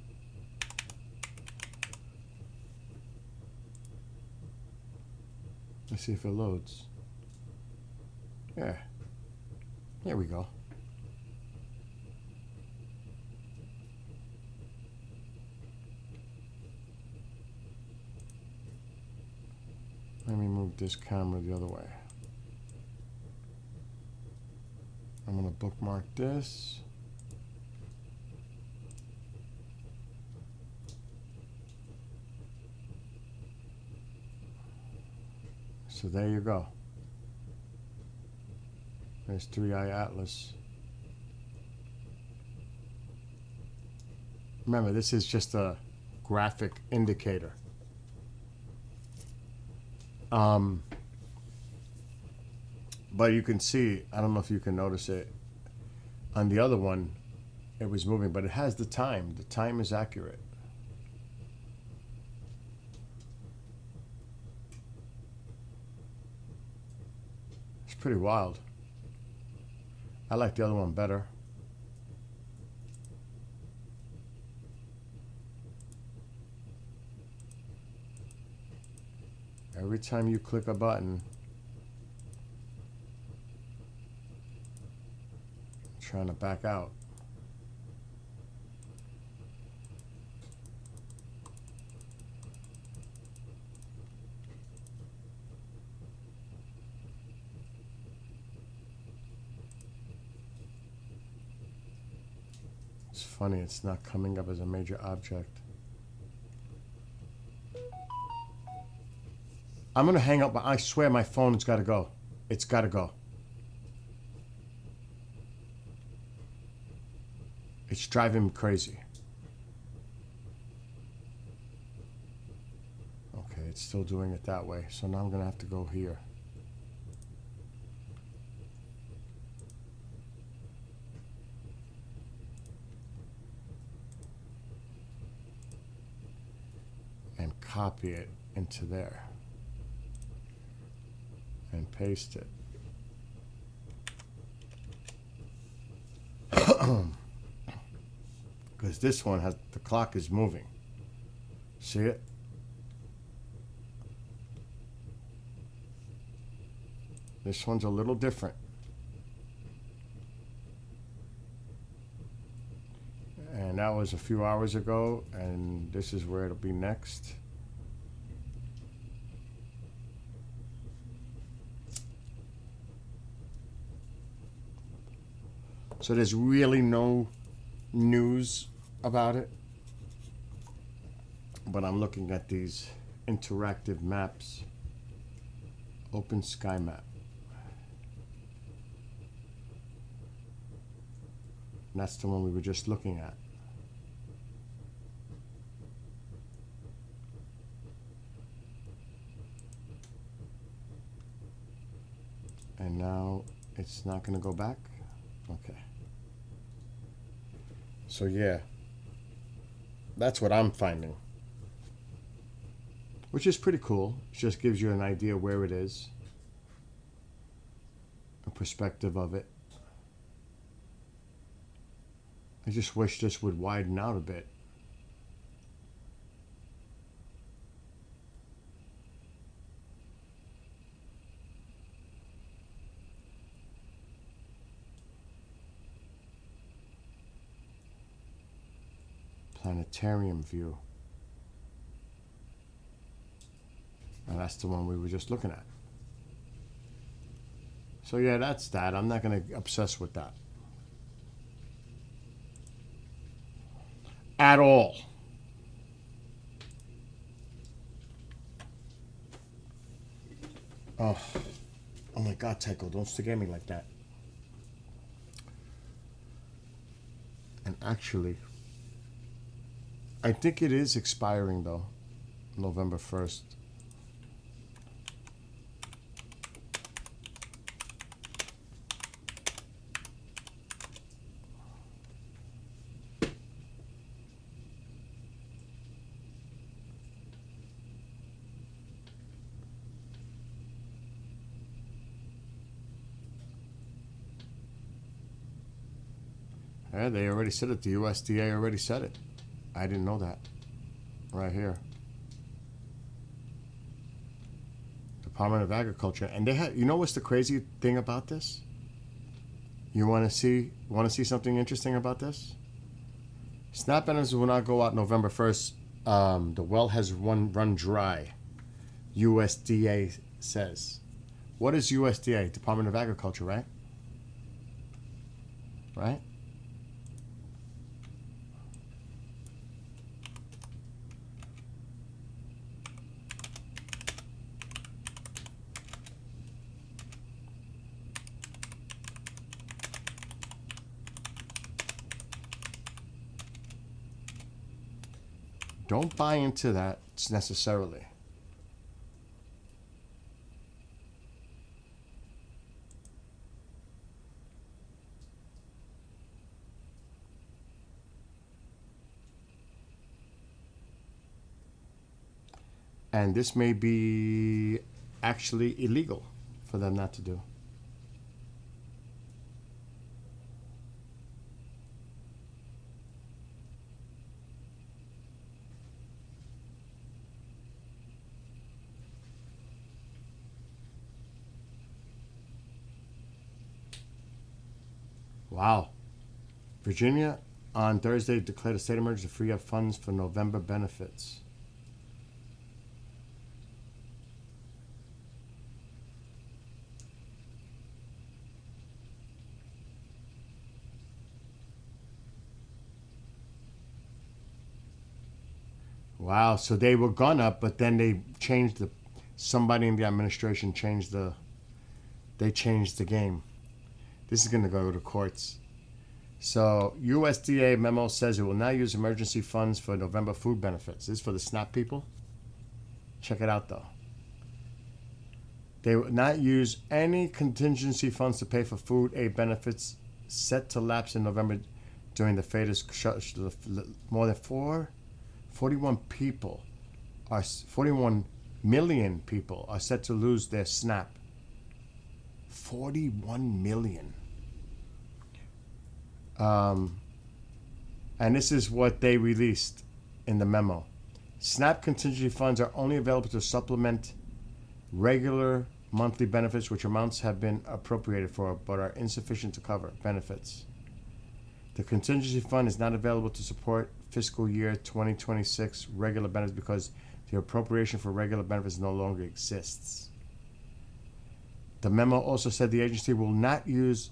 Let's see if it loads. Yeah. There we go. Let me move this camera the other way. I'm going to bookmark this. So there you go. There's 3i Atlas. Remember, this is just a graphic indicator. But you can see, I don't know if you can notice it, on the other one, it was moving, but it has the time. The time is accurate. It's pretty wild. I like the other one better. Every time you click a button, I'm trying to back out. It's funny, it's not coming up as a major object. I'm gonna hang up, but I swear my phone's gotta go. It's gotta go. It's driving me crazy. Okay, it's still doing it that way. So now I'm gonna have to go here. And copy it into there. And paste it. Because this one has, the clock is moving. See it? This one's a little different. And that was a few hours ago, and this is where it'll be next. So there's really no news about it. But I'm looking at these interactive maps. Open Sky Map. And that's the one we were just looking at. And now it's not going to go back? Okay. So yeah, that's what I'm finding. Which is pretty cool. It just gives you an idea where it is. A perspective of it. I just wish this would widen out a bit. Planetarium view. And that's the one we were just looking at. So yeah, that's that. I'm not going to obsess with that. At all. Oh my God, Tycho, don't stare at me like that. And actually, I think it is expiring though, November 1st. Yeah, they already said it. The USDA already said it. I didn't know that. Right here. Department of Agriculture. And they had, you know what's the crazy thing about this? You want to see something interesting about this? SNAP benefits will not go out November 1st. The well has run dry. USDA says. What is USDA? Department of Agriculture, right? Right? Don't buy into that necessarily. And this may be actually illegal for them not to do. Wow. Virginia on Thursday declared a state of emergency to free up funds for November benefits. Wow, so they were gonna, but then they changed somebody in the administration changed they changed the game. This is gonna go to courts. So USDA memo says it will now use emergency funds for November food benefits. This is for the SNAP people. Check it out though. They will not use any contingency funds to pay for food aid benefits set to lapse in November during the FATA's more than 41 million people are set to lose their SNAP. 41 million. And this is what they released in the memo. SNAP contingency funds are only available to supplement regular monthly benefits, which amounts have been appropriated for but are insufficient to cover benefits. The contingency fund is not available to support fiscal year 2026 regular benefits because the appropriation for regular benefits no longer exists. The memo also said the agency will not use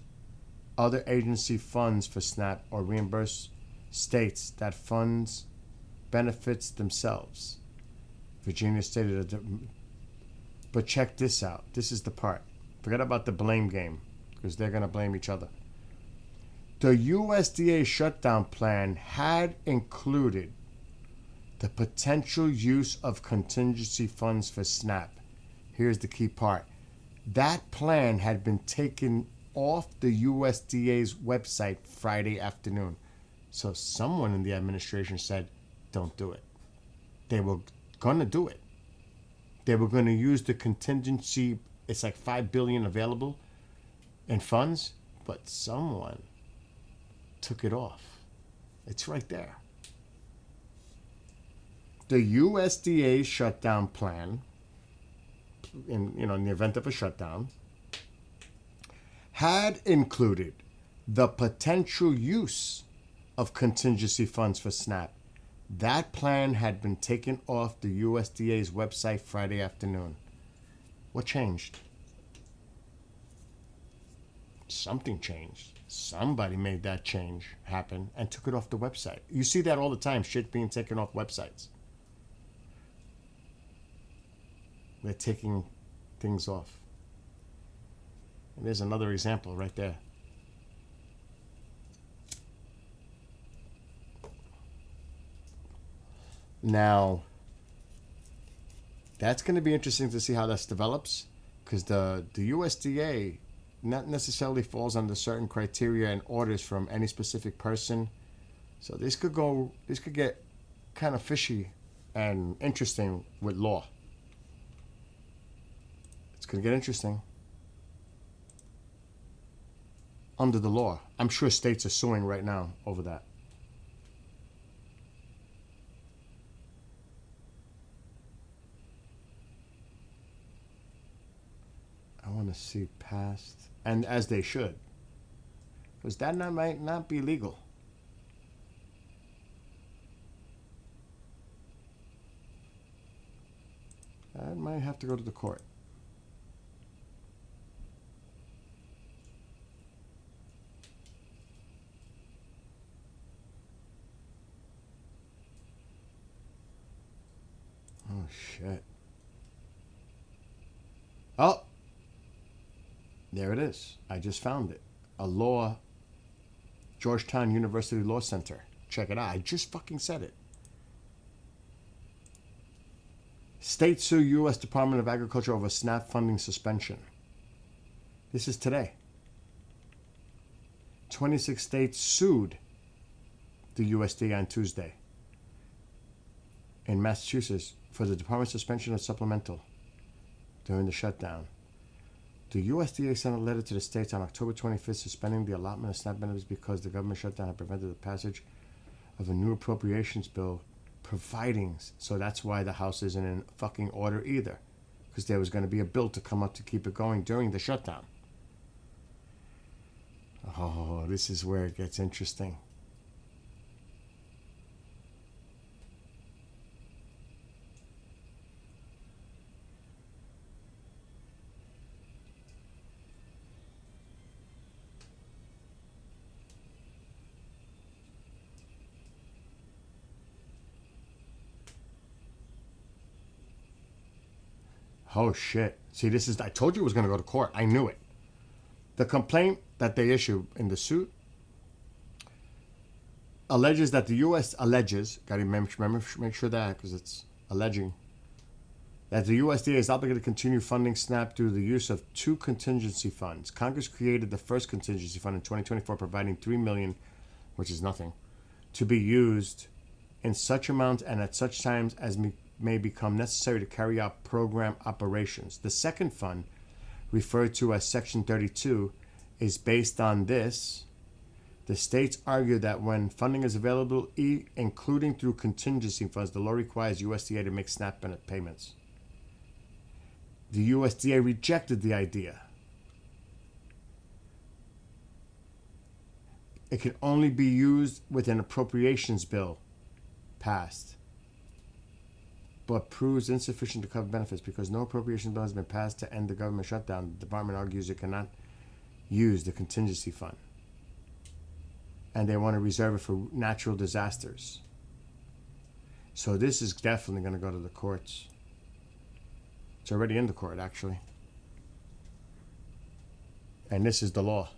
other agency funds for SNAP or reimburse states that funds benefits themselves. Virginia stated that. But check this out. This is the part. Forget about the blame game because they're going to blame each other. The USDA shutdown plan had included the potential use of contingency funds for SNAP. Here's the key part. That plan had been taken off the USDA's website Friday afternoon. So someone in the administration said, don't do it. They were going to do it. They were going to use the contingency. It's like $5 billion available in funds, but someone took it off. It's right there. The USDA shutdown plan, in the event of a shutdown, had included the potential use of contingency funds for SNAP. That plan had been taken off the USDA's website Friday afternoon. What changed? Something changed. Somebody made that change happen and took it off the website. You see that all the time, shit being taken off websites. They're taking things off. And there's another example right there. Now, that's going to be interesting to see how this develops, because the USDA not necessarily falls under certain criteria and orders from any specific person. So this could get kind of fishy and interesting with law. It's going to get interesting. Under the law. I'm sure states are suing right now over that. I want to see past, and as they should, because that might not be legal. That might have to go to the court. Oh, shit. Oh! There it is. I just found it. Georgetown University Law Center. Check it out. I just fucking said it. State sue U.S. Department of Agriculture over SNAP funding suspension. This is today. 26 states sued the USDA on Tuesday. In Massachusetts, for the department's suspension of supplemental during the shutdown. The USDA sent a letter to the states on October 25th suspending the allotment of SNAP benefits because the government shutdown had prevented the passage of a new appropriations bill providing. So that's why the House isn't in fucking order either, because there was going to be a bill to come up to keep it going during the shutdown. Oh, this is where it gets interesting. Oh shit. See, this is, I told you it was going to go to court. I knew it. The complaint that they issue in the suit alleges that the U.S. got to make sure that, because it's alleging, that the USDA is obligated to continue funding SNAP through the use of two contingency funds. Congress created the first contingency fund in 2024, providing $3 million, which is nothing, to be used in such amounts and at such times as may become necessary to carry out program operations. The second fund, referred to as Section 32, is based on this. The states argue that when funding is available, including through contingency funds, the law requires USDA to make SNAP benefit payments. The USDA rejected the idea. It can only be used with an appropriations bill passed, but proves insufficient to cover benefits because no appropriation bill has been passed to end the government shutdown. The department argues it cannot use the contingency fund, and they want to reserve it for natural disasters. So this is definitely going to go to the courts. It's already in the court, actually. And this is the law.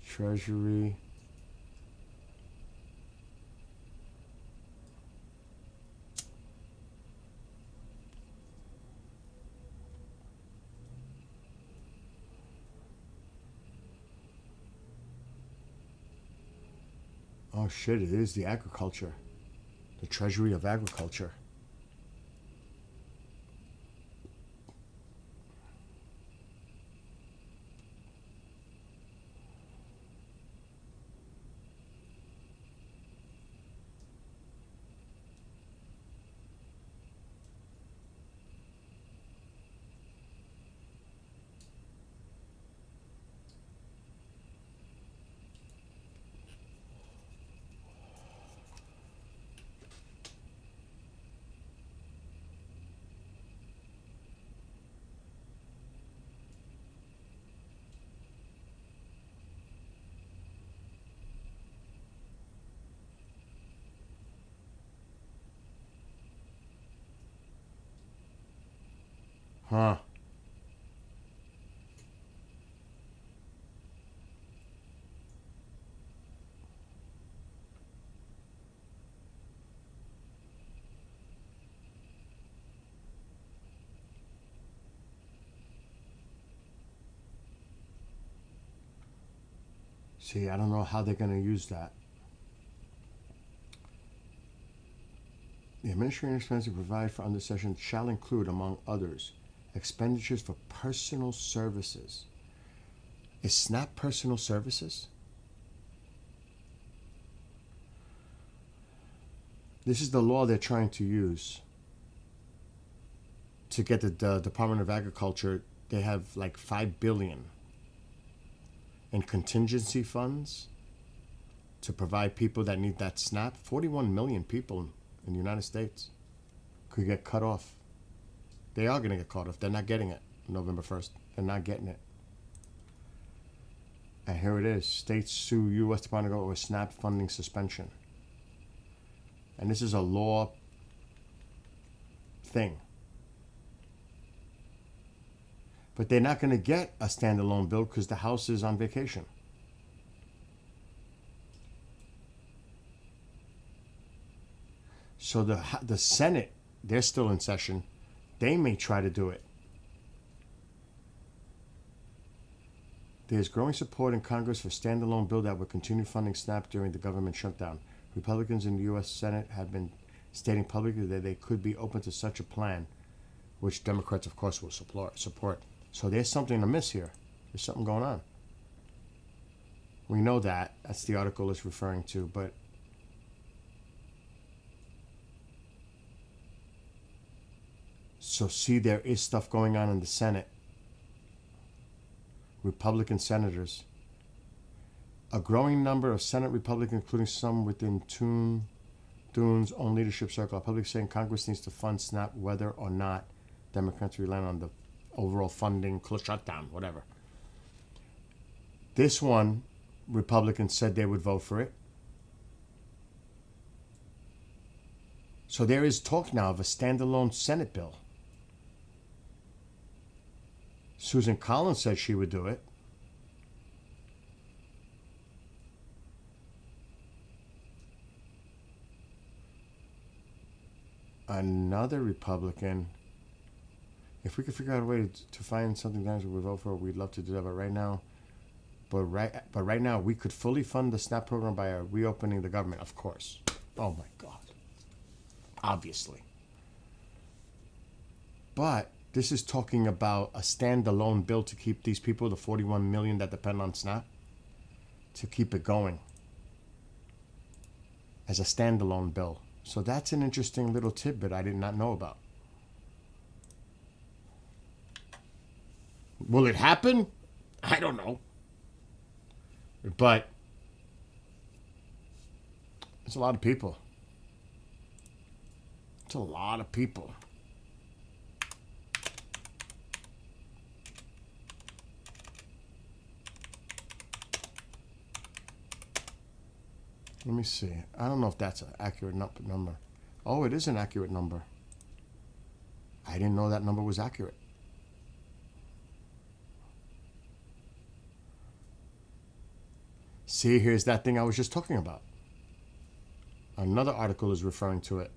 Treasury. Oh shit, it is the agriculture. The Treasury of Agriculture. Huh. See, I don't know how they're going to use that. The administrative expenses provided for under session shall include, among others, expenditures for personal services. Is SNAP personal services? This is the law they're trying to use to get the Department of Agriculture. They have like $5 billion in contingency funds to provide people that need that SNAP. 41 million people in the United States could get cut off. They are going to get cut off. They're not getting it November 1st. They're not getting it. And here it is. States sue U.S. Department of Agriculture with SNAP funding suspension. And this is a law thing. But they're not going to get a standalone bill because the House is on vacation. So the Senate, they're still in session. They may try to do it. There's growing support in Congress for standalone bill that would continue funding SNAP during the government shutdown. Republicans in the U.S. Senate have been stating publicly that they could be open to such a plan, which Democrats, of course, will support. So there's something amiss here. There's something going on. We know that. That's the article is referring to, but so see, there is stuff going on in the Senate. Republican senators. A growing number of Senate Republicans, including some within Thune's own leadership circle, are publicly saying Congress needs to fund SNAP whether or not Democrats rely on the overall funding, shutdown, whatever. This one, Republicans said they would vote for it. So there is talk now of a standalone Senate bill. Susan Collins said she would do it. Another Republican, if we could figure out a way to find something that we would vote for, we'd love to do that. But right now, we could fully fund the SNAP program by reopening the government, of course. Oh my God. Obviously. But this is talking about a standalone bill to keep these people, the 41 million that depend on SNAP, to keep it going as a standalone bill. So that's an interesting little tidbit I did not know about. Will it happen? I don't know. But it's a lot of people. It's a lot of people. Let me see. I don't know if that's an accurate number. Oh, it is an accurate number. I didn't know that number was accurate. See, here's that thing I was just talking about. Another article is referring to it.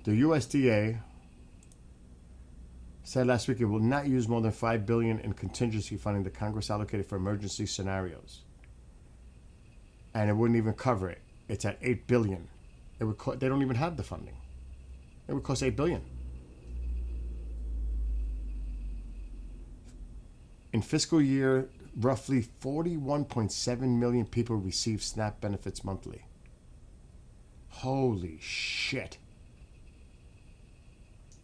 The USDA said last week it will not use more than $5 billion in contingency funding that Congress allocated for emergency scenarios. And it wouldn't even cover it. It's at $8 billion. They don't even have the funding. It would cost $8 billion. In fiscal year, roughly 41.7 million people receive SNAP benefits monthly. Holy shit.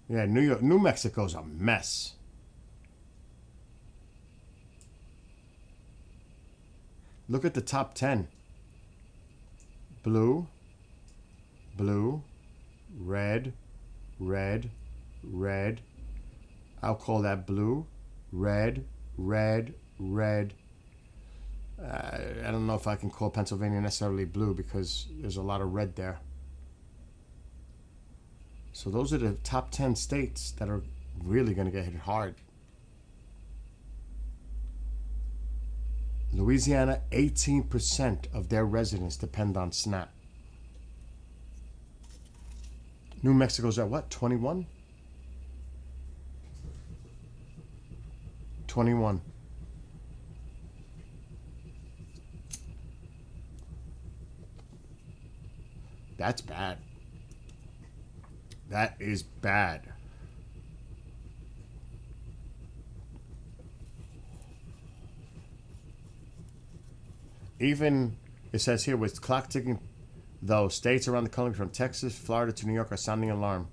Yeah, New Mexico's a mess. Look at the top 10. Blue, blue, red, red, red. I'll call that blue, red, red, red. I don't know if I can call Pennsylvania necessarily blue because there's a lot of red there. So those are the top 10 states that are really going to get hit hard. Louisiana, 18% of their residents depend on SNAP. New Mexico's at what, 21? 21. That's bad. That is bad. Even, it says here, with clock ticking, though, states around the country from Texas, Florida to New York are sounding alarm.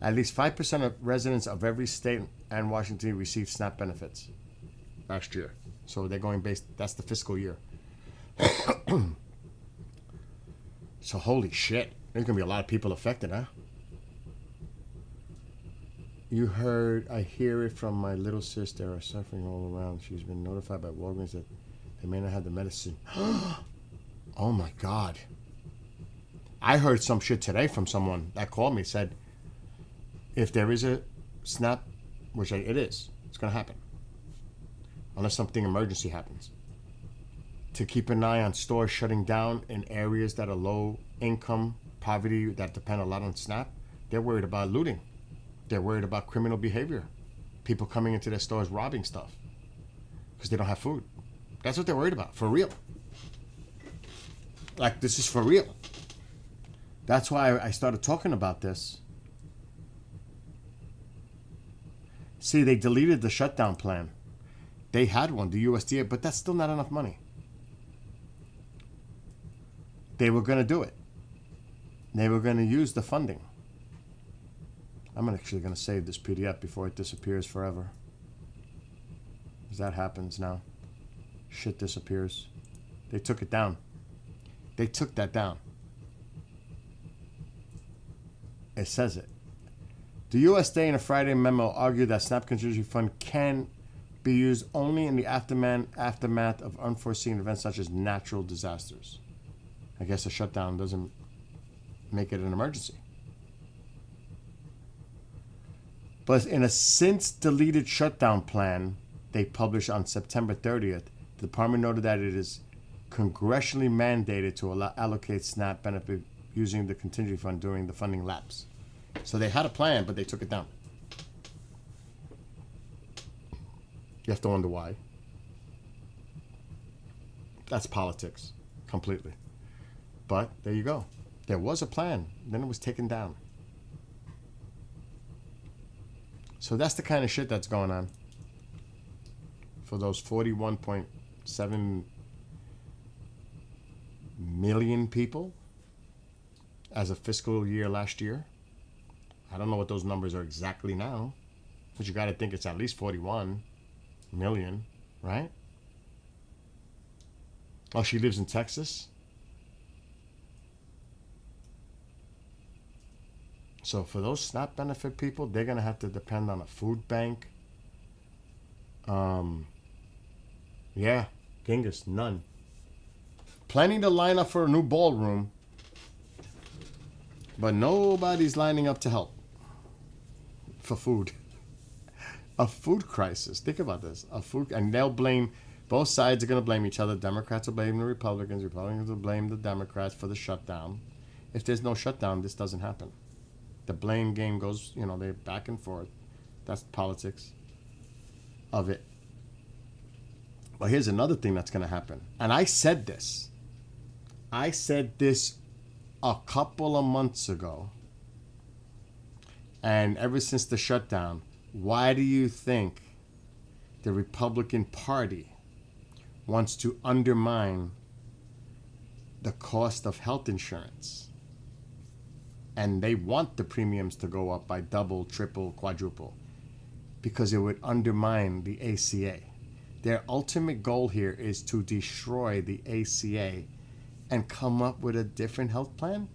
At least 5% of residents of every state and Washington received SNAP benefits last year. So they're going based, that's the fiscal year. So holy shit, there's going to be a lot of people affected, huh? You heard, I hear it from my little sister are suffering all around. She's been notified by Walgreens that they may not have the medicine. Oh my God. I heard some shit today from someone that called me, said, if there is a SNAP, which it is, it's going to happen. Unless something emergency happens. To keep an eye on stores shutting down in areas that are low income, poverty, that depend a lot on SNAP. They're worried about looting. They're worried about criminal behavior. People coming into their stores robbing stuff because they don't have food. That's what they're worried about, for real. Like, this is for real. That's why I started talking about this. See, they deleted the shutdown plan. They had one, the USDA, but that's still not enough money. They were going to do it. They were going to use the funding. I'm actually going to save this PDF before it disappears forever. Because that happens now. Shit disappears. They took it down. They took that down. It says it. The U.S. Day in a Friday memo argued that SNAP Contingency Fund can be used only in the aftermath of unforeseen events such as natural disasters. I guess a shutdown doesn't make it an emergency. But in a since deleted shutdown plan they published on September 30th, the department noted that it is congressionally mandated to allocate SNAP benefit using the contingency fund during the funding lapse. So they had a plan, but they took it down. You have to wonder why. That's politics, completely. But there you go. There was a plan, then it was taken down. So that's the kind of shit that's going on for those 41.7 million people as a fiscal year last year. I don't know what those numbers are exactly now, but you got to think it's at least 41 million, right? Oh, she lives in Texas? So for those SNAP benefit people, they're going to have to depend on a food bank. Yeah, Genghis, none. Planning to line up for a new ballroom, but nobody's lining up to help for food. A food crisis. Think about this. And they'll blame, both sides are going to blame each other. Democrats will blame the Republicans. Republicans will blame the Democrats for the shutdown. If there's no shutdown, this doesn't happen. The blame game goes, they're back and forth. That's politics of it. But here's another thing that's going to happen. And I said this. I said this a couple of months ago. And ever since the shutdown, why do you think the Republican Party wants to undermine the cost of health insurance? And they want the premiums to go up by double, triple, quadruple, because it would undermine the ACA. Their ultimate goal here is to destroy the ACA and come up with a different health plan.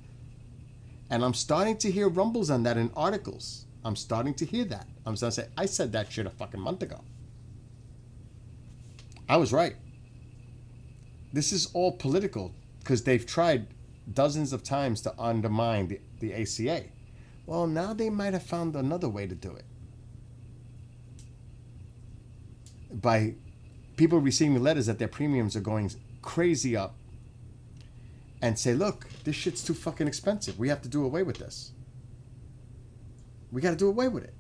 And I'm starting to hear rumbles on that in articles. I'm starting to hear that. I'm starting to say, I said that shit a fucking month ago. I was right. This is all political because they've tried dozens of times to undermine the ACA. Well, now they might have found another way to do it. By people receiving letters that their premiums are going crazy up and say, look, this shit's too fucking expensive. We have to do away with this. We got to do away with it.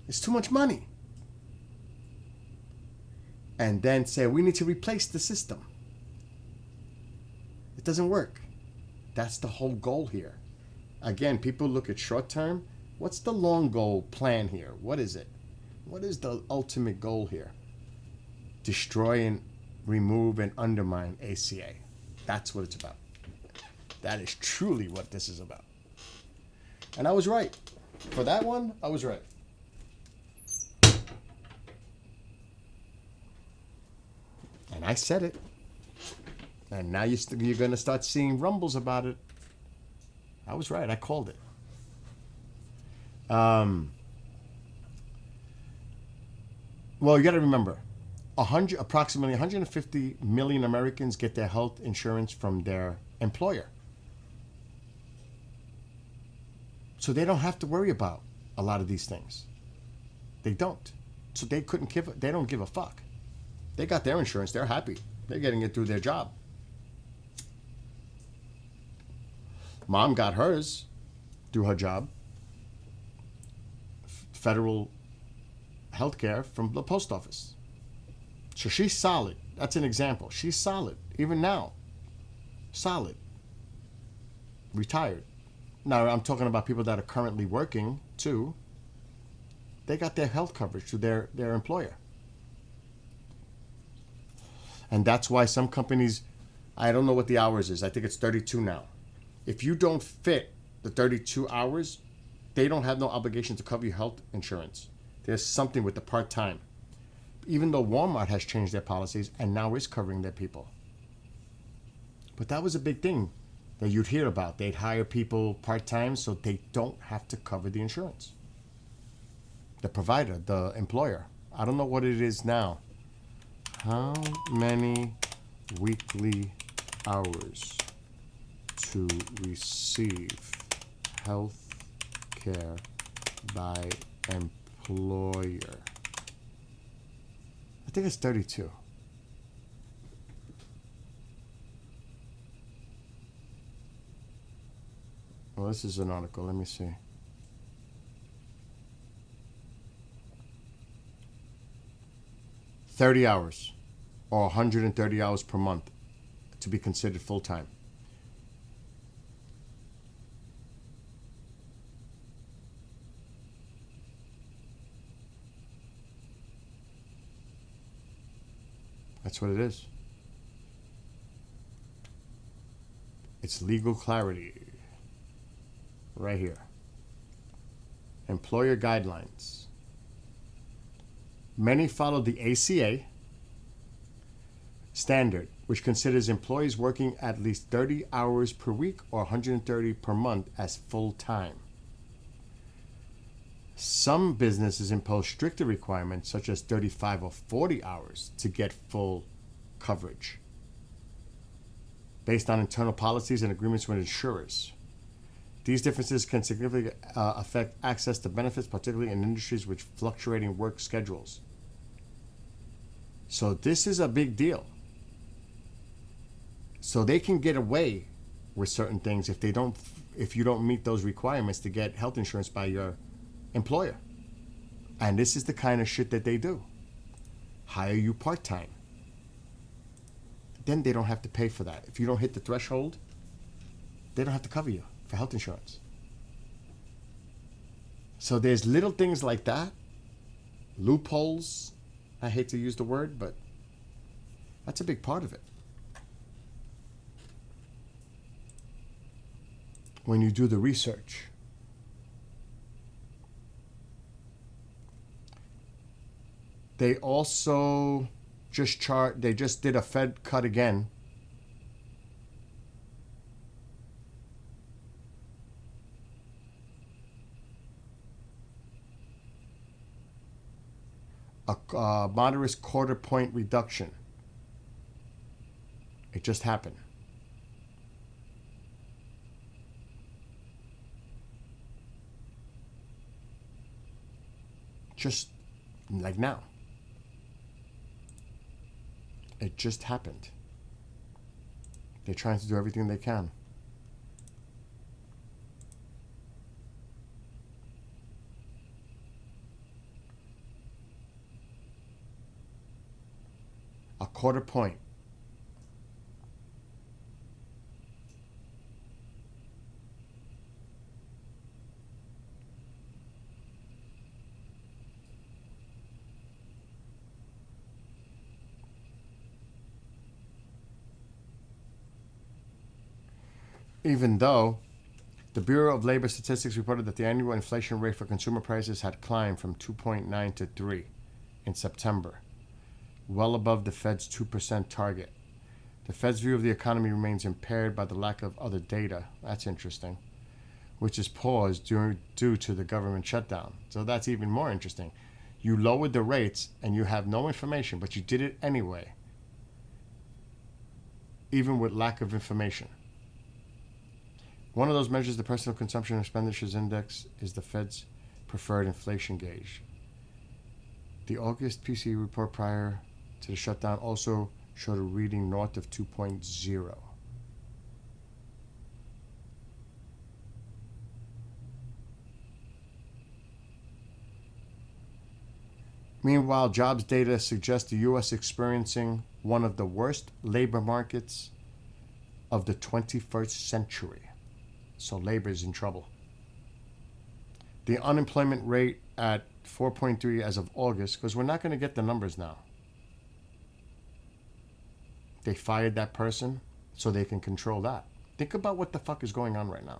It's too much money. And then say, we need to replace the system. It doesn't work. That's the whole goal here. Again, people look at short term. What's the long goal plan here? What is it? What is the ultimate goal here? Destroy and remove and undermine ACA. That's what it's about. That is truly what this is about. And I was right. For that one, I was right. And I said it. And now you're going to start seeing rumbles about it. I was right. I called it. Well, you got to remember, approximately 150 million Americans get their health insurance from their employer. So they don't have to worry about a lot of these things. They don't. So they don't give a fuck. They got their insurance. They're happy. They're getting it through their job. Mom got hers through her job. Federal health care from the post office. So she's solid. That's an example. She's solid. Even now. Solid. Retired. Now, I'm talking about people that are currently working, too. They got their health coverage through their employer. And that's why some companies, I don't know what the hours is. I think it's 32 now. If you don't fit the 32 hours, they don't have no obligation to cover your health insurance. There's something with the part-time. Even though Walmart has changed their policies and now is covering their people. But that was a big thing that you'd hear about. They'd hire people part-time so they don't have to cover the insurance. The provider, the employer. I don't know what it is now. How many weekly hours to receive health care by employer? I think it's 32. Well, this is an article. Let me see. $30 hours or 130 hours per month to be considered full-time. That's what it is. It's legal clarity. Right here. Employer guidelines. Many follow the ACA standard, which considers employees working at least 30 hours per week or 130 per month as full-time. Some businesses impose stricter requirements, such as 35 or 40 hours, to get full coverage, based on internal policies and agreements with insurers. These differences can significantly affect access to benefits, particularly in industries with fluctuating work schedules. So this is a big deal. So they can get away with certain things if you don't meet those requirements to get health insurance by your employer. And this is the kind of shit that they do. Hire you part-time. Then they don't have to pay for that. If you don't hit the threshold, they don't have to cover you for health insurance. So there's little things like that, loopholes. I hate to use the word, but that's a big part of it. When you do the research. They also they just did a Fed cut again. A moderate quarter point reduction. It just happened. Just like now. It just happened. They're trying to do everything they can. A quarter point. Even though the Bureau of Labor Statistics reported that the annual inflation rate for consumer prices had climbed from 2.9 to 3 in September, well above the Fed's 2% target. The Fed's view of the economy remains impaired by the lack of other data. That's interesting. Which is paused due to the government shutdown. So that's even more interesting. You lowered the rates and you have no information, but you did it anyway, even with lack of information. One of those measures, the Personal Consumption Expenditures Index, is the Fed's preferred inflation gauge. The August PCE report prior to the shutdown also showed a reading north of 2.0. Meanwhile, jobs data suggests the U.S. experiencing one of the worst labor markets of the 21st century. So labor is in trouble. The unemployment rate at 4.3 as of August, because we're not going to get the numbers now. They fired that person so they can control that. Think about what the fuck is going on right now.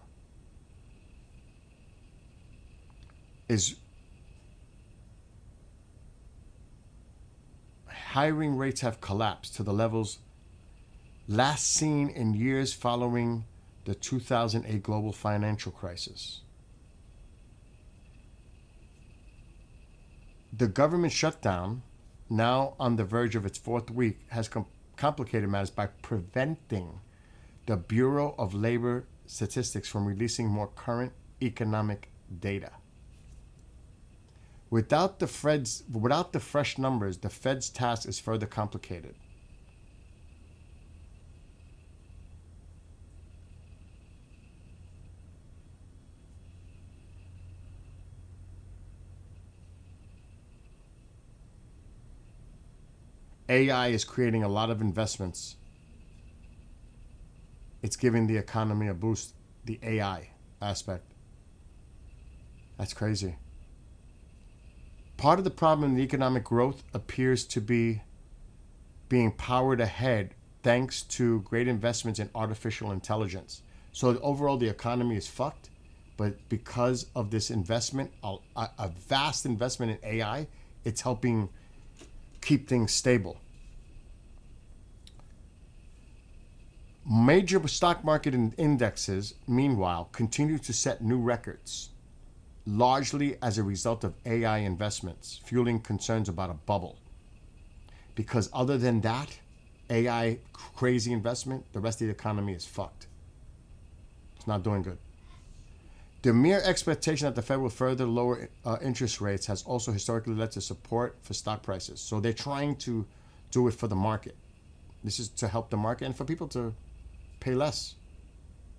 is hiring rates have collapsed to the levels last seen in years following the 2008 global financial crisis. The government shutdown, now on the verge of its fourth week, has complicated matters by preventing the Bureau of Labor Statistics from releasing more current economic data. Without the fresh numbers, the Fed's task is further complicated. AI is creating a lot of investments. It's giving the economy a boost, the AI aspect. That's crazy. Part of the problem in the economic growth appears to be being powered ahead thanks to great investments in artificial intelligence. So overall, the economy is fucked, but because of this investment, a vast investment in AI, it's helping keep things stable. Major stock market indexes, meanwhile, continue to set new records, largely as a result of AI investments, fueling concerns about a bubble. Because other than that, AI crazy investment, the rest of the economy is fucked. It's not doing good. The mere expectation that the Fed will further lower interest rates has also historically led to support for stock prices. So they're trying to do it for the market. This is to help the market and for people to pay less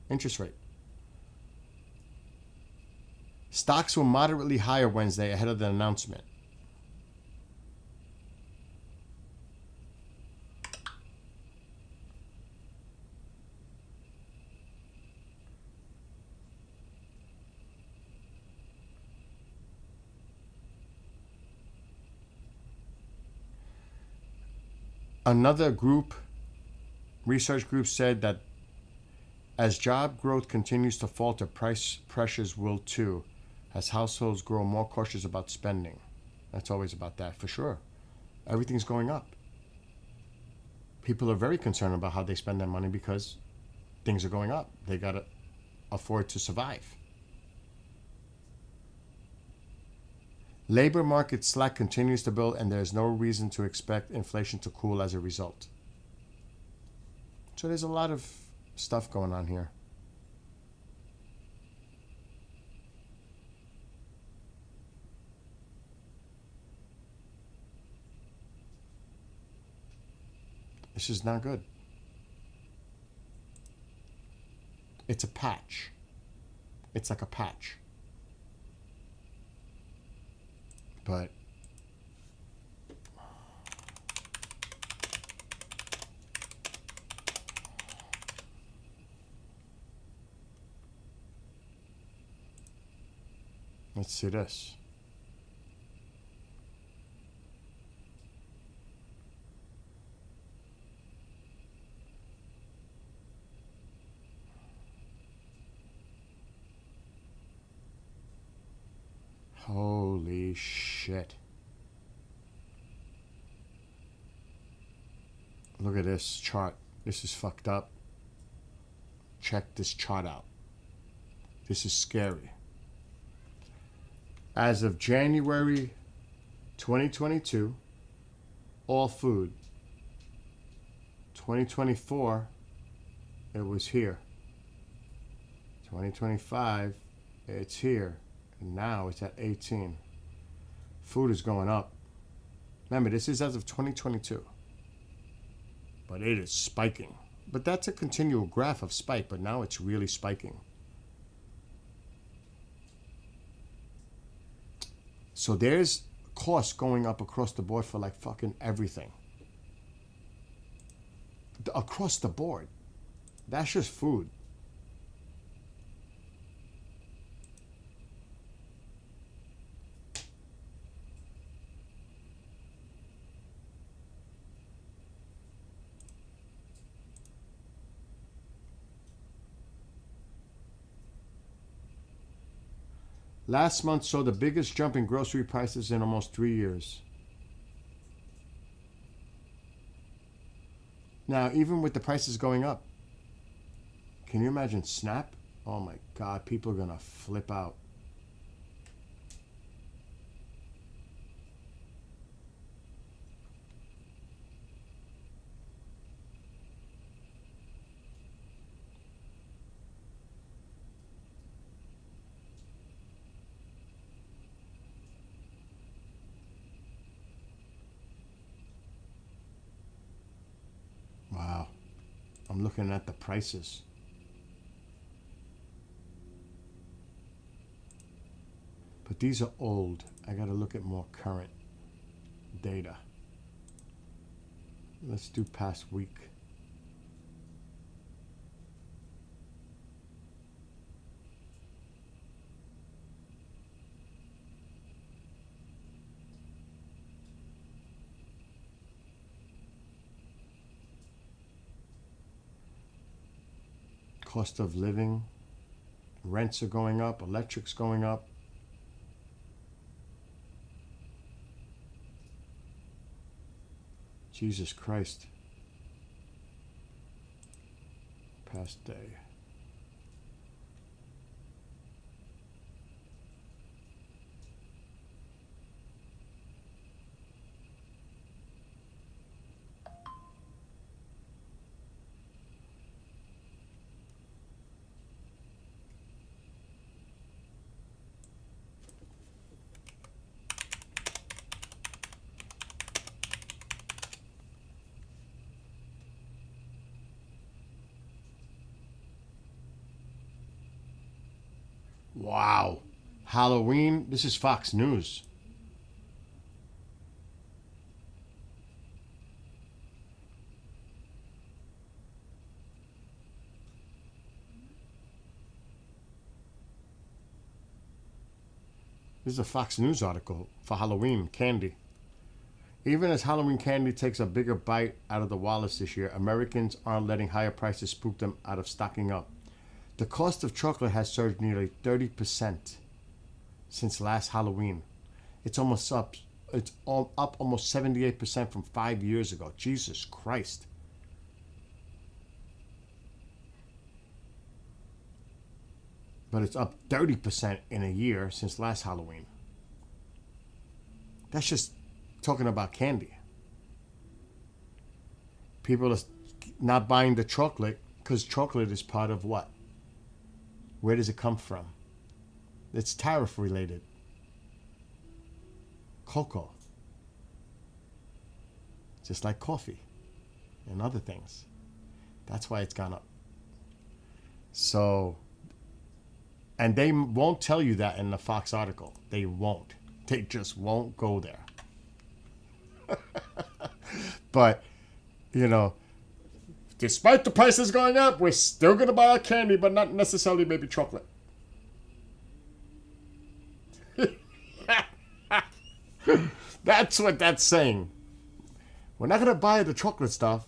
interest rate. Stocks were moderately higher Wednesday ahead of the announcement. Another research group said that as job growth continues to falter, price pressures will too, as households grow more cautious about spending. That's always about that, for sure. Everything's going up. People are very concerned about how they spend their money because things are going up. They got to afford to survive. Labor market slack continues to build, and there's no reason to expect inflation to cool as a result. So there's a lot of stuff going on here. This is not good. It's a patch. It's like a patch. But let's see this. Holy shit. Look at this chart. This is fucked up. Check this chart out. This is scary. As of January 2022, all food. 2024, it was here. 2025, it's here. And now it's at 18. Food is going up. Remember, this is as of 2022. But it is spiking. But that's a continual graph of spike, but now it's really spiking. So there's costs going up across the board for like fucking everything. Across the board. That's just food. Last month saw the biggest jump in grocery prices in almost 3 years. Now, even with the prices going up, can you imagine SNAP? Oh my God, people are gonna flip out. Wow. I'm looking at the prices. But these are old. I gotta look at more current data. Let's do past week. Cost of living, rents are going up, electric's going up. Jesus Christ. Past day. Wow. Halloween. This is Fox News. This is a Fox News article for Halloween candy. Even as Halloween candy takes a bigger bite out of the wallets this year, Americans aren't letting higher prices spook them out of stocking up. The cost of chocolate has surged nearly 30% since last Halloween. It's almost up. It's up almost 78% from 5 years ago. Jesus Christ. But it's up 30% in a year since last Halloween. That's just talking about candy. People are not buying the chocolate because chocolate is part of what? Where does it come from? It's tariff related. Cocoa. Just like coffee and other things. That's why it's gone up. So, and they won't tell you that in the Fox article. They won't. They just won't go there. But, you know, despite the prices going up, we're still going to buy our candy, but not necessarily maybe chocolate. That's what that's saying. We're not going to buy the chocolate stuff.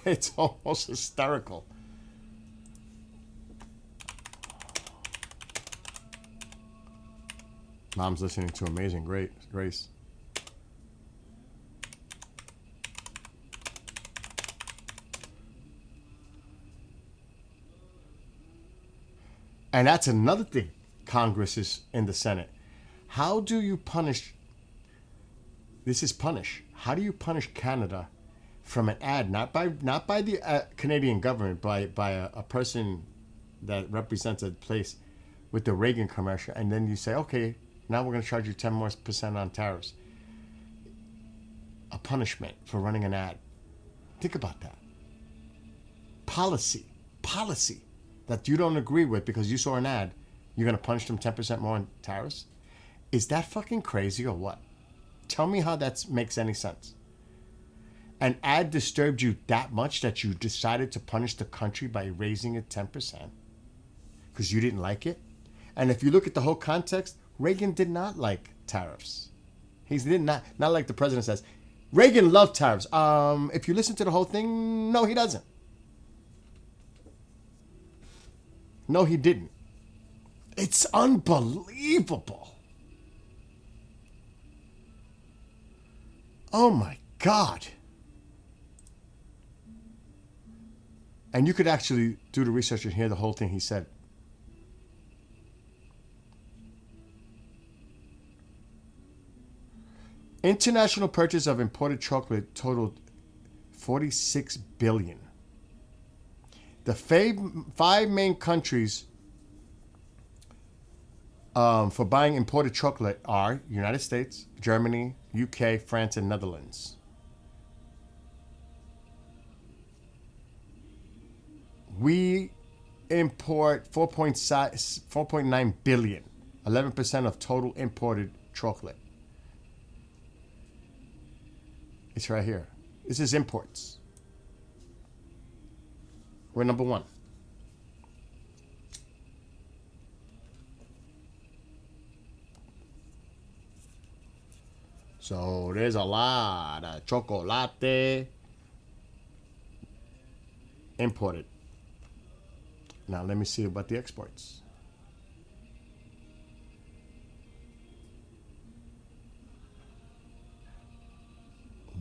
It's almost hysterical. Mom's listening to Amazing Grace. And that's another thing Congress is in the Senate. How do you punish? This is punish. How do you punish Canada from an ad, not by the Canadian government, by a person that represents a place with the Reagan commercial, and then you say, okay, now we're going to charge you 10% more on tariffs. A punishment for running an ad. Think about that. Policy that you don't agree with because you saw an ad, you're going to punish them 10% more on tariffs? Is that fucking crazy or what? Tell me how that makes any sense. An ad disturbed you that much that you decided to punish the country by raising it 10% because you didn't like it? And if you look at the whole context, Reagan did not like tariffs. He did not like the president says. Reagan loved tariffs. If you listen to the whole thing, no, he doesn't. No, he didn't. It's unbelievable. Oh my God. And you could actually do the research and hear the whole thing he said. International purchase of imported chocolate totaled 46 billion. The five main countries for buying imported chocolate are United States, Germany, UK, France, and Netherlands. We import 4.9 billion, 11% of total imported chocolate. It's right here. This is imports. We're number one. So there's a lot of chocolate imported. Now let me see about the exports.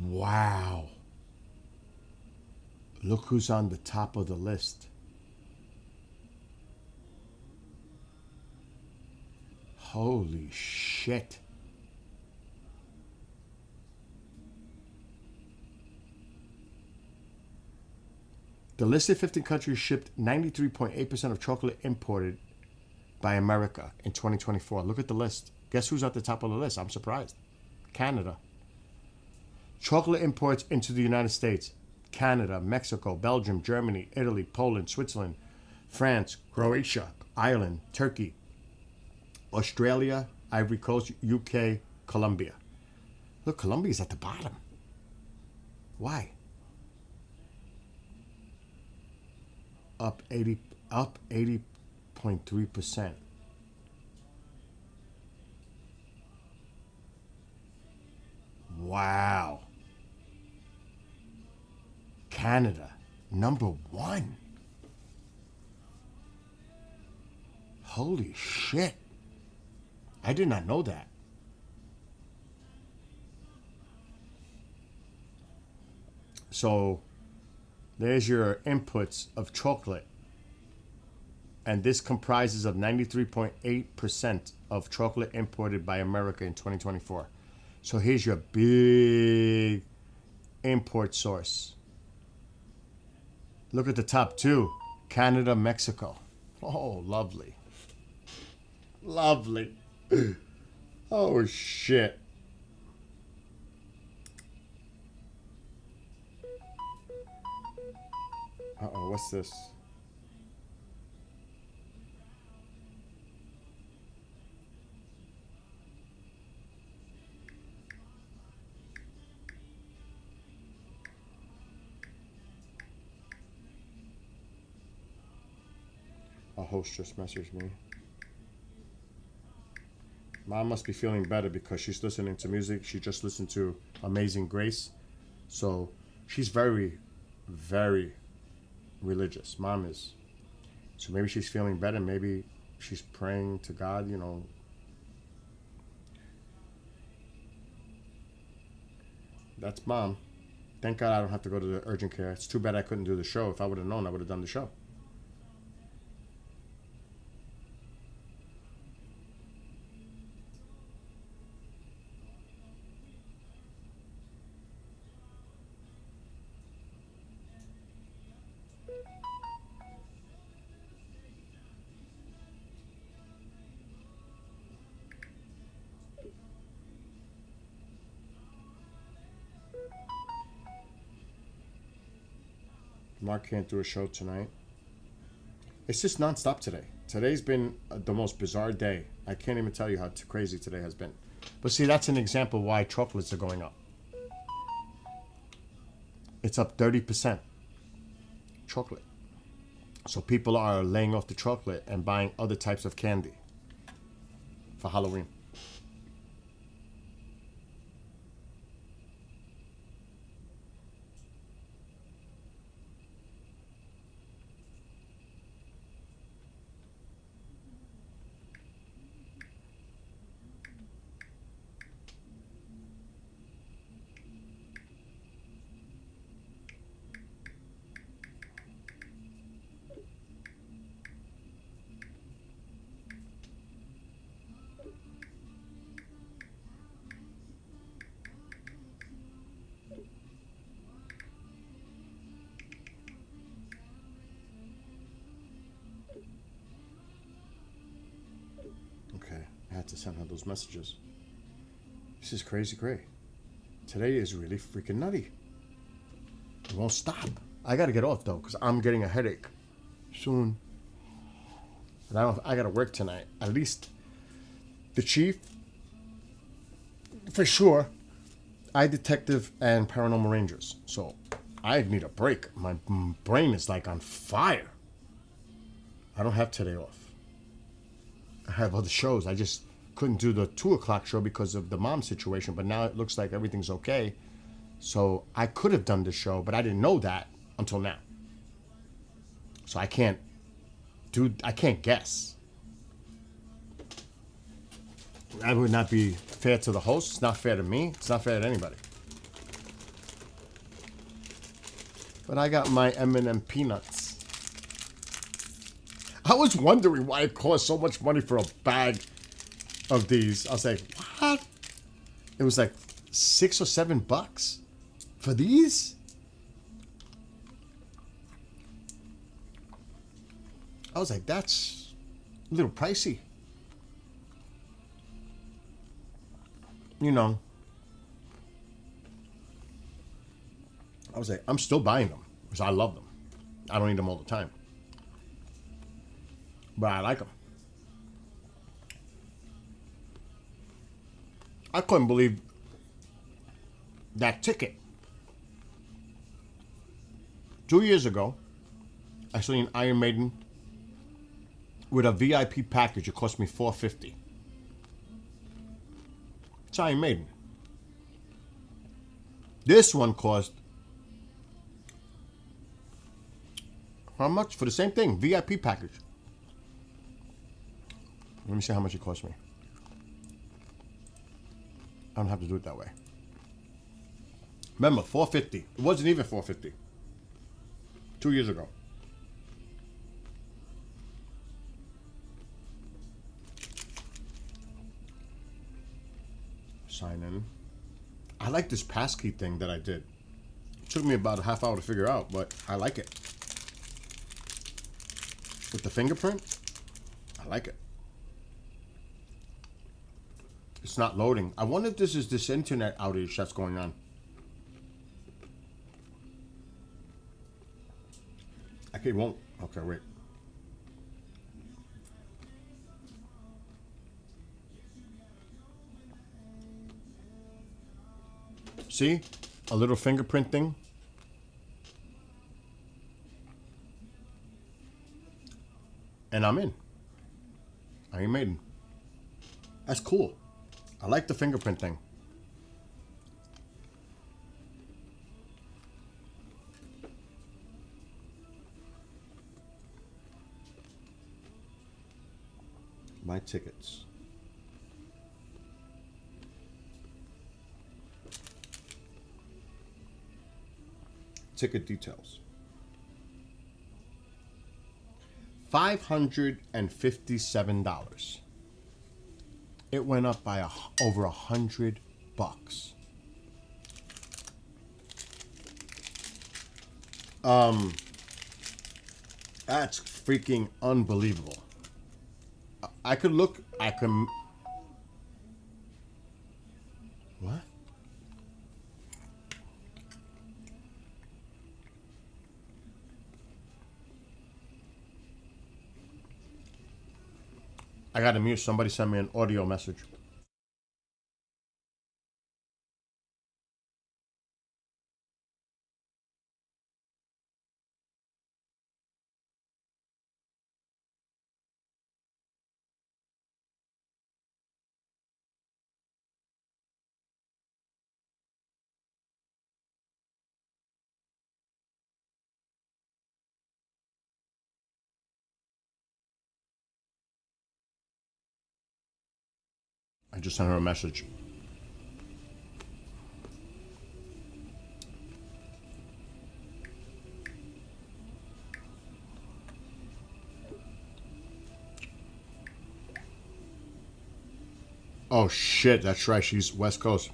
Wow. Look who's on the top of the list. Holy shit. The listed 15 countries shipped 93.8% of chocolate imported by America in 2024. Look at the list. Guess who's at the top of the list? I'm surprised. Canada. Chocolate imports into the United States. Canada, Mexico, Belgium, Germany, Italy, Poland, Switzerland, France, Croatia, Ireland, Turkey, Australia, Ivory Coast, UK, Colombia. Look, Colombia's at the bottom. Why? Up 80.3%. Wow. Canada, number one. Holy shit. I did not know that. So there's your inputs of chocolate. And this comprises of 93.8% of chocolate imported by America in 2024. So here's your big import source. Look at the top two. Canada, Mexico. Oh, lovely. Lovely. Oh, shit. Uh-oh, what's this? A host just messaged me. Mom must be feeling better because she's listening to music. She just listened to Amazing Grace. So she's very, very religious. Mom is. So maybe she's feeling better. Maybe she's praying to God, you know. That's Mom. Thank God I don't have to go to the urgent care. It's too bad I couldn't do the show. If I would have known, I would have done the show. Mark can't do a show tonight. It's just nonstop today. Today's been the most bizarre day. I can't even tell you how crazy today has been. But see, that's an example why chocolates are going up. It's up 30%. Chocolate. So people are laying off the chocolate and buying other types of candy for Halloween. to send her those messages. This is crazy great. Today is really freaking nutty. It won't stop. I gotta get off though, because I'm getting a headache soon. And I gotta work tonight. At least the chief, for sure, iDetective and Paranormal Rangers. So I need a break. My brain is like on fire. I don't have today off. I have other shows. I just couldn't do the 2 o'clock show because of the mom situation, but now it looks like everything's okay. So I could have done this show, but I didn't know that until now. So I can't guess. That would not be fair to the host. It's not fair to me. It's not fair to anybody. But I got my M&M peanuts. I was wondering why it cost so much money for a bag of these. I was like, what? It was like $6 or $7 for these? I was like, that's a little pricey. You know. I was like, I'm still buying them because I love them. I don't eat them all the time. But I like them. I couldn't believe that ticket. 2 years ago, I saw an Iron Maiden with a VIP package. It cost me $450. It's Iron Maiden. This one cost how much for the same thing? VIP package. Let me see how much it cost me. I don't have to do it that way. Remember, $450. It wasn't even $450. 2 years ago. Sign in. I like this passkey thing that I did. It took me about a half hour to figure out, but I like it. With the fingerprint, I like it. It's not loading. I wonder if this is this internet outage that's going on. Okay, it won't. Okay, wait. See? A little fingerprint thing. And I'm in. Iron Maiden. That's cool. I like the fingerprint thing. My tickets. Ticket details. $557. It went up by over $100. That's freaking unbelievable. I could look. I can. What? I got to mute. Somebody sent me an audio message. I just sent her a message. Oh shit, that's right, she's West Coast.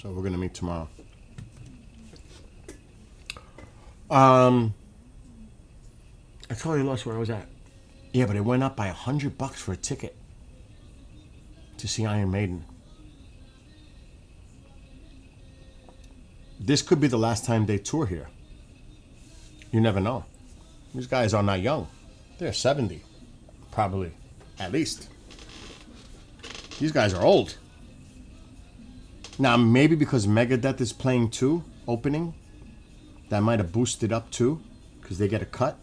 So we're gonna meet tomorrow. I totally lost where I was at. Yeah, but it went up by $100 for a ticket to see Iron Maiden. This could be the last time they tour here. You never know. These guys are not young. They're 70, probably, at least. These guys are old. Now, maybe because Megadeth is playing too, opening, that might have boosted up too, because they get a cut.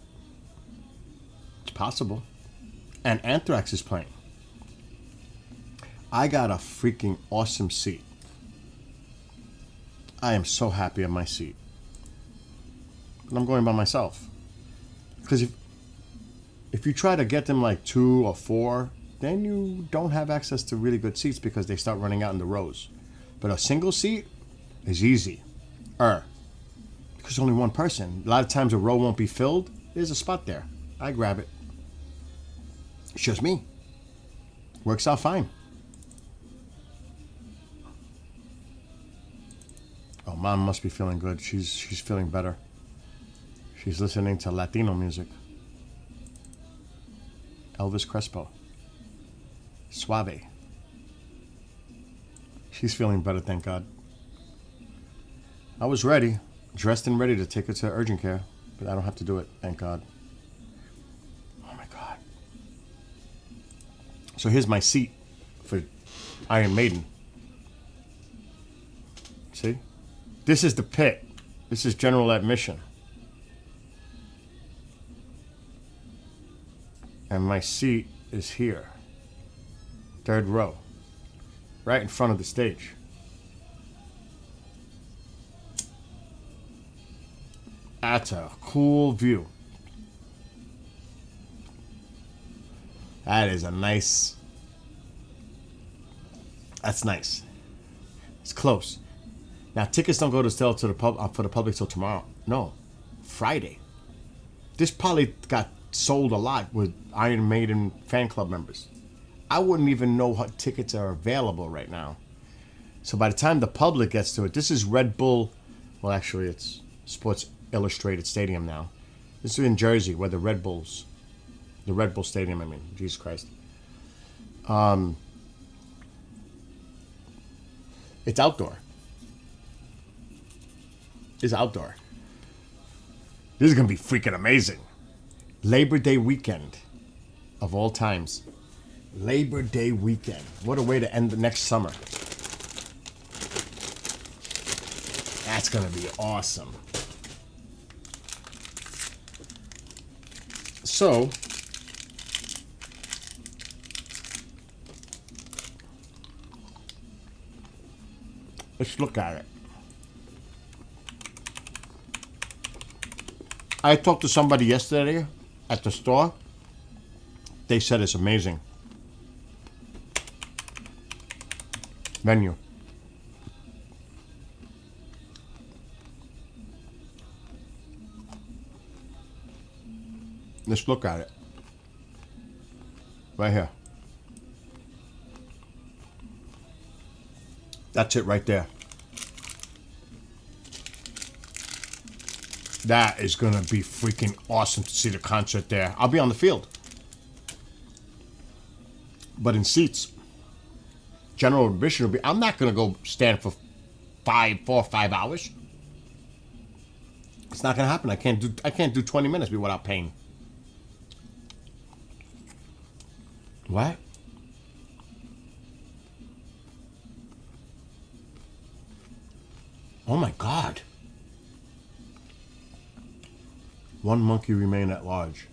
It's possible. And Anthrax is playing. I got a freaking awesome seat. I am so happy at my seat. And I'm going by myself. Because if you try to get them like 2 or 4, then you don't have access to really good seats because they start running out in the rows. But a single seat is easy. Because only one person. A lot of times a row won't be filled. There's a spot there. I grab it. It's just me. Works out fine. Oh, Mom must be feeling good. She's feeling better. She's listening to Latino music. Elvis Crespo. Suave. She's feeling better, thank God. I was ready, dressed and ready to take her to urgent care, but I don't have to do it, thank God. Oh my God. So here's my seat for Iron Maiden. See? This is the pit. This is general admission. And my seat is here. 3rd row. Right in front of the stage. That's a cool view. That is a nice... That's nice. It's close. Now, tickets don't go to sell to the for the public till tomorrow. No, Friday. This probably got sold a lot with Iron Maiden fan club members. I wouldn't even know what tickets are available right now. So by the time the public gets to it, this is Red Bull. Well, actually, it's Sports Illustrated Stadium now. This is in Jersey, where the Red Bull Stadium. I mean, Jesus Christ. It's outdoor. It's outdoor. This is gonna be freaking amazing. Labor Day weekend, of all times. Labor Day weekend. What a way to end the next summer. That's gonna be awesome. So, let's look at it. I talked to somebody yesterday at the store. They said it's amazing. Venue. Let's look at it. Right here. That's it right there. That is going to be freaking awesome to see the concert there. I'll be on the field. But in seats, general admission will be... I'm not going to go stand for 4 or 5 hours. It's not going to happen. I can't do 20 minutes without paying. What? Oh my God. One monkey remain at large.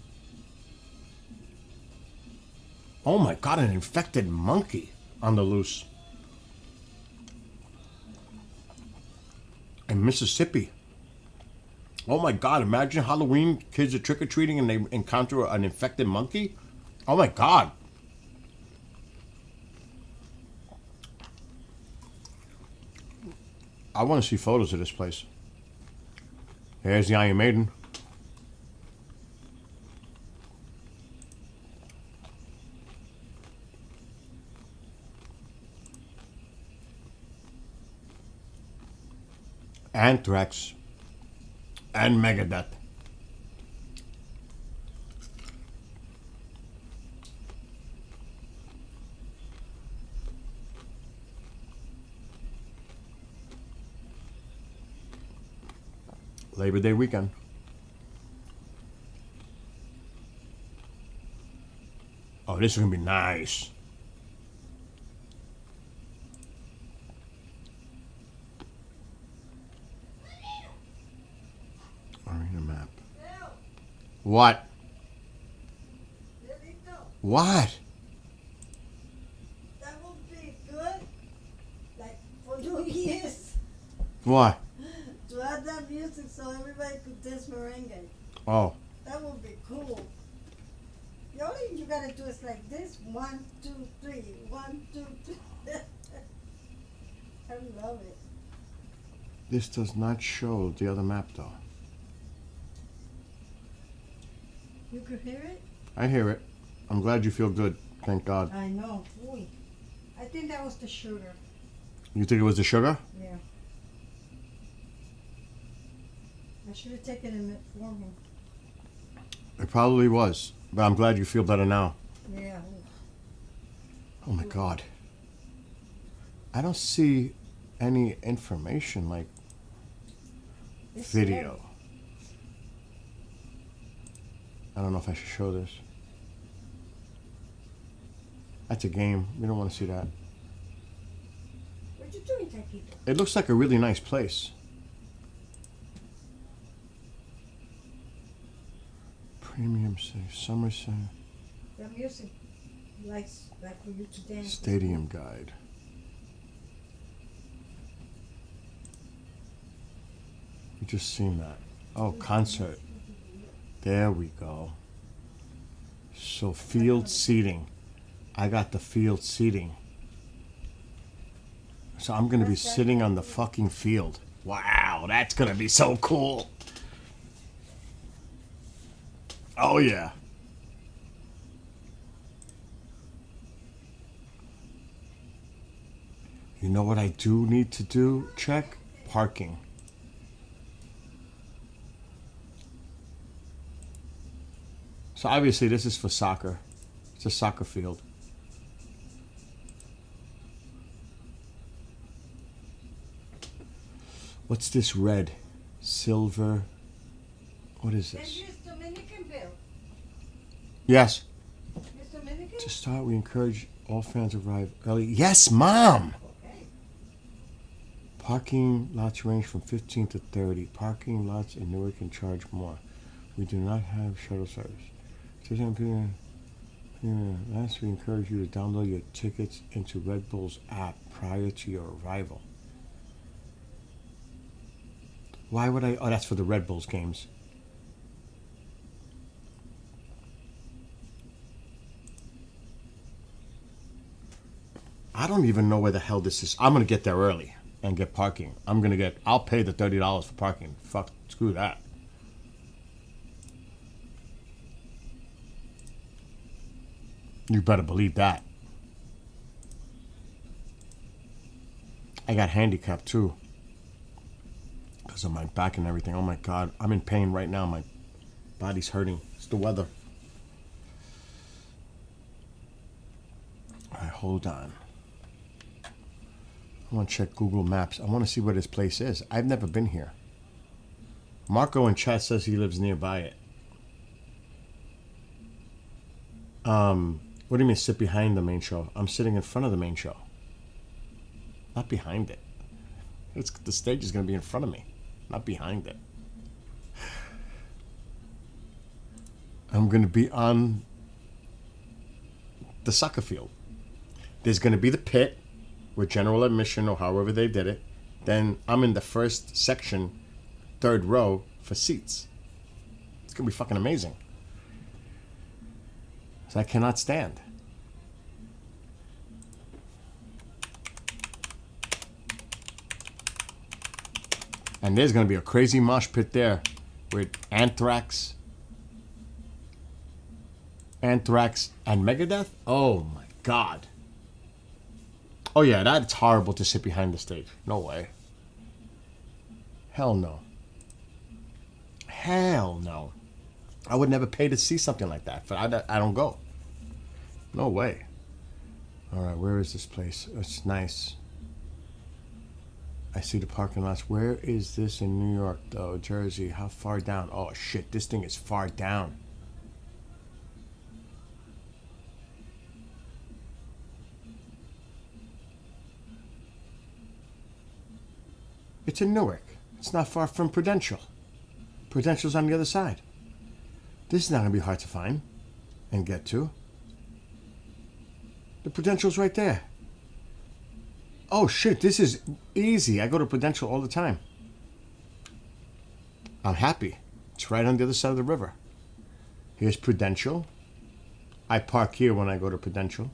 Oh my God, an infected monkey on the loose. In Mississippi. Oh my God, imagine Halloween, kids are trick-or-treating and they encounter an infected monkey. Oh my God. I want to see photos of this place. Here's the Iron Maiden. Anthrax, and Megadeth. Labor Day weekend. Oh, this is gonna be nice. Arena map. What? What? That would be good. Like for New Year's. What? To add that music so everybody could dance merengue. Oh, That would be cool. The only thing you gotta do is like this. 1, 2, 3. 1, 2, 3. I love it. this does not show the other map though. You could hear it? I hear it. I'm glad you feel good. Thank God. I know. Ooh. I think that was the sugar. You think it was the sugar? Yeah. I should have taken it for me. It probably was. But I'm glad you feel better now. Yeah. Oh my God. I don't see any information like It's video. I don't know if I should show this. That's a game. We don't want to see that. What you doing, Taquito? It looks like a really nice place. Premium say summer say That music likes like for you to dance. stadium guide. We just seen that. Oh, concert. There we go. So field seating. I got the field seating. So I'm gonna be sitting on the fucking field. Wow, that's gonna be so cool. Oh yeah. You know what I do need to do? Check parking. So obviously this is for soccer. It's a soccer field. What's this red? Silver. What is Then this? Miss Dominican Bill. Yes. Miss Dominican? To start, we encourage all fans to arrive early. Yes, Mom! Okay. Parking lots range from 15 to 30. Parking lots in Newark can charge more. We do not have shuttle service. Last, we encourage you to download your tickets into Red Bull's app prior to your arrival. Why would I? Oh, that's for the Red Bulls games. I don't even know where the hell this is. I'm gonna get there early and get parking. I'll pay the $30 for parking. Fuck, screw that. You better believe that. I got handicapped too. Because of my back and everything. Oh my God. I'm in pain right now. My body's hurting. It's the weather. Alright, hold on. I want to check Google Maps. I want to see where this place is. I've never been here. Marco in chat says he lives nearby it. What do you mean sit behind the main show? I'm sitting in front of the main show. Not behind it. The stage is going to be in front of me, not behind it. I'm going to be on the soccer field. There's going to be the pit with general admission or however they did it. Then I'm in the first section, third row for seats. It's going to be fucking amazing. So I cannot stand. And there's going to be a crazy mosh pit there with Anthrax and Megadeth. Oh my God. Oh yeah, that's horrible to sit behind the stage. No way. Hell no. Hell no. I would never pay to see something like that. But I don't go. No way. All right, where is this place? It's nice. I see the parking lots. Where is this in New York, though? Jersey. How far down? Oh, shit. This thing is far down. It's in Newark. It's not far from Prudential. Prudential's on the other side. This is not going to be hard to find and get to. The Prudential's right there. Oh shit, this is easy. I go to Prudential all the time. I'm happy. It's right on the other side of the river. Here's Prudential. I park here when I go to Prudential.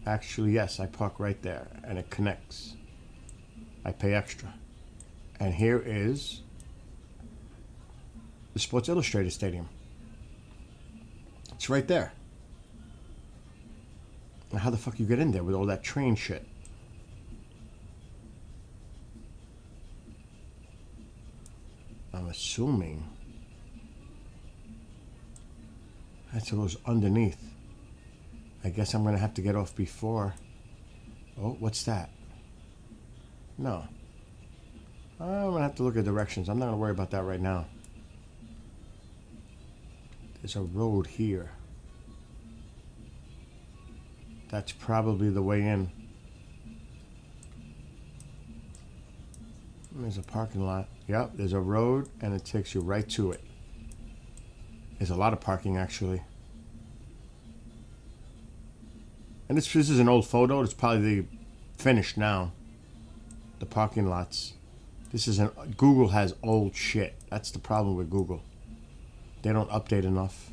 Actually, yes, I park right there and it connects. I pay extra. And here is the Sports Illustrated Stadium. It's right there. Now, how the fuck you get in there with all that train shit? I'm assuming that's what goes underneath. I guess I'm gonna have to get off before. Oh, what's that? No. I'm gonna have to look at directions. I'm not gonna worry about that right now. There's a road here. That's probably the way in. There's a parking lot. Yep, there's a road and it takes you right to it. There's a lot of parking actually. And this is an old photo. It's probably finished now. The parking lots. This is Google has old shit. That's the problem with Google. They don't update enough.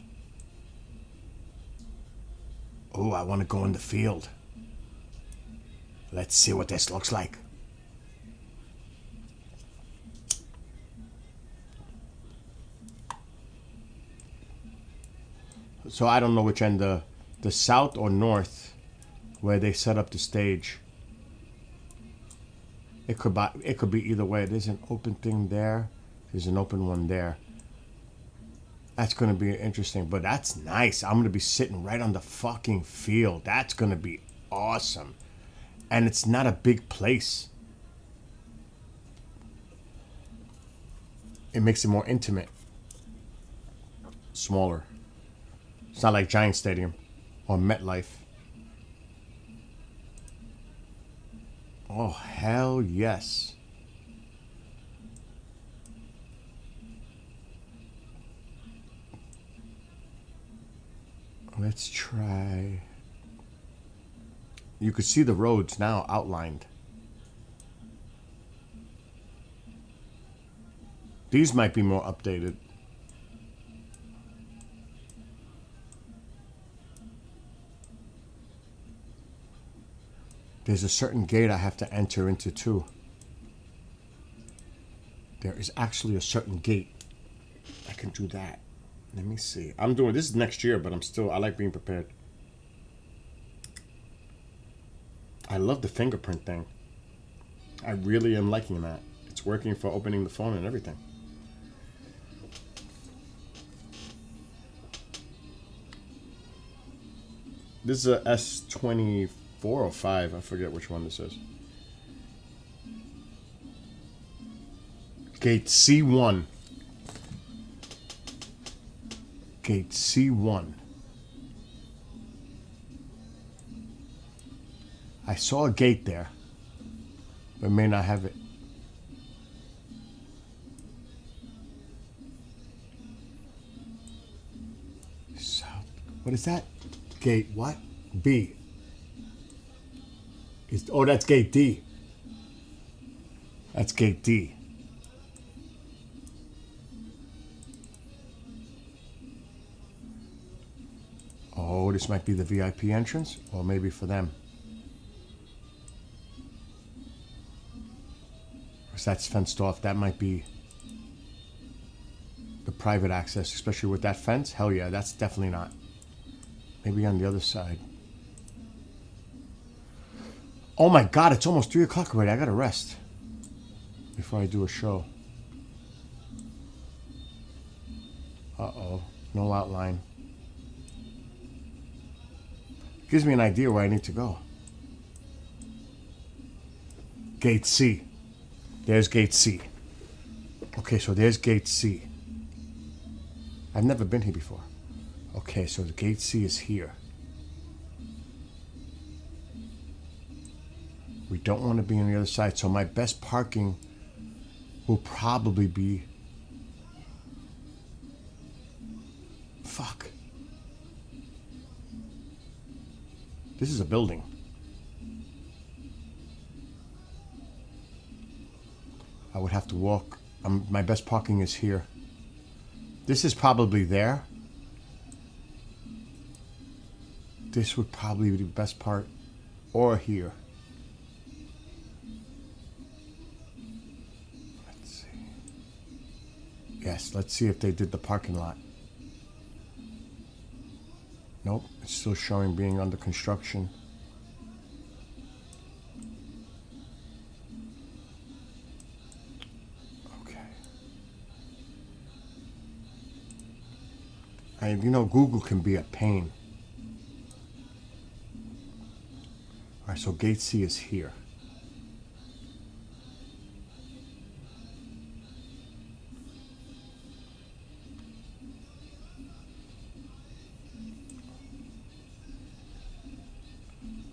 Oh, I want to go in the field. Let's see what this looks like. So I don't know which end, the south or north, where they set up the stage. It could be either way. There's an open thing there. There's an open one there. That's going to be interesting. But that's nice. I'm going to be sitting right on the fucking field. That's going to be awesome. And it's not a big place. It makes it more intimate. Smaller. It's not like Giant Stadium or MetLife. Oh, hell yes. Let's try. You could see the roads now outlined. These might be more updated. There's a certain gate I have to enter into too. There is actually a certain gate. I can do that. Let me see. I'm doing this next year, but I like being prepared. I love the fingerprint thing. I really am liking that. It's working for opening the phone and everything. This is a S24 or 5. I forget which one this is. Gate C1. Gate C1. I saw a gate there, but may not have it. South. What is that? Gate what? B. Oh, that's gate D. That's gate D. Oh, this might be the VIP entrance, or maybe for them. Because that's fenced off. That might be the private access, especially with that fence. Hell yeah, that's definitely not. Maybe on the other side. Oh my God, it's almost 3 o'clock already. I gotta rest. before I do a show. Uh-oh, no outline. Gives me an idea where I need to go. Gate C. There's Gate C. Okay, so there's Gate C. I've never been here before. Okay, so the Gate C is here. We don't want to be on the other side, so my best parking will probably be... Fuck. This is a building. I would have to walk. My best parking is here. This is probably there. This would probably be the best part. Or here. Let's see. Yes, let's see if they did the parking lot. Nope, it's still showing being under construction. Okay. And you know, Google can be a pain. Alright, so Gate C is here.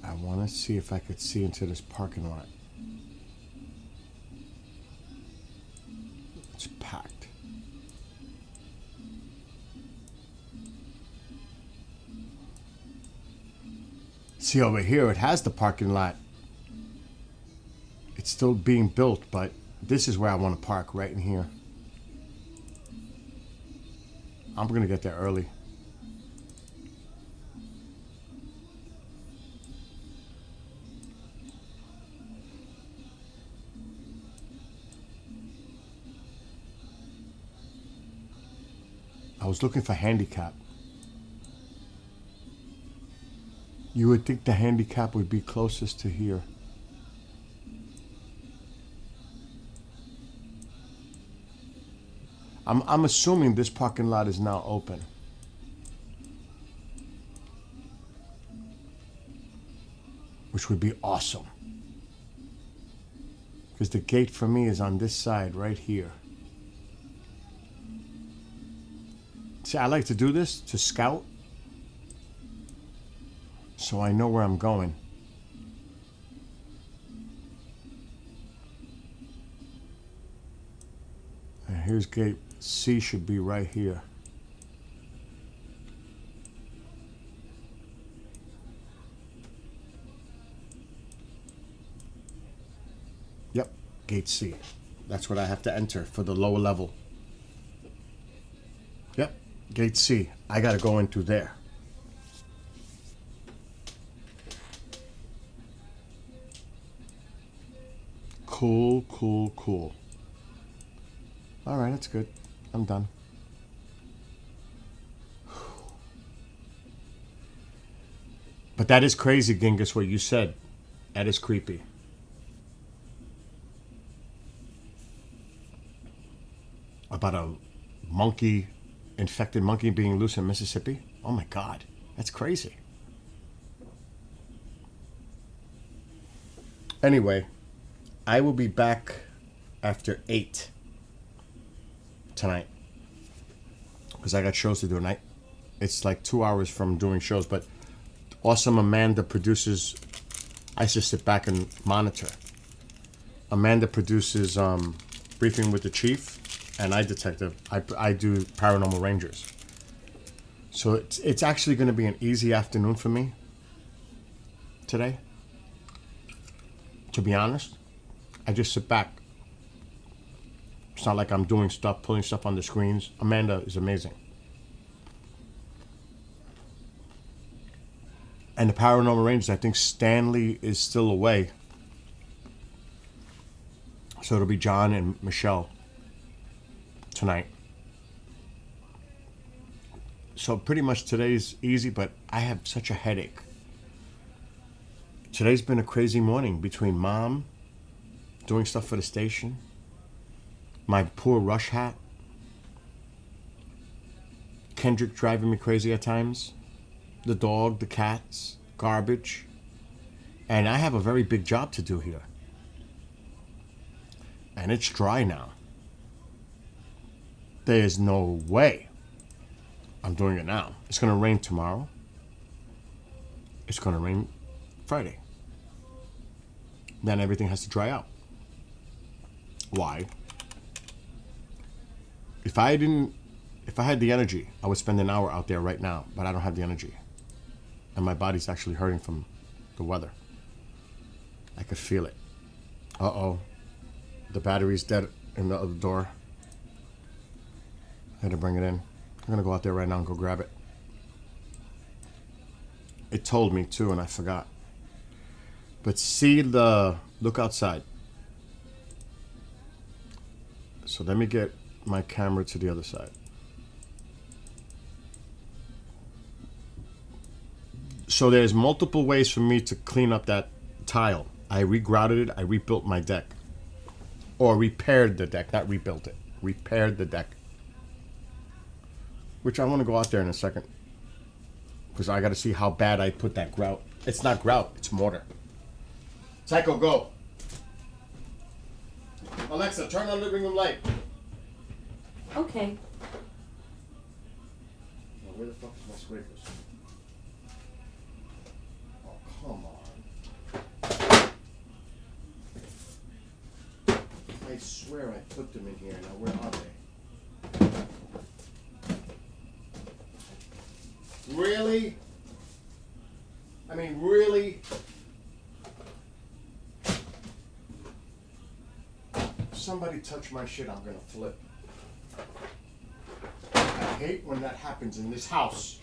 I want to see if I could see into this parking lot. It's packed. See over here, it has the parking lot. It's still being built, but this is where I want to park, right in here. I'm going to get there early. I was looking for handicap. You would think the handicap would be closest to here. I'm assuming this parking lot is now open. Which would be awesome. Because the gate for me is on this side right here. See, I like to do this to scout so I know where I'm going. And here's Gate C, should be right here. Yep, Gate C. That's what I have to enter for the lower level. Yep. Gate C. I gotta go in through there. Cool, cool, cool. Alright, that's good. I'm done. But that is crazy, Genghis, what you said. That is creepy. About a monkey... infected monkey being loose in Mississippi? Oh my God, that's crazy. Anyway, I will be back after 8 tonight because I got shows to do tonight. It's like 2 hours from doing shows, but awesome Amanda produces. I just sit back and monitor. Amanda produces Briefing with the Chief. And I detective. I do Paranormal Rangers. So it's actually going to be an easy afternoon for me today. To be honest, I just sit back. It's not like I'm doing stuff, pulling stuff on the screens. Amanda is amazing. And the Paranormal Rangers, I think Stanley is still away. So it'll be John and Michelle tonight. So pretty much today's easy, but I have such a headache. Today's been a crazy morning between Mom doing stuff for the station, my poor Rush hat. Kendrick driving me crazy at times. The dog, the cats, garbage. And I have a very big job to do here. And it's dry now. There's no way I'm doing it now. It's going to rain tomorrow. It's going to rain Friday. Then everything has to dry out. Why? If I had the energy, I would spend an hour out there right now, but I don't have the energy. And my body's actually hurting from the weather. I could feel it. Uh-oh. The battery's dead in the other door. I had to bring it in. I'm going to go out there right now and go grab it. It told me too, and I forgot. But look outside. So let me get my camera to the other side. So there's multiple ways for me to clean up that tile. I regrouted it. I rebuilt my deck. Or repaired the deck, not rebuilt it. Repaired the deck. Which I want to go out there in a second. Because I got to see how bad I put that grout. It's not grout, it's mortar. Psycho, go. Alexa, turn on the living room light. Okay. Now, where the fuck is my scrapers? Oh, come on. I swear I put them in here. Now, where are they? Really? I mean, really? If somebody touch my shit, I'm gonna flip. I hate when that happens in this house.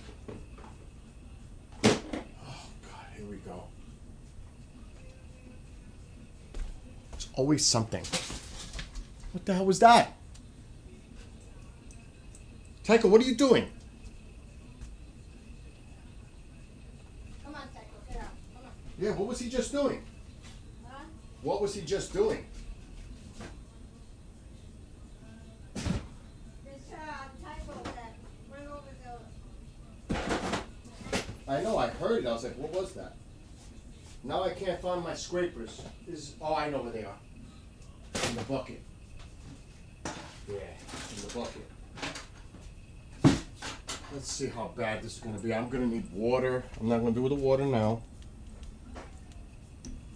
Oh, God, here we go. There's always something. What the hell was that? Taika, what are you doing? Come on, Taco, get out. Come on. Yeah, what was he just doing? Huh? What was he just doing? This Taco that went over the. I know, I heard it. I was like, what was that? Now I can't find my scrapers. Oh, I know where they are. In the bucket. Yeah, in the bucket. Let's see how bad this is going to be. I'm going to need water. I'm not going to do the water now.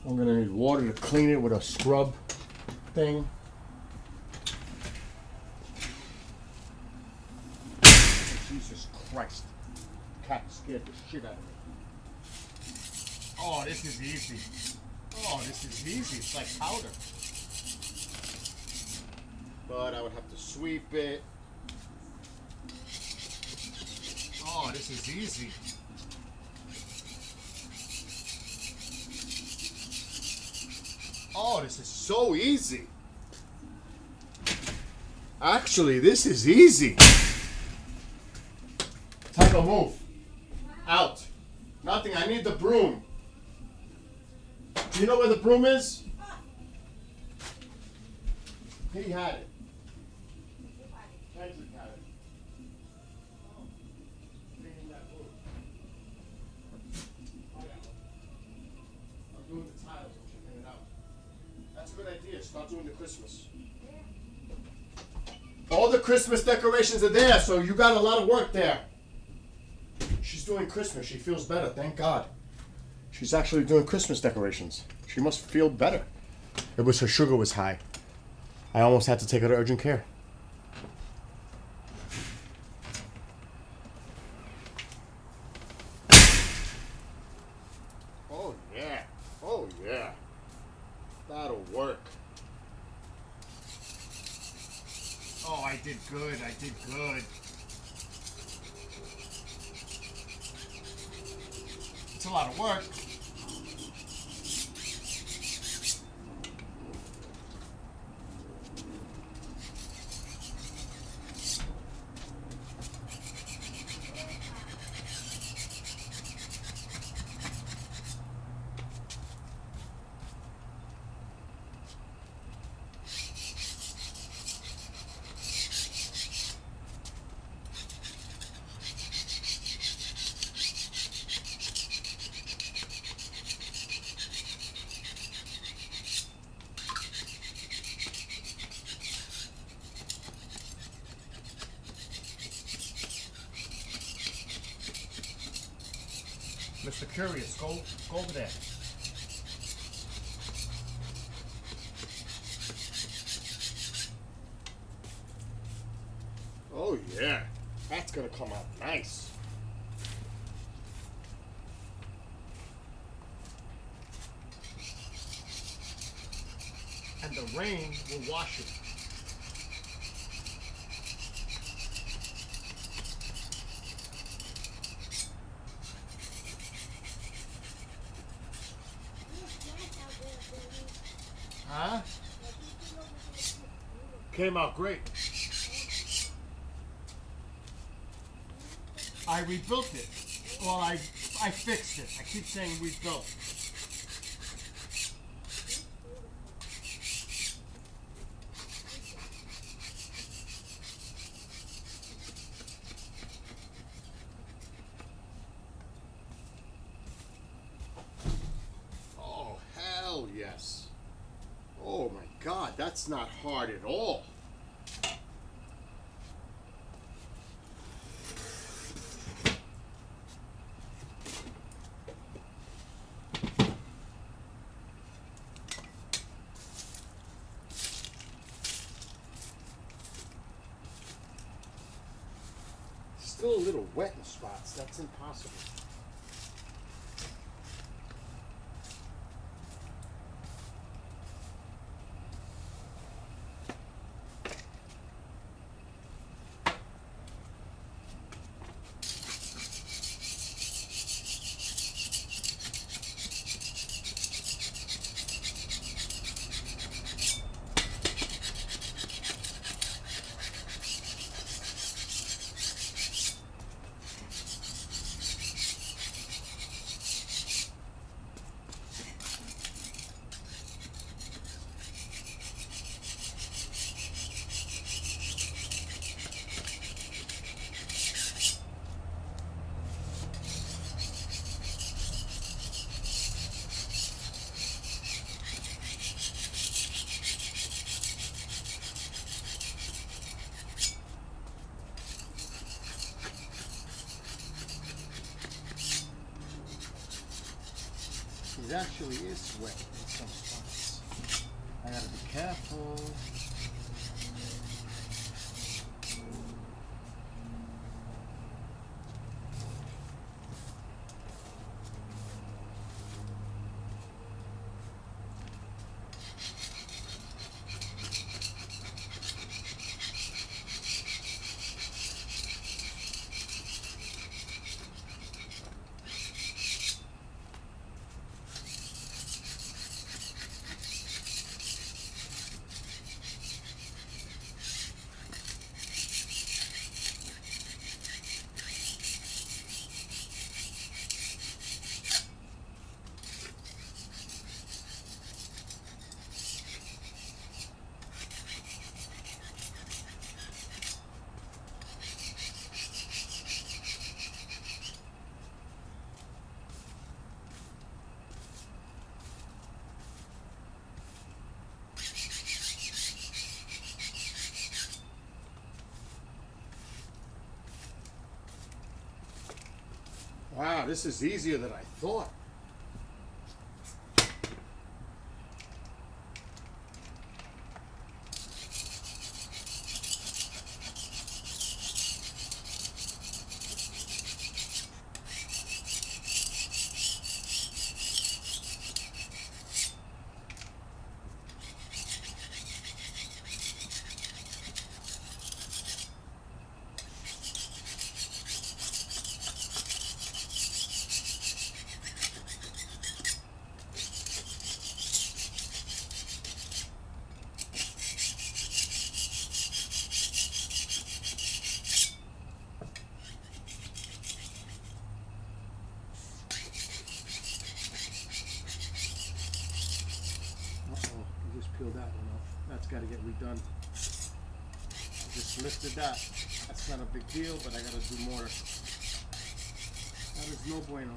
I'm going to need water to clean it with a scrub thing. Jesus Christ. Cat scared the shit out of me. Oh, this is easy. Oh, this is easy. It's like powder. But I would have to sweep it. Oh, this is easy. Oh, this is so easy. Actually, this is easy. Taika, move. Out. Nothing. I need the broom. Do you know where the broom is? He had it. Kendrick had it. Cleaning that broom. Oh, yeah. I'm doing the tiles. I'm checking it out. That's a good idea. Start doing the Christmas. All the Christmas decorations are there, so you got a lot of work there. She's doing Christmas. She feels better. Thank God. She's actually doing Christmas decorations. She must feel better. It was her sugar was high. I almost had to take her to urgent care. Oh yeah. Oh yeah. That'll work. Oh, I did good. I did good. It's a lot of work. Mr. Curious, go over there. Oh yeah, that's gonna come out nice. And the rain will wash it. Huh? Came out great. I rebuilt it. Well, I fixed it. I keep saying rebuilt. Oh, hell yes. Oh my God, that's not hard at all. Still a little wet in spots. That's impossible. It actually is wet in some spots. I gotta be careful. Wow, this is easier than I thought. Uh-oh, I just peeled that one off. That's got to get redone. I just lifted that. That's not a big deal, but I got to do more. That is no bueno.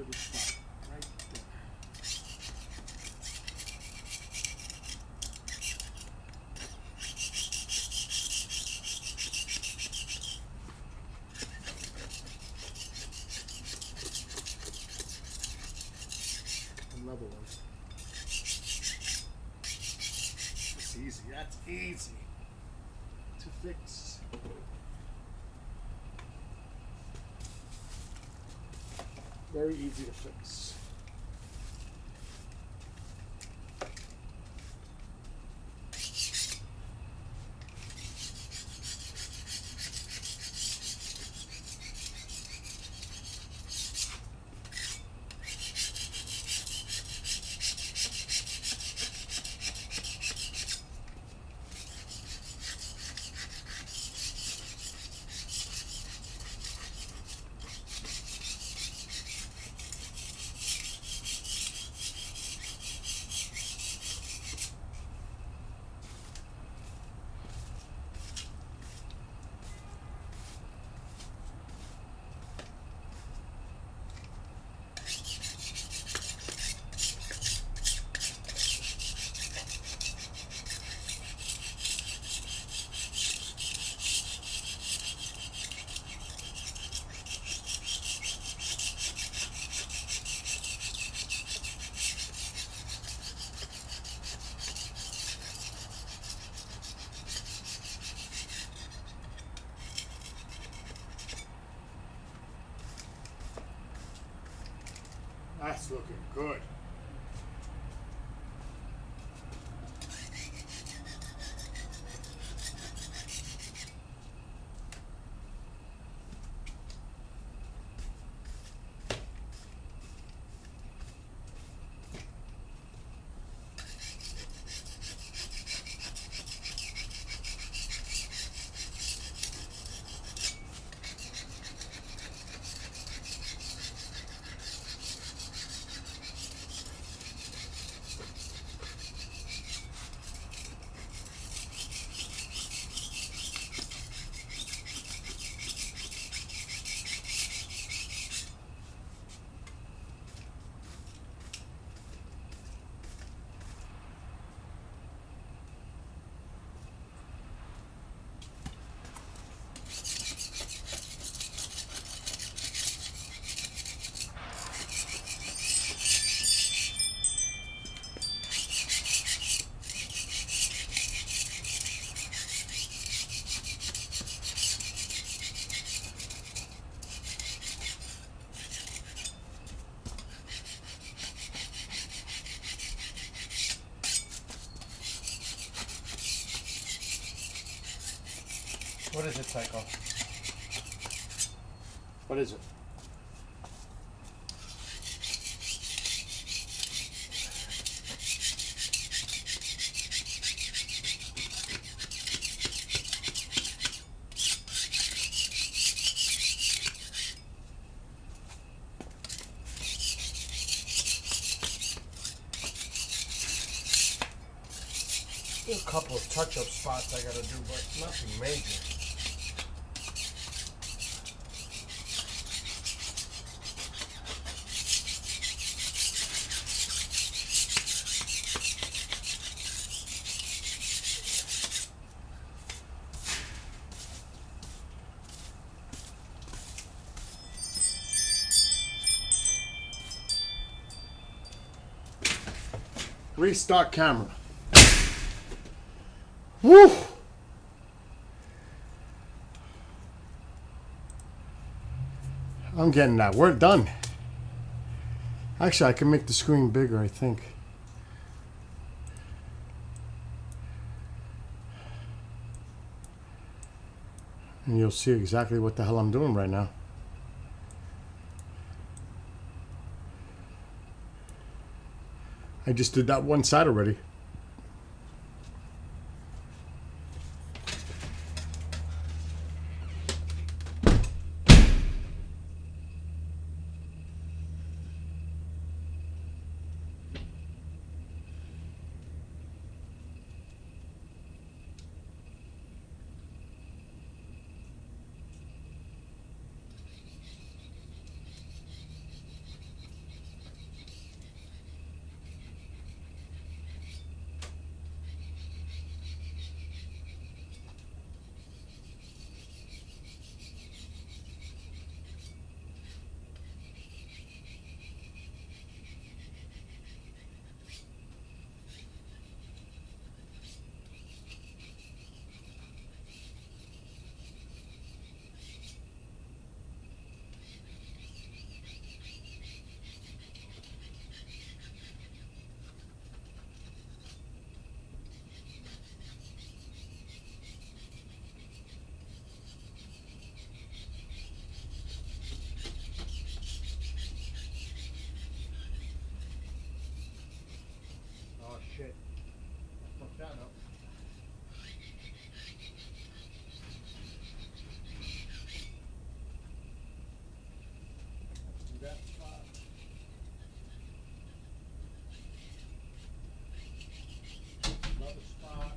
little spot right there. Another one. It's easy. That's easy to fix. Very easy to fix. That's looking good. What is it, Psycho? What is it? There's a couple of touch-up spots I gotta do, but nothing major. Restart camera. Woo! I'm getting that work done. Actually, I can make the screen bigger, I think. And you'll see exactly what the hell I'm doing right now. I just did that one side already. shit. Fuck that up. Do that spot. Another spot.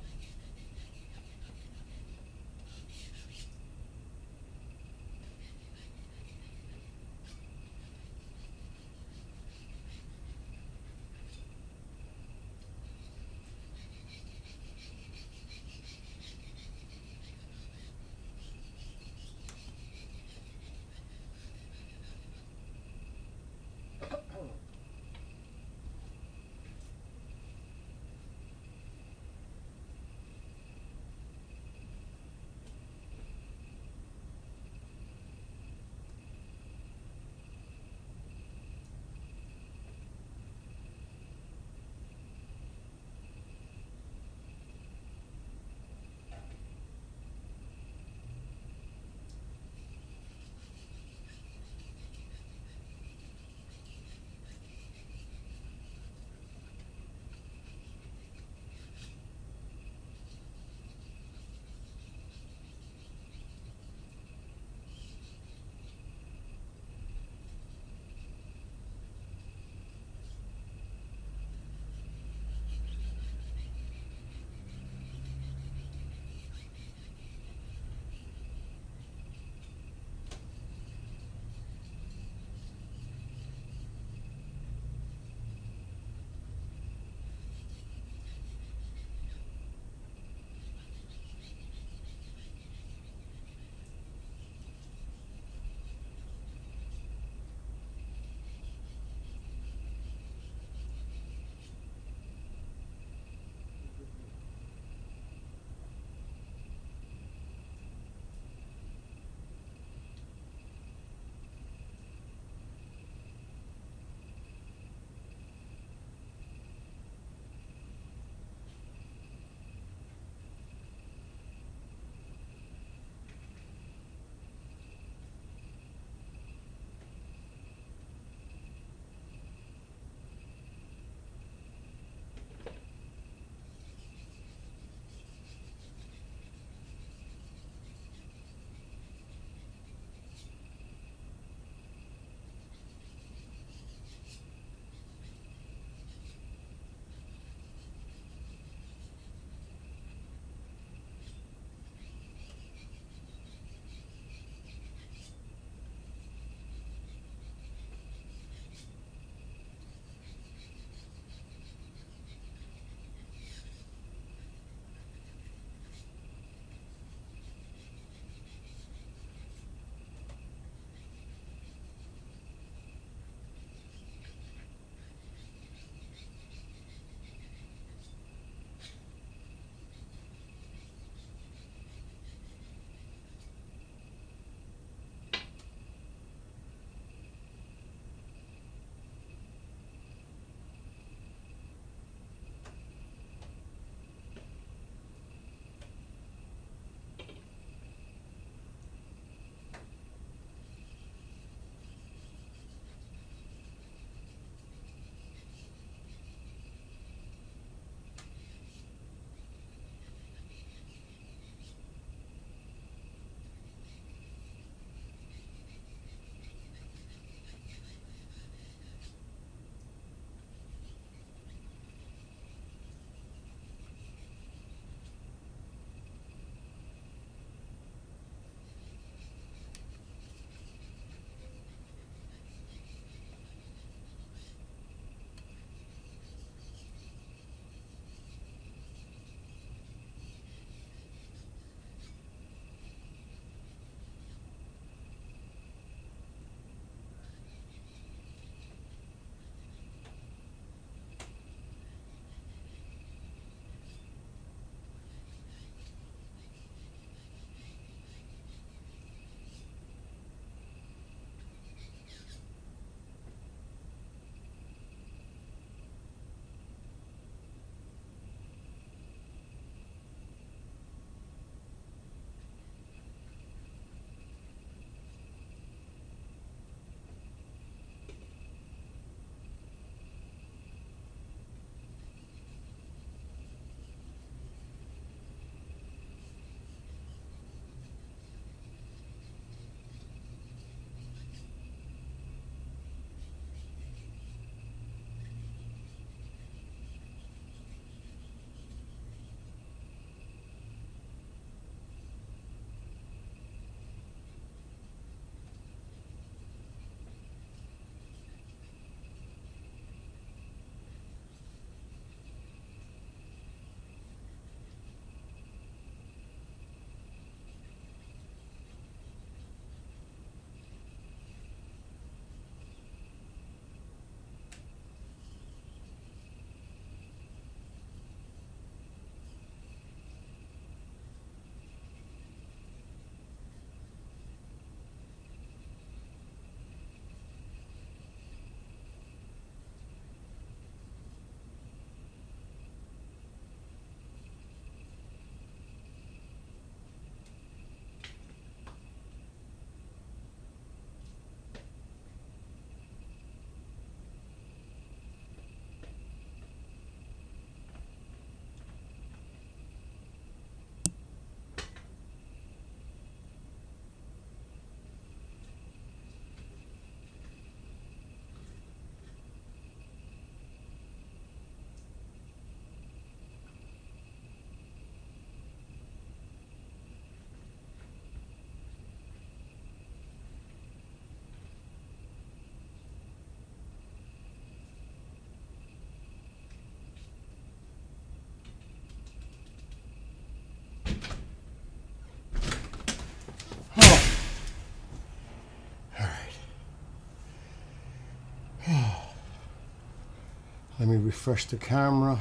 Let me refresh the camera.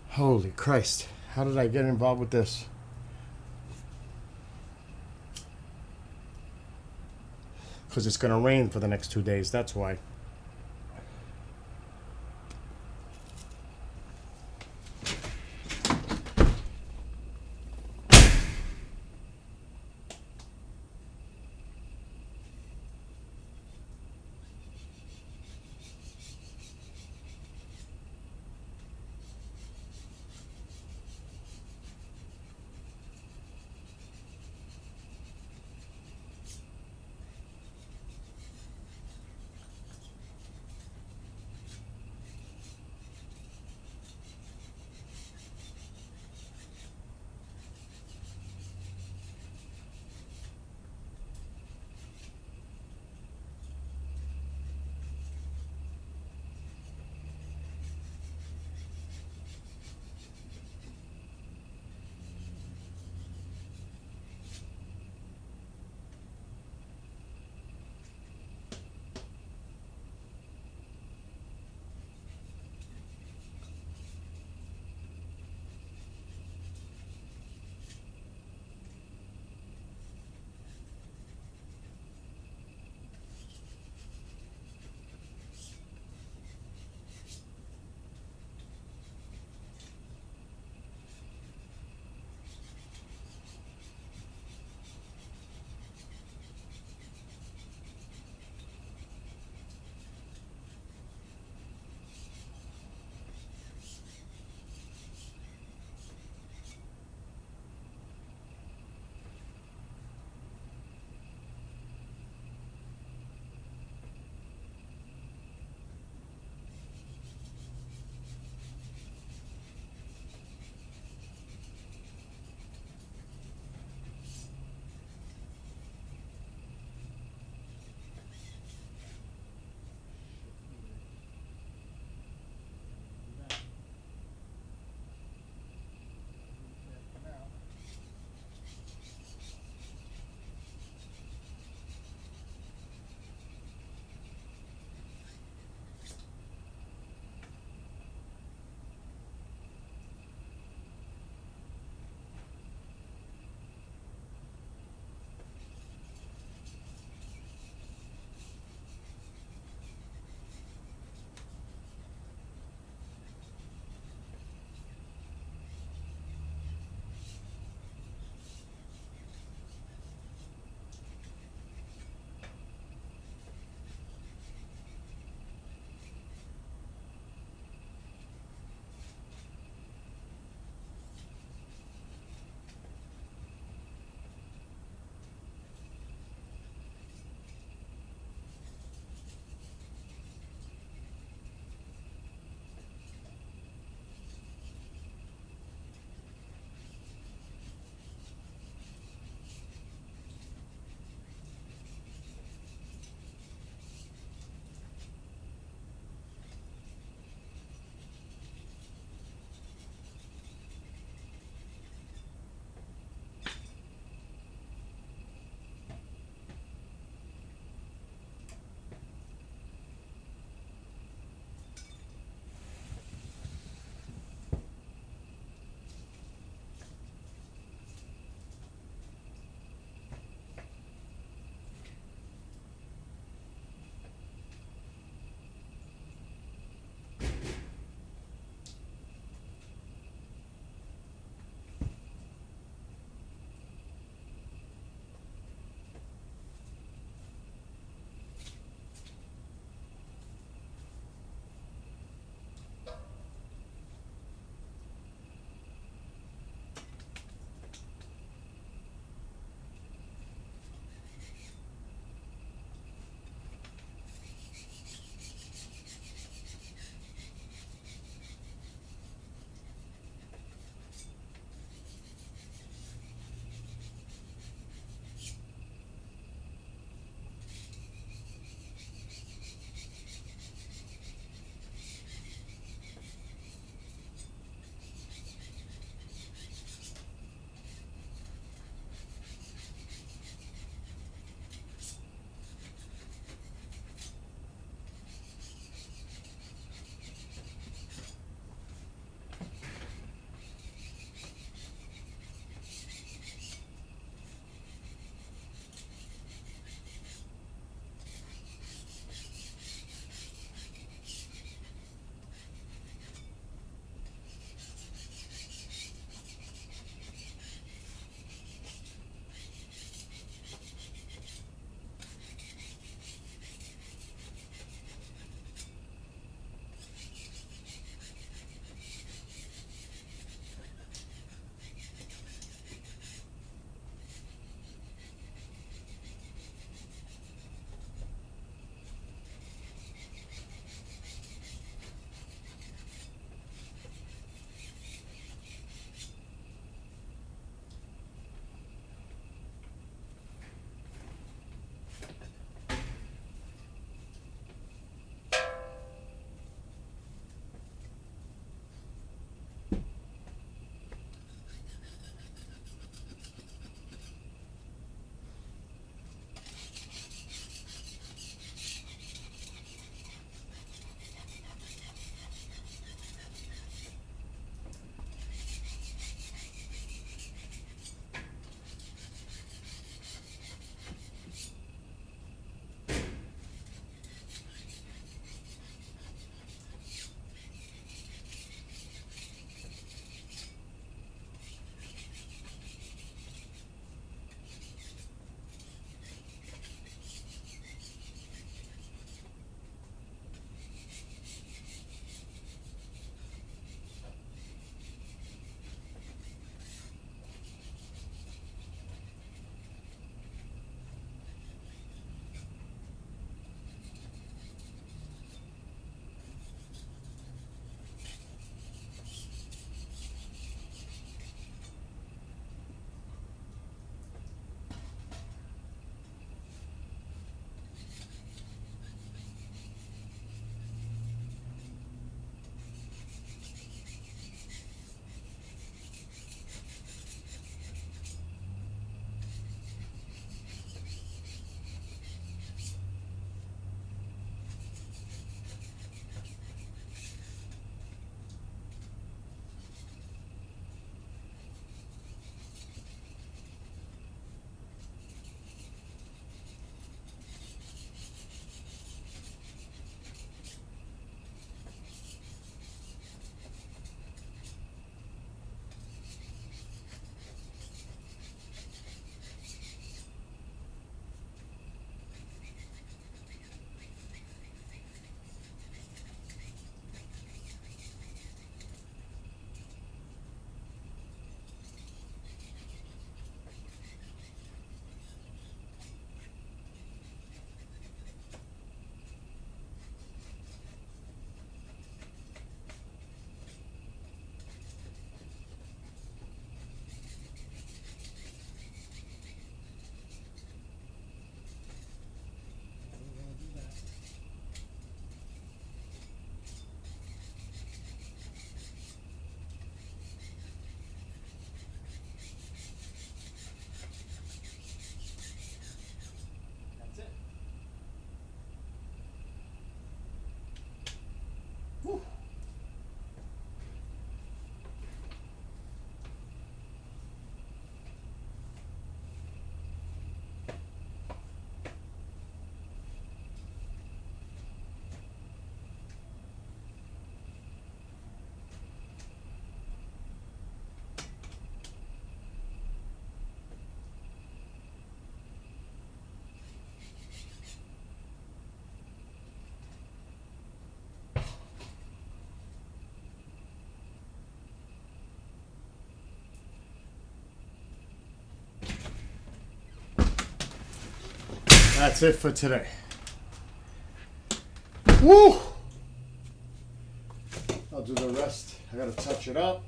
Holy Christ. How did I get involved with this? Because it's going to rain for the next 2 days. That's why. That's it for today. Woo! I'll do the rest. I gotta touch it up.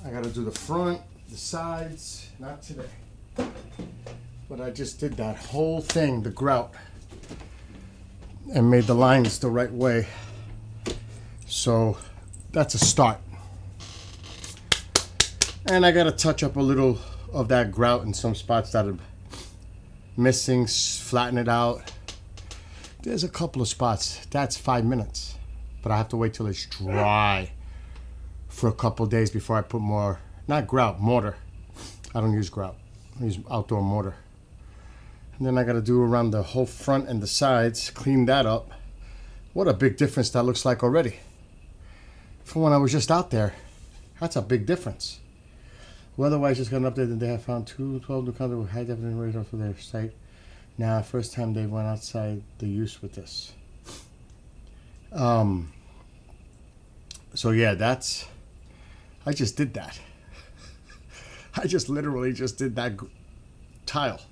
I gotta do the front, the sides. Not today. But I just did that whole thing, the grout, and made the lines the right way. So that's a start. And I gotta touch up a little of that grout in some spots that are missing, flatten it out. There's a couple of spots. That's 5 minutes. But I have to wait till it's dry for a couple of days before I put more, not grout, mortar. I don't use grout. I use outdoor mortar. And then I gotta do around the whole front and the sides, clean that up. What a big difference that looks like already. From when I was just out there, that's a big difference. Weatherwise just got an update that they have found 12 new countries with high definition radar for their site. Now, first time they went outside the use with this. So yeah, I just did that. I just literally just did that tile.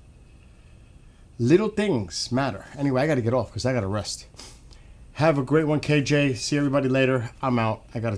Little things matter. Anyway, I got to get off because I got to rest. Have a great one, KJ. See everybody later. I'm out. I got to